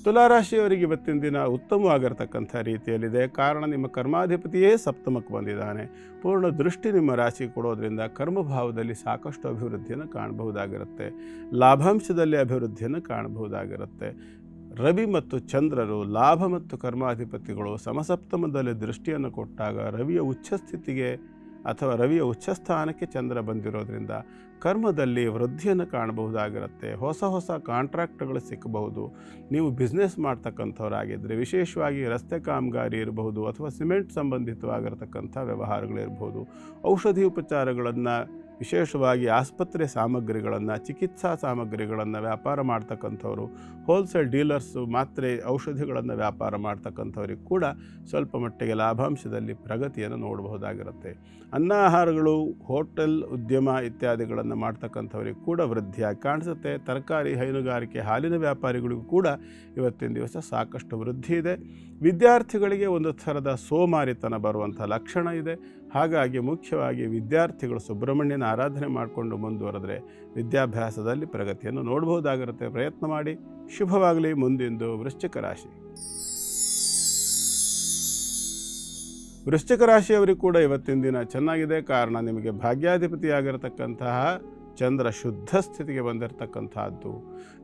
ತುಲಾರಾಶಿಯವರಿಗೆ ಇವತ್ತಿನ ದಿನ ಉತ್ತಮವಾಗಿರ್ತಕ್ಕಂಥ ರೀತಿಯಲ್ಲಿದೆ. ಕಾರಣ ನಿಮ್ಮ ಕರ್ಮಾಧಿಪತಿಯೇ ಸಪ್ತಮಕ್ಕೆ ಬಂದಿದ್ದಾನೆ. ಪೂರ್ಣ ದೃಷ್ಟಿ ನಿಮ್ಮ ರಾಶಿ ಕೊಡೋದ್ರಿಂದ ಕರ್ಮಭಾವದಲ್ಲಿ ಸಾಕಷ್ಟು ಅಭಿವೃದ್ಧಿಯನ್ನು ಕಾಣಬಹುದಾಗಿರುತ್ತೆ. ಲಾಭಾಂಶದಲ್ಲಿ ಅಭಿವೃದ್ಧಿಯನ್ನು ಕಾಣಬಹುದಾಗಿರುತ್ತೆ. ರವಿ ಮತ್ತು ಚಂದ್ರರು ಲಾಭ ಮತ್ತು ಕರ್ಮಾಧಿಪತಿಗಳು ಸಮಸಪ್ತಮದಲ್ಲಿ ದೃಷ್ಟಿಯನ್ನು ಕೊಟ್ಟಾಗ ರವಿಯ ಉಚ್ಚಸ್ಥಿತಿಗೆ ಅಥವಾ ರವಿಯ ಉಚ್ಚಸ್ಥಾನಕ್ಕೆ ಚಂದ್ರ ಬಂದಿರೋದ್ರಿಂದ ಕರ್ಮದಲ್ಲಿ ವೃದ್ಧಿಯನ್ನು ಕಾಣಬಹುದಾಗಿರುತ್ತೆ. ಹೊಸ ಕಾಂಟ್ರಾಕ್ಟ್ಗಳು ಸಿಕ್ಕಬಹುದು. ನೀವು ಬಿಸ್ನೆಸ್ ಮಾಡ್ತಕ್ಕಂಥವರಾಗಿದ್ದರೆ ವಿಶೇಷವಾಗಿ ರಸ್ತೆ ಕಾಮಗಾರಿ ಇರಬಹುದು ಅಥವಾ ಸಿಮೆಂಟ್ ಸಂಬಂಧಿತವಾಗಿರತಕ್ಕಂಥ ವ್ಯವಹಾರಗಳಿರ್ಬೋದು. ಔಷಧಿ ಉಪಚಾರಗಳನ್ನು, ವಿಶೇಷವಾಗಿ ಆಸ್ಪತ್ರೆ ಸಾಮಗ್ರಿಗಳನ್ನು, ಚಿಕಿತ್ಸಾ ಸಾಮಗ್ರಿಗಳನ್ನು ವ್ಯಾಪಾರ ಮಾಡ್ತಕ್ಕಂಥವ್ರು, ಹೋಲ್ಸೇಲ್ ಡೀಲರ್ಸು, ಮಾತ್ರೆ ಔಷಧಿಗಳನ್ನು ವ್ಯಾಪಾರ ಮಾಡ್ತಕ್ಕಂಥವ್ರಿಗೆ ಕೂಡ ಸ್ವಲ್ಪ ಮಟ್ಟಿಗೆ ಲಾಭಾಂಶದಲ್ಲಿ ಪ್ರಗತಿಯನ್ನು ನೋಡಬಹುದಾಗಿರುತ್ತೆ. ಅನ್ನ ಆಹಾರಗಳು, ಹೋಟೆಲ್ ಉದ್ಯಮ ಇತ್ಯಾದಿಗಳನ್ನು ಮಾಡ್ತಕ್ಕಂಥವ್ರಿಗೆ ಕೂಡ ವೃದ್ಧಿಯಾಗಿ ಕಾಣಿಸುತ್ತೆ. ತರಕಾರಿ, ಹೈನುಗಾರಿಕೆ, ಹಾಲಿನ ವ್ಯಾಪಾರಿಗಳಿಗೂ ಕೂಡ ಇವತ್ತಿನ ದಿವಸ ಸಾಕಷ್ಟು ವೃದ್ಧಿ ಇದೆ. ವಿದ್ಯಾರ್ಥಿಗಳಿಗೆ ಒಂದು ಥರದ ಸೋಮಾರಿತನ ಬರುವಂಥ ಲಕ್ಷಣ ಇದೆ. ಹಾಗಾಗಿ ಮುಖ್ಯವಾಗಿ ವಿದ್ಯಾರ್ಥಿಗಳು ಸುಬ್ರಹ್ಮಣ್ಯನ ಆರಾಧನೆ ಮಾಡಿಕೊಂಡು ಮುಂದುವರೆದರೆ ವಿದ್ಯಾಭ್ಯಾಸದಲ್ಲಿ ಪ್ರಗತಿಯನ್ನು ನೋಡಬಹುದಾಗಿರುತ್ತೆ. ಪ್ರಯತ್ನ ಮಾಡಿ, ಶುಭವಾಗಲಿ. ಮುಂದಿಂದು ವೃಶ್ಚಿಕ ರಾಶಿ. ವೃಶ್ಚಿಕ ರಾಶಿಯವರಿಗೆ ಕೂಡ ಇವತ್ತಿನ ದಿನ ಚೆನ್ನಾಗಿದೆ. ಕಾರಣ ನಿಮಗೆ ಭಾಗ್ಯಾಧಿಪತಿಯಾಗಿರತಕ್ಕಂತಹ ಚಂದ್ರ ಶುದ್ಧ ಸ್ಥಿತಿಗೆ ಬಂದಿರತಕ್ಕಂಥದ್ದು,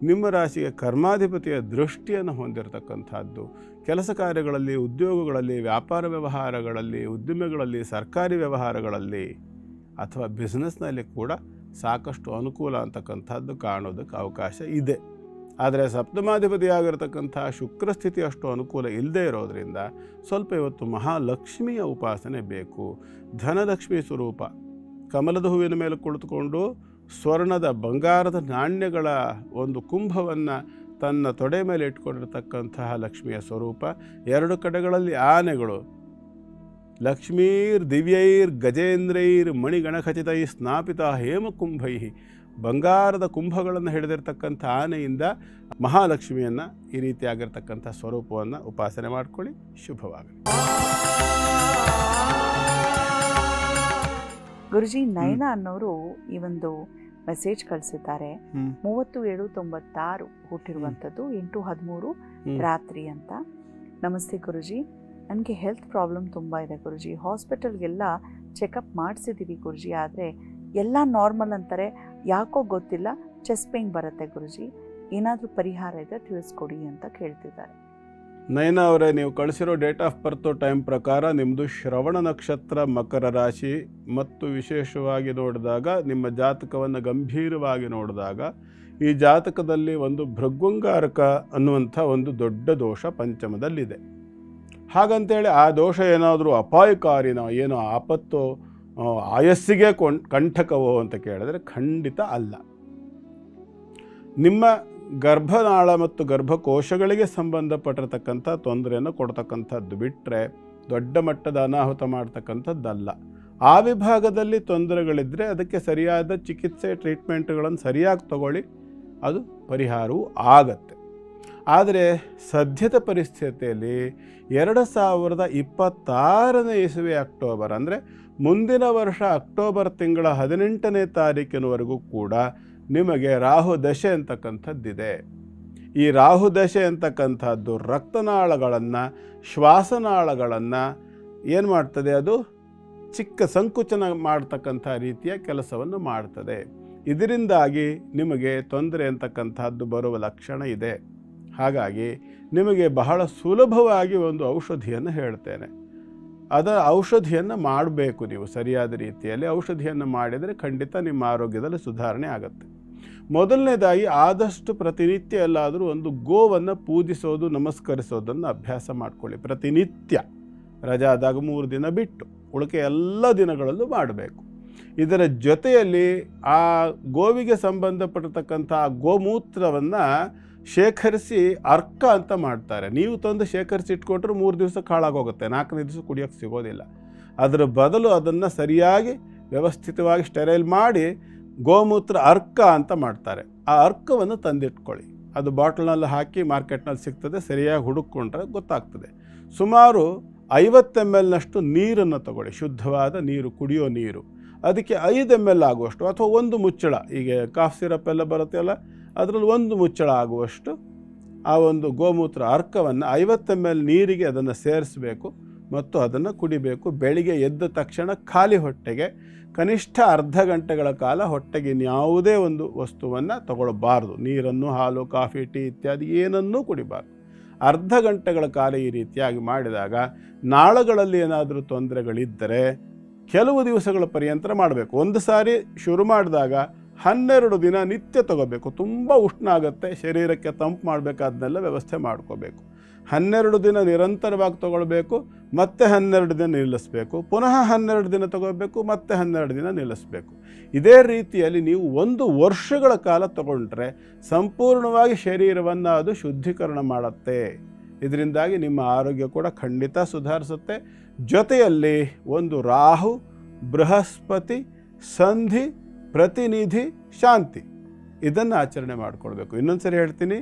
ನಿಮ್ಮ ರಾಶಿಗೆ ಕರ್ಮಾಧಿಪತಿಯ ದೃಷ್ಟಿಯನ್ನು ಹೊಂದಿರತಕ್ಕಂಥದ್ದು. ಕೆಲಸ ಕಾರ್ಯಗಳಲ್ಲಿ, ಉದ್ಯೋಗಗಳಲ್ಲಿ, ವ್ಯಾಪಾರ ವ್ಯವಹಾರಗಳಲ್ಲಿ, ಉದ್ದಿಮೆಗಳಲ್ಲಿ, ಸರ್ಕಾರಿ ವ್ಯವಹಾರಗಳಲ್ಲಿ ಅಥವಾ ಬಿಸ್ನೆಸ್ನಲ್ಲಿ ಕೂಡ ಸಾಕಷ್ಟು ಅನುಕೂಲ ಅಂತಕ್ಕಂಥದ್ದು ಕಾಣೋದಕ್ಕೆ ಅವಕಾಶ ಇದೆ. ಆದರೆ ಸಪ್ತಮಾಧಿಪತಿಯಾಗಿರ್ತಕ್ಕಂಥ ಶುಕ್ರ ಸ್ಥಿತಿ ಅಷ್ಟು ಅನುಕೂಲ ಇಲ್ಲದೇ ಇರೋದರಿಂದ ಸ್ವಲ್ಪ ಇವತ್ತು ಮಹಾಲಕ್ಷ್ಮಿಯ ಉಪಾಸನೆ ಬೇಕು. ಧನಲಕ್ಷ್ಮಿ ಸ್ವರೂಪ ಕಮಲದ ಹೂವಿನ ಮೇಲೆ ಕುಳಿತುಕೊಂಡು ಸ್ವರ್ಣದ ಬಂಗಾರದ ನಾಣ್ಯಗಳ ಒಂದು ಕುಂಭವನ್ನು ತನ್ನ ತೊಡೆ ಮೇಲೆ ಇಟ್ಕೊಂಡಿರ್ತಕ್ಕಂತಹ ಲಕ್ಷ್ಮಿಯ ಸ್ವರೂಪ. 2 ಕಡೆಗಳಲ್ಲಿ ಆನೆಗಳು, ಲಕ್ಷ್ಮೀರ್ ದಿವ್ಯೈರ್ ಗಜೇಂದ್ರೈರ್ ಮಣಿಗಣಖಚಿತೈ ಸ್ನಾಪಿತ ಹೇಮಕುಂಭೈ, ಬಂಗಾರದ ಕುಂಭಗಳನ್ನು ಹಿಡಿದಿರ್ತಕ್ಕಂಥ ಆನೆಯಿಂದ ಮಹಾಲಕ್ಷ್ಮಿಯನ್ನು ಈ ರೀತಿಯಾಗಿರ್ತಕ್ಕಂಥ ಸ್ವರೂಪವನ್ನು ಉಪಾಸನೆ ಮಾಡ್ಕೊಳ್ಳಿ. ಶುಭವಾಗಲಿ. ಗುರುಜಿ, ನಯನ ಅನ್ನೋರು ಈ ಒಂದು ಮೆಸೇಜ್ ಕಳಿಸಿದ್ದಾರೆ. 3796 ಹುಟ್ಟಿರುವಂಥದ್ದು, 8:13 ರಾತ್ರಿ ಅಂತ. ನಮಸ್ತೆ ಗುರುಜಿ, ನನಗೆ ಹೆಲ್ತ್ ಪ್ರಾಬ್ಲಮ್ ತುಂಬ ಇದೆ ಗುರುಜಿ. ಹಾಸ್ಪಿಟಲ್ಗೆಲ್ಲ ಚೆಕಪ್ ಮಾಡಿಸಿದ್ದೀವಿ ಗುರುಜಿ, ಆದರೆ ಎಲ್ಲ ನಾರ್ಮಲ್ ಅಂತಾರೆ. ಯಾಕೋ ಗೊತ್ತಿಲ್ಲ, ಚೆಸ್ಟ್ ಪೇನ್ ಬರುತ್ತೆ ಗುರುಜಿ. ಏನಾದರೂ ಪರಿಹಾರ ಇದೆ ತಿಳಿಸ್ಕೊಡಿ ಅಂತ ಕೇಳ್ತಿದ್ದಾರೆ. ನಯನ ಅವರೇ, ನೀವು ಕಳಿಸಿರೋ ಡೇಟ್ ಆಫ್ ಬರ್ತ್ ಟೈಮ್ ಪ್ರಕಾರ ನಿಮ್ಮದು ಶ್ರವಣ ನಕ್ಷತ್ರ, ಮಕರ ರಾಶಿ. ಮತ್ತು ವಿಶೇಷವಾಗಿ ನೋಡಿದಾಗ ನಿಮ್ಮ ಜಾತಕವನ್ನು ಗಂಭೀರವಾಗಿ ನೋಡಿದಾಗ ಈ ಜಾತಕದಲ್ಲಿ ಒಂದು ಭೃಗ್ವಂಗಾರಕ ಅನ್ನುವಂಥ ಒಂದು ದೊಡ್ಡ ದೋಷ ಪಂಚಮದಲ್ಲಿದೆ. ಹಾಗಂತೇಳಿ ಆ ದೋಷ ಏನಾದರೂ ಅಪಾಯಕಾರಿನೋ, ಏನೋ ಆಪತ್ತೋ, ಆಯಸ್ಸಿಗೆ ಕಂಠಕವೋ ಅಂತ ಕೇಳಿದ್ರೆ ಖಂಡಿತ ಅಲ್ಲ. ನಿಮ್ಮ ಗರ್ಭನಾಳ ಮತ್ತು ಗರ್ಭಕೋಶಗಳಿಗೆ ಸಂಬಂಧಪಟ್ಟಿರತಕ್ಕಂಥ ತೊಂದರೆಯನ್ನು ಕೊಡ್ತಕ್ಕಂಥದ್ದು ಬಿಟ್ಟರೆ ದೊಡ್ಡ ಮಟ್ಟದ ಅನಾಹುತ ಮಾಡ್ತಕ್ಕಂಥದ್ದಲ್ಲ. ಆ ವಿಭಾಗದಲ್ಲಿ ತೊಂದರೆಗಳಿದ್ದರೆ ಅದಕ್ಕೆ ಸರಿಯಾದ ಚಿಕಿತ್ಸೆ, ಟ್ರೀಟ್ಮೆಂಟ್ಗಳನ್ನು ಸರಿಯಾಗಿ ತಗೊಳ್ಳಿ, ಅದು ಪರಿಹಾರವೂ ಆಗತ್ತೆ. ಆದರೆ ಸದ್ಯದ ಪರಿಸ್ಥಿತಿಯಲ್ಲಿ 2026ನೇ ಇಸವಿ ಅಕ್ಟೋಬರ್, ಅಂದರೆ ಮುಂದಿನ ವರ್ಷ ಅಕ್ಟೋಬರ್ ತಿಂಗಳ 18ನೇ ತಾರೀಕಿನವರೆಗೂ ಕೂಡ ನಿಮಗೆ ರಾಹು ದಶೆ ಅಂತಕ್ಕಂಥದ್ದಿದೆ. ಈ ರಾಹು ದಶೆ ಅಂತಕ್ಕಂಥದ್ದು ರಕ್ತನಾಳಗಳನ್ನು, ಶ್ವಾಸನಾಳಗಳನ್ನು ಏನು ಮಾಡ್ತದೆ, ಅದು ಚಿಕ್ಕ ಸಂಕುಚನ ಮಾಡ್ತಕ್ಕಂಥ ರೀತಿಯ ಕೆಲಸವನ್ನು ಮಾಡ್ತದೆ. ಇದರಿಂದಾಗಿ ನಿಮಗೆ ತೊಂದರೆ ಅಂತಕ್ಕಂಥದ್ದು ಬರುವ ಲಕ್ಷಣ ಇದೆ. ಹಾಗಾಗಿ ನಿಮಗೆ ಬಹಳ ಸುಲಭವಾಗಿ ಒಂದು ಔಷಧಿಯನ್ನು ಹೇಳ್ತೇನೆ. ಅದರ ಔಷಧಿಯನ್ನು ಮಾಡಬೇಕು. ನೀವು ಸರಿಯಾದ ರೀತಿಯಲ್ಲಿ ಔಷಧಿಯನ್ನು ಮಾಡಿದರೆ ಖಂಡಿತ ನಿಮ್ಮ ಆರೋಗ್ಯದಲ್ಲಿ ಸುಧಾರಣೆ ಆಗುತ್ತೆ. ಮೊದಲನೇದಾಗಿ ಆದಷ್ಟು ಪ್ರತಿನಿತ್ಯ ಎಲ್ಲಾದರೂ ಒಂದು ಗೋವನ್ನು ಪೂಜಿಸೋದು, ನಮಸ್ಕರಿಸೋದನ್ನು ಅಭ್ಯಾಸ ಮಾಡಿಕೊಳ್ಳಿ. ಪ್ರತಿನಿತ್ಯ, ರಜಾದಾಗ 3 ದಿನ ಬಿಟ್ಟು ಉಳಿಕೆ ಎಲ್ಲ ದಿನಗಳಲ್ಲೂ ಮಾಡಬೇಕು. ಇದರ ಜೊತೆಯಲ್ಲಿ ಆ ಗೋವಿಗೆ ಸಂಬಂಧಪಟ್ಟಿರ್ತಕ್ಕಂಥ ಗೋಮೂತ್ರವನ್ನು ಶೇಖರಿಸಿ ಅರ್ಕ ಅಂತ ಮಾಡ್ತಾರೆ. ನೀವು ತಂದು ಶೇಖರಿಸಿ ಇಟ್ಕೊಟ್ರೆ 3 ದಿವಸಕ್ಕೆ ಹಾಳಾಗೋಗುತ್ತೆ, 4ನೇ ದಿವಸ ಕುಡಿಯೋಕ್ಕೆ ಸಿಗೋದಿಲ್ಲ. ಅದರ ಬದಲು ಅದನ್ನು ಸರಿಯಾಗಿ ವ್ಯವಸ್ಥಿತವಾಗಿ ಸ್ಟೆರೈಲ್ ಮಾಡಿ ಗೋಮೂತ್ರ ಅರ್ಕ ಅಂತ ಮಾಡ್ತಾರೆ. ಆ ಅರ್ಕವನ್ನು ತಂದಿಟ್ಕೊಳ್ಳಿ. ಅದು ಬಾಟಲ್ನಲ್ಲಿ ಹಾಕಿ ಮಾರ್ಕೆಟ್ನಲ್ಲಿ ಸಿಗ್ತದೆ, ಸರಿಯಾಗಿ ಹುಡುಕೊಂಡ್ರೆ ಗೊತ್ತಾಗ್ತದೆ. ಸುಮಾರು 50 ml ನೀರನ್ನು ತಗೊಳ್ಳಿ, ಶುದ್ಧವಾದ ನೀರು, ಕುಡಿಯೋ ನೀರು. ಅದಕ್ಕೆ 5 ml ಆಗುವಷ್ಟು ಅಥವಾ ಒಂದು ಮುಚ್ಚಳ, ಈಗ ಕಾಫ್ ಸಿರಪ್ ಎಲ್ಲ ಬರುತ್ತೆಲ್ಲ ಅದರಲ್ಲಿ ಒಂದು ಮುಚ್ಚಳ ಆಗುವಷ್ಟು ಆ ಒಂದು ಗೋಮೂತ್ರ ಅರ್ಕವನ್ನು 50 ml ನೀರಿಗೆ ಅದನ್ನು ಸೇರಿಸಬೇಕು ಮತ್ತು ಅದನ್ನು ಕುಡಿಬೇಕು. ಬೆಳಿಗ್ಗೆ ಎದ್ದ ತಕ್ಷಣ ಖಾಲಿ ಹೊಟ್ಟೆಗೆ ಕನಿಷ್ಠ ಅರ್ಧ ಗಂಟೆಗಳ ಕಾಲ ಹೊಟ್ಟೆಗೆ ಇನ್ಯಾವುದೇ ಒಂದು ವಸ್ತುವನ್ನು ತಗೊಳ್ಬಾರ್ದು. ನೀರನ್ನು, ಹಾಲು, ಕಾಫಿ, ಟೀ ಇತ್ಯಾದಿ ಏನನ್ನೂ ಕುಡಿಬಾರ್ದು. ಅರ್ಧ ಗಂಟೆಗಳ ಕಾಲ ಈ ರೀತಿಯಾಗಿ ಮಾಡಿದಾಗ ನಾಳಗಳಲ್ಲಿ ಏನಾದರೂ ತೊಂದರೆಗಳಿದ್ದರೆ ಕೆಲವು ದಿವಸಗಳ ಪರ್ಯಂತರ ಮಾಡಬೇಕು. ಒಂದು ಸಾರಿ ಶುರು ಮಾಡಿದಾಗ 12 ದಿನ ನಿತ್ಯ ತಗೋಬೇಕು. ತುಂಬ ಉಷ್ಣ ಆಗುತ್ತೆ, ಶರೀರಕ್ಕೆ ತಂಪು ಮಾಡಬೇಕಾದನ್ನೆಲ್ಲ ವ್ಯವಸ್ಥೆ ಮಾಡ್ಕೋಬೇಕು. 12 ದಿನ ನಿರಂತರವಾಗಿ ತಗೊಳ್ಬೇಕು, ಮತ್ತೆ 12 ದಿನ ನಿಲ್ಲಿಸಬೇಕು, ಪುನಃ 12 ದಿನ ತಗೋಬೇಕು, ಮತ್ತೆ 12 ದಿನ ನಿಲ್ಲಿಸಬೇಕು. ಇದೇ ರೀತಿಯಲ್ಲಿ ನೀವು 1 ವರ್ಷಗಳ ಕಾಲ ತಗೊಂಡ್ರೆ ಸಂಪೂರ್ಣವಾಗಿ ಶರೀರವನ್ನು ಅದು ಶುದ್ಧೀಕರಣ ಮಾಡುತ್ತೆ. ಇದರಿಂದಾಗಿ ನಿಮ್ಮ ಆರೋಗ್ಯ ಕೂಡ ಖಂಡಿತ ಸುಧಾರಿಸುತ್ತೆ. ಜೊತೆಯಲ್ಲಿ ಒಂದು ರಾಹು, ಬೃಹಸ್ಪತಿ, ಸಂಧಿ, ಪ್ರತಿನಿಧಿ, ಶಾಂತಿ, ಇದನ್ನು ಆಚರಣೆ ಮಾಡಿಕೊಳ್ಬೇಕು. ಇನ್ನೊಂದು ಸರಿ ಹೇಳ್ತೀನಿ,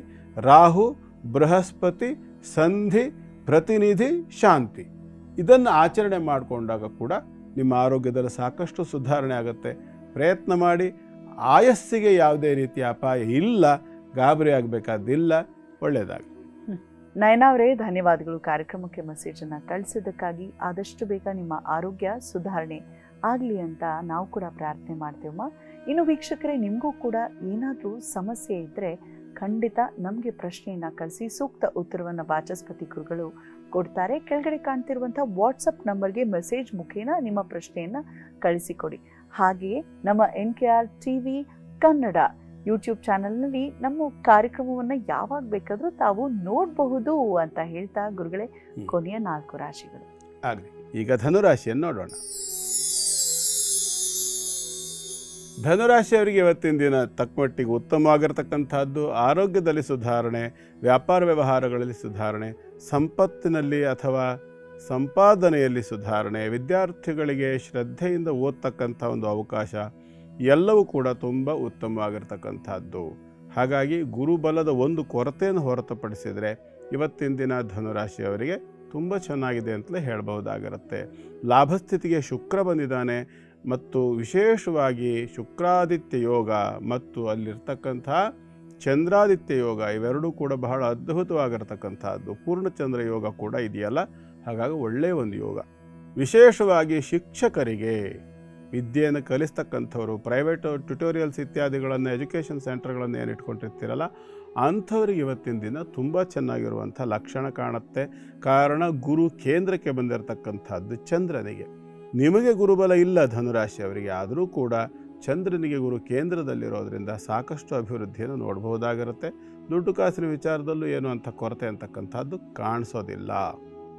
ರಾಹು, ಬೃಹಸ್ಪತಿ, ಸಂಧಿ, ಪ್ರತಿನಿಧಿ, ಶಾಂತಿ, ಇದನ್ನು ಆಚರಣೆ ಮಾಡಿಕೊಂಡಾಗ ಕೂಡ ನಿಮ್ಮ ಆರೋಗ್ಯದಲ್ಲಿ ಸಾಕಷ್ಟು ಸುಧಾರಣೆ ಆಗುತ್ತೆ. ಪ್ರಯತ್ನ ಮಾಡಿ. ಆಯಸ್ಸಿಗೆ ಯಾವುದೇ ರೀತಿಯ ಅಪಾಯ ಇಲ್ಲ, ಗಾಬರಿ ಆಗಬೇಕಾದಿಲ್ಲ. ಒಳ್ಳೆಯದಾಗಲಿ. ನಯನ ಅವರೇ, ಧನ್ಯವಾದಗಳು ಕಾರ್ಯಕ್ರಮಕ್ಕೆ ಮೆಸೇಜನ್ನು ಕಳಿಸಿದ್ದಕ್ಕಾಗಿ. ಆದಷ್ಟು ಬೇಗ ನಿಮ್ಮ ಆರೋಗ್ಯ ಸುಧಾರಣೆ ಆಗಲಿ ಅಂತ ನಾವು ಕೂಡ ಪ್ರಾರ್ಥನೆ ಮಾಡ್ತೇವಮ್ಮ. ಇನ್ನು ವೀಕ್ಷಕರೇ, ನಿಮಗೂ ಕೂಡ ಏನಾದರೂ ಸಮಸ್ಯೆ ಇದ್ದರೆ ಖಂಡಿತ ನಮಗೆ ಪ್ರಶ್ನೆಯನ್ನು ಕಳಿಸಿ, ಸೂಕ್ತ ಉತ್ತರವನ್ನು ವಾಚಸ್ಪತಿ ಗುರುಗಳು ಕೊಡ್ತಾರೆ. ಕೆಳಗಡೆ ಕಾಣ್ತಿರುವಂಥ ವಾಟ್ಸಪ್ ನಂಬರ್ಗೆ ಮೆಸೇಜ್ ಮುಖೇನ ನಿಮ್ಮ ಪ್ರಶ್ನೆಯನ್ನು ಕಳಿಸಿಕೊಡಿ. ಹಾಗೆಯೇ ನಮ್ಮ NKR TV ಕನ್ನಡ ಯೂಟ್ಯೂಬ್ ಚಾನಲ್ನಲ್ಲಿ ನಮ್ಮ ಕಾರ್ಯಕ್ರಮವನ್ನು ಯಾವಾಗ ಬೇಕಾದರೂ ತಾವು ನೋಡಬಹುದು ಅಂತ ಹೇಳ್ತಾ ಗುರುಗಳೇ, ಕೊನೆಯ 4 ರಾಶಿಗಳು ಆಗಲಿ. ಈಗ ಧನುರಾಶಿಯನ್ನು ನೋಡೋಣ. ಧನುರಾಶಿಯವರಿಗೆ ಇವತ್ತಿನ ದಿನ ತಕ್ಕಮಟ್ಟಿಗೆ ಉತ್ತಮವಾಗಿರ್ತಕ್ಕಂಥದ್ದು. ಆರೋಗ್ಯದಲ್ಲಿ ಸುಧಾರಣೆ, ವ್ಯಾಪಾರ ವ್ಯವಹಾರಗಳಲ್ಲಿ ಸುಧಾರಣೆ, ಸಂಪತ್ತಿನಲ್ಲಿ ಅಥವಾ ಸಂಪಾದನೆಯಲ್ಲಿ ಸುಧಾರಣೆ, ವಿದ್ಯಾರ್ಥಿಗಳಿಗೆ ಶ್ರದ್ಧೆಯಿಂದ ಓದ್ತಕ್ಕಂಥ ಒಂದು ಅವಕಾಶ, ಎಲ್ಲವೂ ಕೂಡ ತುಂಬ ಉತ್ತಮವಾಗಿರ್ತಕ್ಕಂಥದ್ದು. ಹಾಗಾಗಿ ಗುರುಬಲದ ಒಂದು ಕೊರತೆಯನ್ನು ಹೊರತುಪಡಿಸಿದರೆ ಇವತ್ತಿನ ದಿನ ಧನುರಾಶಿಯವರಿಗೆ ತುಂಬ ಚೆನ್ನಾಗಿದೆ ಅಂತಲೇ ಹೇಳಬಹುದಾಗಿರುತ್ತೆ. ಲಾಭಸ್ಥಿತಿಗೆ ಶುಕ್ರ ಬಂದಿದ್ದಾನೆ ಮತ್ತು ವಿಶೇಷವಾಗಿ ಶುಕ್ರಾದಿತ್ಯ ಯೋಗ ಮತ್ತು ಅಲ್ಲಿರ್ತಕ್ಕಂಥ ಚಂದ್ರಾದಿತ್ಯ ಯೋಗ, ಇವೆರಡೂ ಕೂಡ ಬಹಳ ಅದ್ಭುತವಾಗಿರ್ತಕ್ಕಂಥದ್ದು. ಪೂರ್ಣಚಂದ್ರ ಯೋಗ ಕೂಡ ಇದೆಯಲ್ಲ, ಹಾಗಾಗಿ ಒಳ್ಳೆಯ ಒಂದು ಯೋಗ. ವಿಶೇಷವಾಗಿ ಶಿಕ್ಷಕರಿಗೆ, ವಿದ್ಯೆಯನ್ನು ಕಲಿಸ್ತಕ್ಕಂಥವರು, ಪ್ರೈವೇಟ್ ಟ್ಯುಟೋರಿಯಲ್ಸ್ ಇತ್ಯಾದಿಗಳನ್ನು, ಎಜುಕೇಷನ್ ಸೆಂಟರ್ಗಳನ್ನು ಏನು ಇಟ್ಕೊಂಡಿರ್ತೀರಲ್ಲ, ಅಂಥವ್ರಿಗೆ ಇವತ್ತಿನ ದಿನ ತುಂಬ ಚೆನ್ನಾಗಿರುವಂಥ ಲಕ್ಷಣ ಕಾಣುತ್ತೆ. ಕಾರಣ ಗುರು ಕೇಂದ್ರಕ್ಕೆ ಬಂದಿರತಕ್ಕಂಥದ್ದು ಚಂದ್ರನಿಗೆ. ನಿಮಗೆ ಗುರುಬಲ ಇಲ್ಲ ಧನುರಾಶಿಯವರಿಗೆ, ಆದರೂ ಕೂಡ ಚಂದ್ರನಿಗೆ ಗುರು ಕೇಂದ್ರದಲ್ಲಿರೋದ್ರಿಂದ ಸಾಕಷ್ಟು ಅಭಿವೃದ್ಧಿಯನ್ನು ನೋಡಬಹುದಾಗಿರುತ್ತೆ. ದುಡ್ಡು ಕಾಸಿನ ವಿಚಾರದಲ್ಲೂ ಏನು ಅಂಥ ಕೊರತೆ ಅಂತಕ್ಕಂಥದ್ದು ಕಾಣಿಸೋದಿಲ್ಲ.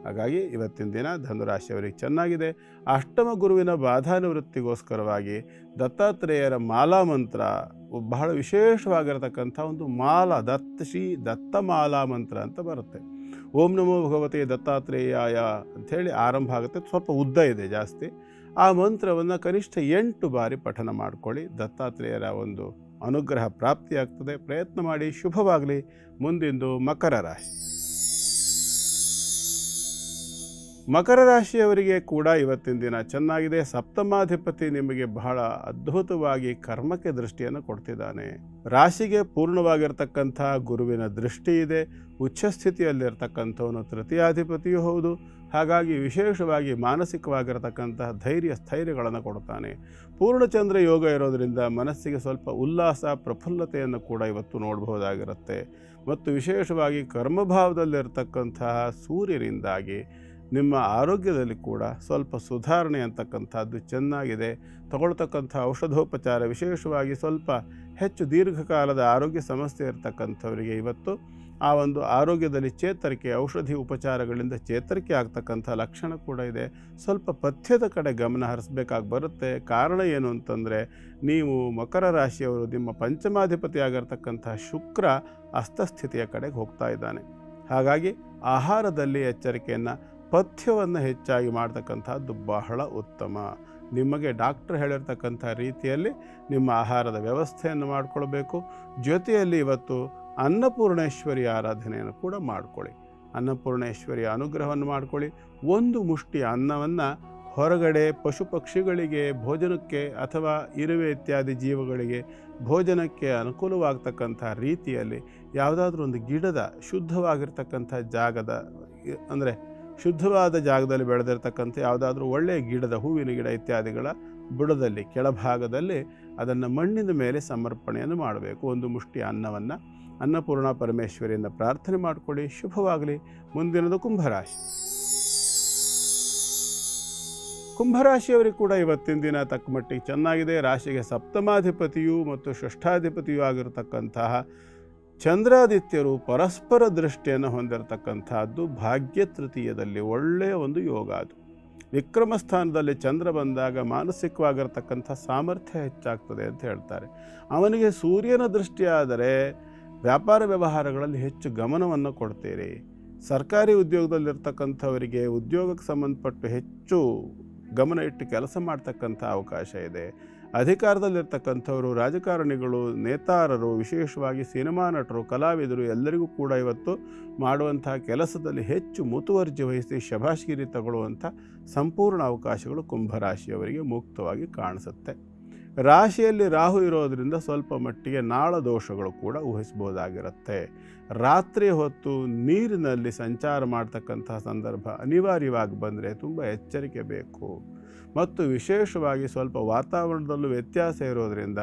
ಹಾಗಾಗಿ ಇವತ್ತಿನ ದಿನ ಧನುರಾಶಿಯವರಿಗೆ ಚೆನ್ನಾಗಿದೆ. ಅಷ್ಟಮ ಗುರುವಿನ ಬಾಧಾನಿವೃತ್ತಿಗೋಸ್ಕರವಾಗಿ ದತ್ತಾತ್ರೇಯರ ಮಾಲಾ ಮಂತ್ರ, ಬಹಳ ವಿಶೇಷವಾಗಿರತಕ್ಕಂಥ ಒಂದು ಮಾಲಾ, ಶ್ರೀ ದತ್ತ ಮಾಲಾ ಮಂತ್ರ ಅಂತ ಬರುತ್ತೆ. ಓಂ ನಮೋ ಭಗವತೆ ದತ್ತಾತ್ರೇಯಾಯ ಅಂಥೇಳಿ ಆರಂಭ ಆಗುತ್ತೆ. ಸ್ವಲ್ಪ ಉದ್ದ ಇದೆ ಜಾಸ್ತಿ. ಆ ಮಂತ್ರವನ್ನು ಕನಿಷ್ಠ 8 ಬಾರಿ ಪಠನ ಮಾಡಿಕೊಳ್ಳಿ. ದತ್ತಾತ್ರೇಯರ ಒಂದು ಅನುಗ್ರಹ ಪ್ರಾಪ್ತಿಯಾಗ್ತದೆ. ಪ್ರಯತ್ನ ಮಾಡಿ. ಶುಭವಾಗಲಿ. ಮುಂದಿಂದು ಮಕರ ರಾಶಿ. ಮಕರ ರಾಶಿಯವರಿಗೆ ಕೂಡ ಇವತ್ತಿನ ದಿನ ಚೆನ್ನಾಗಿದೆ. ಸಪ್ತಮಾಧಿಪತಿ ನಿಮಗೆ ಬಹಳ ಅದ್ಭುತವಾಗಿ ಕರ್ಮಕ್ಕೆ ದೃಷ್ಟಿಯನ್ನು ಕೊಡ್ತಿದ್ದಾನೆ. ರಾಶಿಗೆ ಪೂರ್ಣವಾಗಿರ್ತಕ್ಕಂಥ ಗುರುವಿನ ದೃಷ್ಟಿ ಇದೆ. ಉಚ್ಚಸ್ಥಿತಿಯಲ್ಲಿರ್ತಕ್ಕಂಥವನು ತೃತೀಯಾಧಿಪತಿಯೂ ಹೌದು. ಹಾಗಾಗಿ ವಿಶೇಷವಾಗಿ ಮಾನಸಿಕವಾಗಿರತಕ್ಕಂಥ ಧೈರ್ಯ ಸ್ಥೈರ್ಯಗಳನ್ನು ಕೊಡ್ತಾನೆ. ಪೂರ್ಣಚಂದ್ರ ಯೋಗ ಇರೋದರಿಂದ ಮನಸ್ಸಿಗೆ ಸ್ವಲ್ಪ ಉಲ್ಲಾಸ ಪ್ರಫುಲ್ಲತೆಯನ್ನು ಕೂಡ ಇವತ್ತು ನೋಡಬಹುದಾಗಿರುತ್ತೆ. ಮತ್ತು ವಿಶೇಷವಾಗಿ ಕರ್ಮಭಾವದಲ್ಲಿರ್ತಕ್ಕಂತಹ ಸೂರ್ಯನಿಂದಾಗಿ ನಿಮ್ಮ ಆರೋಗ್ಯದಲ್ಲಿ ಕೂಡ ಸ್ವಲ್ಪ ಸುಧಾರಣೆ ಅಂತಕ್ಕಂಥದ್ದು ಚೆನ್ನಾಗಿದೆ. ತಗೊಳ್ತಕ್ಕಂಥ ಔಷಧೋಪಚಾರ ವಿಶೇಷವಾಗಿ ಸ್ವಲ್ಪ ಹೆಚ್ಚು ದೀರ್ಘಕಾಲದ ಆರೋಗ್ಯ ಸಮಸ್ಯೆ ಇರತಕ್ಕಂಥವರಿಗೆ ಇವತ್ತು ಆ ಒಂದು ಆರೋಗ್ಯದಲ್ಲಿ ಚೇತರಿಕೆ, ಔಷಧಿ ಉಪಚಾರಗಳಿಂದ ಚೇತರಿಕೆ ಆಗ್ತಕ್ಕಂಥ ಲಕ್ಷಣ ಕೂಡ ಇದೆ. ಸ್ವಲ್ಪ ಪಥ್ಯದ ಕಡೆ ಗಮನ ಹರಿಸಬೇಕಾಗಿ ಬರುತ್ತೆ. ಕಾರಣ ಏನು ಅಂತಂದರೆ, ನೀವು ಮಕರ ರಾಶಿಯವರು ನಿಮ್ಮ ಪಂಚಮಾಧಿಪತಿ ಆಗಿರ್ತಕ್ಕಂಥ ಶುಕ್ರ ಅಸ್ತಸ್ಥಿತಿಯ ಕಡೆಗೆ ಹೋಗ್ತಾ ಇದ್ದಾನೆ. ಹಾಗಾಗಿ ಆಹಾರದಲ್ಲಿ ಎಚ್ಚರಿಕೆಯನ್ನು, ಪಥ್ಯವನ್ನು ಹೆಚ್ಚಾಗಿ ಮಾಡ್ತಕ್ಕಂಥದ್ದು ಬಹಳ ಉತ್ತಮ. ನಿಮಗೆ ಡಾಕ್ಟರ್ ಹೇಳಿರ್ತಕ್ಕಂಥ ರೀತಿಯಲ್ಲಿ ನಿಮ್ಮ ಆಹಾರದ ವ್ಯವಸ್ಥೆಯನ್ನು ಮಾಡಿಕೊಳ್ಬೇಕು. ಜೊತೆಯಲ್ಲಿ ಇವತ್ತು ಅನ್ನಪೂರ್ಣೇಶ್ವರಿ ಆರಾಧನೆಯನ್ನು ಕೂಡ ಮಾಡಿಕೊಳ್ಳಿ. ಅನ್ನಪೂರ್ಣೇಶ್ವರಿಯ ಅನುಗ್ರಹವನ್ನು ಮಾಡಿಕೊಳ್ಳಿ. ಒಂದು ಮುಷ್ಟಿ ಅನ್ನವನ್ನು ಹೊರಗಡೆ ಪಶು ಪಕ್ಷಿಗಳಿಗೆ ಭೋಜನಕ್ಕೆ ಅಥವಾ ಇರುವೆ ಇತ್ಯಾದಿ ಜೀವಗಳಿಗೆ ಭೋಜನಕ್ಕೆ ಅನುಕೂಲವಾಗ್ತಕ್ಕಂಥ ರೀತಿಯಲ್ಲಿ ಯಾವುದಾದ್ರೂ ಒಂದು ಗಿಡದ ಶುದ್ಧವಾಗಿರ್ತಕ್ಕಂಥ ಜಾಗದ, ಅಂದರೆ ಶುದ್ಧವಾದ ಜಾಗದಲ್ಲಿ ಬೆಳೆದಿರ್ತಕ್ಕಂಥ ಯಾವುದಾದ್ರೂ ಒಳ್ಳೆಯ ಗಿಡದ, ಹೂವಿನ ಗಿಡ ಇತ್ಯಾದಿಗಳ ಬುಡದಲ್ಲಿ ಕೆಳಭಾಗದಲ್ಲಿ ಅದನ್ನು ಮಣ್ಣಿನ ಮೇಲೆ ಸಮರ್ಪಣೆಯನ್ನು ಮಾಡಬೇಕು. ಒಂದು ಮುಷ್ಟಿ ಅನ್ನವನ್ನು ಅನ್ನಪೂರ್ಣ ಪರಮೇಶ್ವರಿಯಿಂದ ಪ್ರಾರ್ಥನೆ ಮಾಡಿಕೊಳ್ಳಿ. ಶುಭವಾಗಲಿ. ಮುಂದಿನದು ಕುಂಭರಾಶಿ. ಕುಂಭರಾಶಿಯವರಿಗೆ ಕೂಡ ಇವತ್ತಿನ ದಿನ ತಕ್ಕ ಮಟ್ಟಿಗೆ ಚೆನ್ನಾಗಿದೆ. ರಾಶಿಗೆ ಸಪ್ತಮಾಧಿಪತಿಯು ಮತ್ತು ಷಷ್ಠಾಧಿಪತಿಯೂ ಆಗಿರತಕ್ಕಂತಹ ಚಂದ್ರಾದಿತ್ಯರು ಪರಸ್ಪರ ದೃಷ್ಟಿಯನ್ನು ಹೊಂದಿರತಕ್ಕಂಥದ್ದು ಭಾಗ್ಯ ತೃತೀಯದಲ್ಲಿ ಒಳ್ಳೆಯ ಒಂದು ಯೋಗ. ಅದು ವಿಕ್ರಮ ಸ್ಥಾನದಲ್ಲಿ ಚಂದ್ರ ಬಂದಾಗ ಮಾನಸಿಕವಾಗಿರ್ತಕ್ಕಂಥ ಸಾಮರ್ಥ್ಯ ಹೆಚ್ಚಾಗ್ತದೆ ಅಂತ ಹೇಳ್ತಾರೆ. ಅವನಿಗೆ ಸೂರ್ಯನ ದೃಷ್ಟಿಯಾದರೆ ವ್ಯಾಪಾರ ವ್ಯವಹಾರಗಳಲ್ಲಿ ಹೆಚ್ಚು ಗಮನವನ್ನು ಕೊಡ್ತೀರಿ. ಸರ್ಕಾರಿ ಉದ್ಯೋಗದಲ್ಲಿರ್ತಕ್ಕಂಥವರಿಗೆ ಉದ್ಯೋಗಕ್ಕೆ ಸಂಬಂಧಪಟ್ಟು ಹೆಚ್ಚು ಗಮನ ಇಟ್ಟು ಕೆಲಸ ಮಾಡ್ತಕ್ಕಂಥ ಅವಕಾಶ ಇದೆ. ಅಧಿಕಾರದಲ್ಲಿರ್ತಕ್ಕಂಥವರು, ರಾಜಕಾರಣಿಗಳು, ನೇತಾರರು, ವಿಶೇಷವಾಗಿ ಸಿನಿಮಾ ನಟರು, ಕಲಾವಿದರು ಎಲ್ಲರಿಗೂ ಕೂಡ ಇವತ್ತು ಮಾಡುವಂಥ ಕೆಲಸದಲ್ಲಿ ಹೆಚ್ಚು ಮುತುವರ್ಜಿ ವಹಿಸಿ ಶಭಾಷ್ಗಿರಿ ತಗೊಳ್ಳುವಂಥ ಸಂಪೂರ್ಣ ಅವಕಾಶಗಳು ಕುಂಭರಾಶಿಯವರಿಗೆ ಮುಕ್ತವಾಗಿ ಕಾಣಿಸುತ್ತೆ. ರಾಶಿಯಲ್ಲಿ ರಾಹು ಇರೋದರಿಂದ ಸ್ವಲ್ಪ ಮಟ್ಟಿಗೆ ನಾಳದೋಷಗಳು ಕೂಡ ಊಹಿಸ್ಬೋದಾಗಿರುತ್ತೆ. ರಾತ್ರಿ ಹೊತ್ತು ನೀರಿನಲ್ಲಿ ಸಂಚಾರ ಮಾಡ್ತಕ್ಕಂಥ ಸಂದರ್ಭ ಅನಿವಾರ್ಯವಾಗಿ ಬಂದರೆ ತುಂಬ ಎಚ್ಚರಿಕೆ ಬೇಕು. ಮತ್ತು ವಿಶೇಷವಾಗಿ ಸ್ವಲ್ಪ ವಾತಾವರಣದಲ್ಲೂ ವ್ಯತ್ಯಾಸ ಇರೋದರಿಂದ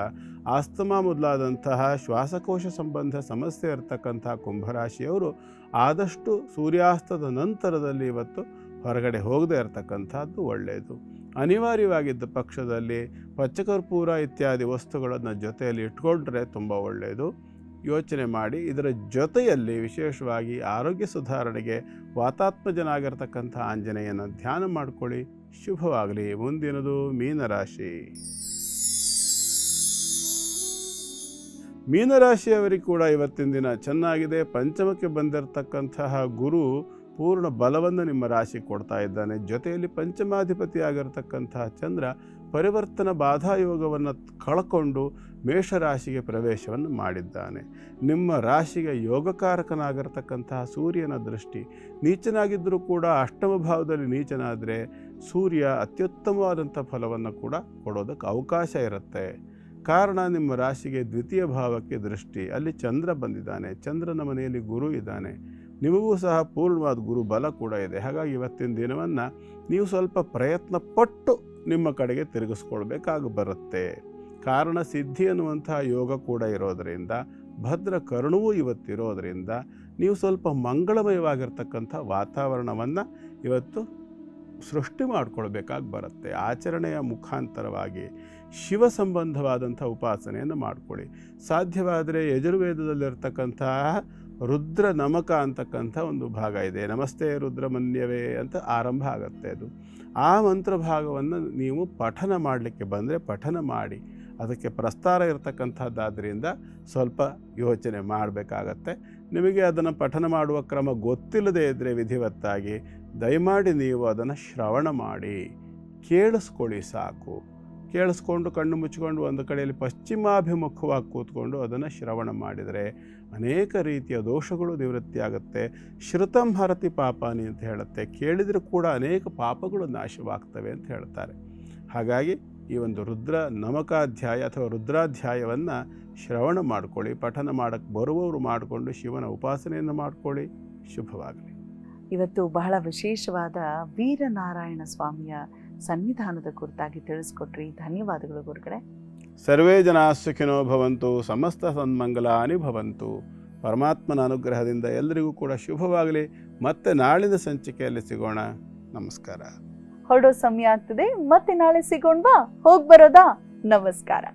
ಆಸ್ತಮಾ ಮೊದಲಾದಂತಹ ಶ್ವಾಸಕೋಶ ಸಂಬಂಧ ಸಮಸ್ಯೆ ಇರತಕ್ಕಂಥ ಕುಂಭರಾಶಿಯವರು ಆದಷ್ಟು ಸೂರ್ಯಾಸ್ತದ ನಂತರದಲ್ಲಿ ಇವತ್ತು ಹೊರಗಡೆ ಹೋಗದೇ ಇರತಕ್ಕಂಥದ್ದು ಒಳ್ಳೆಯದು. ಅನಿವಾರ್ಯವಾಗಿದ್ದ ಪಕ್ಷದಲ್ಲಿ ಪಚ್ಚಕರ್ಪೂರ ಇತ್ಯಾದಿ ವಸ್ತುಗಳನ್ನು ಜೊತೆಯಲ್ಲಿ ಇಟ್ಕೊಂಡ್ರೆ ತುಂಬ ಒಳ್ಳೆಯದು. ಯೋಚನೆ ಮಾಡಿ. ಇದರ ಜೊತೆಯಲ್ಲಿ ವಿಶೇಷವಾಗಿ ಆರೋಗ್ಯ ಸುಧಾರಣೆಗೆ ವಾತಾತ್ಮಜನಾಗಿರ್ತಕ್ಕಂಥ ಆಂಜನೇಯನ ಧ್ಯಾನ ಮಾಡಿಕೊಳ್ಳಿ. ಶುಭವಾಗಲಿ. ಮುಂದಿನದು ಮೀನರಾಶಿ. ಮೀನರಾಶಿಯವರಿಗೆ ಕೂಡ ಇವತ್ತಿನ ದಿನ ಚೆನ್ನಾಗಿದೆ. ಪಂಚಮಕ್ಕೆ ಬಂದಿರತಕ್ಕಂತಹ ಗುರು ಪೂರ್ಣ ಬಲವನ್ನು ನಿಮ್ಮ ರಾಶಿ ಕೊಡ್ತಾ ಇದ್ದಾನೆ. ಜೊತೆಯಲ್ಲಿ ಪಂಚಮಾಧಿಪತಿ ಆಗಿರತಕ್ಕಂತಹ ಚಂದ್ರ ಪರಿವರ್ತನ ಬಾಧಾಯೋಗವನ್ನು ಕಳ್ಕೊಂಡು ಮೇಷರಾಶಿಗೆ ಪ್ರವೇಶವನ್ನು ಮಾಡಿದ್ದಾನೆ. ನಿಮ್ಮ ರಾಶಿಗೆ ಯೋಗಕಾರಕನಾಗಿರ್ತಕ್ಕಂತಹ ಸೂರ್ಯನ ದೃಷ್ಟಿ ನೀಚನಾಗಿದ್ದರೂ ಕೂಡ ಅಷ್ಟಮ ಭಾವದಲ್ಲಿ ನೀಚನಾದರೆ ಸೂರ್ಯ ಅತ್ಯುತ್ತಮವಾದಂಥ ಫಲವನ್ನು ಕೂಡ ಕೊಡೋದಕ್ಕೆ ಅವಕಾಶ ಇರುತ್ತೆ. ಕಾರಣ ನಿಮ್ಮ ರಾಶಿಗೆ ದ್ವಿತೀಯ ಭಾವಕ್ಕೆ ದೃಷ್ಟಿ, ಅಲ್ಲಿ ಚಂದ್ರ ಬಂದಿದ್ದಾನೆ. ಚಂದ್ರನ ಮನೆಯಲ್ಲಿ ಗುರು ಇದ್ದಾನೆ. ನಿಮಗೂ ಸಹ ಪೂರ್ಣವಾದ ಗುರು ಬಲ ಕೂಡ ಇದೆ. ಹಾಗಾಗಿ ಇವತ್ತಿನ ದಿನವನ್ನು ನೀವು ಸ್ವಲ್ಪ ಪ್ರಯತ್ನ ಪಟ್ಟು ನಿಮ್ಮ ಕಡೆಗೆ ತಿರುಗಿಸ್ಕೊಳ್ಬೇಕಾಗಿ ಬರುತ್ತೆ. ಕಾರಣ ಸಿದ್ಧಿ ಅನ್ನುವಂತಹ ಯೋಗ ಕೂಡ ಇರೋದರಿಂದ, ಭದ್ರ ಕರುಣವೂ ಇವತ್ತಿರೋದರಿಂದ ನೀವು ಸ್ವಲ್ಪ ಮಂಗಳಮಯವಾಗಿರ್ತಕ್ಕಂಥ ವಾತಾವರಣವನ್ನು ಇವತ್ತು ಸೃಷ್ಟಿ ಮಾಡಿಕೊಳ್ಬೇಕಾಗಿ ಬರುತ್ತೆ. ಆಚರಣೆಯ ಮುಖಾಂತರವಾಗಿ ಶಿವ ಸಂಬಂಧವಾದಂಥ ಉಪಾಸನೆಯನ್ನು ಮಾಡಿಕೊಳ್ಳಿ. ಸಾಧ್ಯವಾದರೆ ಯಜುರ್ವೇದದಲ್ಲಿರ್ತಕ್ಕಂತಹ ರುದ್ರ ನಮಕ ಅಂತಕ್ಕಂಥ ಒಂದು ಭಾಗ ಇದೆ. ನಮಸ್ತೆ ರುದ್ರಮನ್ಯವೇ ಅಂತ ಆರಂಭ ಆಗುತ್ತೆ. ಅದು ಆ ಮಂತ್ರ ಭಾಗವನ್ನು ನೀವು ಪಠನ ಮಾಡಲಿಕ್ಕೆ ಬಂದರೆ ಪಠನ ಮಾಡಿ. ಅದಕ್ಕೆ ಪ್ರಸ್ತಾರ ಇರತಕ್ಕಂಥದ್ದಾದ್ದರಿಂದ ಸ್ವಲ್ಪ ಯೋಚನೆ ಮಾಡಬೇಕಾಗತ್ತೆ. ನಿಮಗೆ ಅದನ್ನು ಪಠನ ಮಾಡುವ ಕ್ರಮ ಗೊತ್ತಿಲ್ಲದೇ ಇದ್ದರೆ ವಿಧಿವತ್ತಾಗಿ ದಯಮಾಡಿ ನೀವು ಅದನ್ನು ಶ್ರವಣ ಮಾಡಿ ಕೇಳಿಸ್ಕೊಳ್ಳಿ ಸಾಕು. ಕೇಳಿಸ್ಕೊಂಡು ಕಣ್ಣು ಮುಚ್ಚಿಕೊಂಡು ಒಂದು ಕಡೆಯಲ್ಲಿ ಪಶ್ಚಿಮಾಭಿಮುಖವಾಗಿ ಕೂತ್ಕೊಂಡು ಅದನ್ನು ಶ್ರವಣ ಮಾಡಿದರೆ ಅನೇಕ ರೀತಿಯ ದೋಷಗಳು ನಿವೃತ್ತಿಯಾಗುತ್ತೆ. ಶ್ರುತಂ ಹರತಿ ಪಾಪಾನಿ ಅಂತ ಹೇಳುತ್ತೆ, ಕೇಳಿದರೂ ಕೂಡ ಅನೇಕ ಪಾಪಗಳು ನಾಶವಾಗ್ತವೆ ಅಂತ ಹೇಳ್ತಾರೆ. ಹಾಗಾಗಿ ಈ ಒಂದು ರುದ್ರ ನಮಕಾಧ್ಯಾಯ ಅಥವಾ ರುದ್ರಾಧ್ಯಾಯವನ್ನು ಶ್ರವಣ ಮಾಡ್ಕೊಳ್ಳಿ. ಪಠನ ಮಾಡೋಕ್ಕೆ ಬರುವವರು ಮಾಡಿಕೊಂಡು ಶಿವನ ಉಪಾಸನೆಯನ್ನು ಮಾಡ್ಕೊಳ್ಳಿ. ಶುಭವಾಗಲಿ. ಇವತ್ತು ಬಹಳ ವಿಶೇಷವಾದ ವೀರನಾರಾಯಣ ಸ್ವಾಮಿಯ ಸನ್ನಿಧಾನದ ಕುರಿತಾಗಿ ತಿಳಿಸ್ಕೊಟ್ರಿ. ಧನ್ಯವಾದಗಳು ಗುರುಗಳೇ. ಸರ್ವೇ ಜನ ಸುಖಿನೋ ಭವಂತು, ಸಮಸ್ತ ಸನ್ಮಂಗಲಾನಿ ಭವಂತು. ಪರಮಾತ್ಮನ ಅನುಗ್ರಹದಿಂದ ಎಲ್ಲರಿಗೂ ಕೂಡ ಶುಭವಾಗಲಿ. ಮತ್ತೆ ನಾಳಿನ ಸಂಚಿಕೆಯಲ್ಲಿ ಸಿಗೋಣ. ನಮಸ್ಕಾರ. ಹೊರಡೋ ಸಮಯ ಆಗ್ತದೆ. ಮತ್ತೆ ನಾಳೆ ಸಿಗೋಣವಾ? ಹೋಗಿ ಬರೋದಾ? ನಮಸ್ಕಾರ.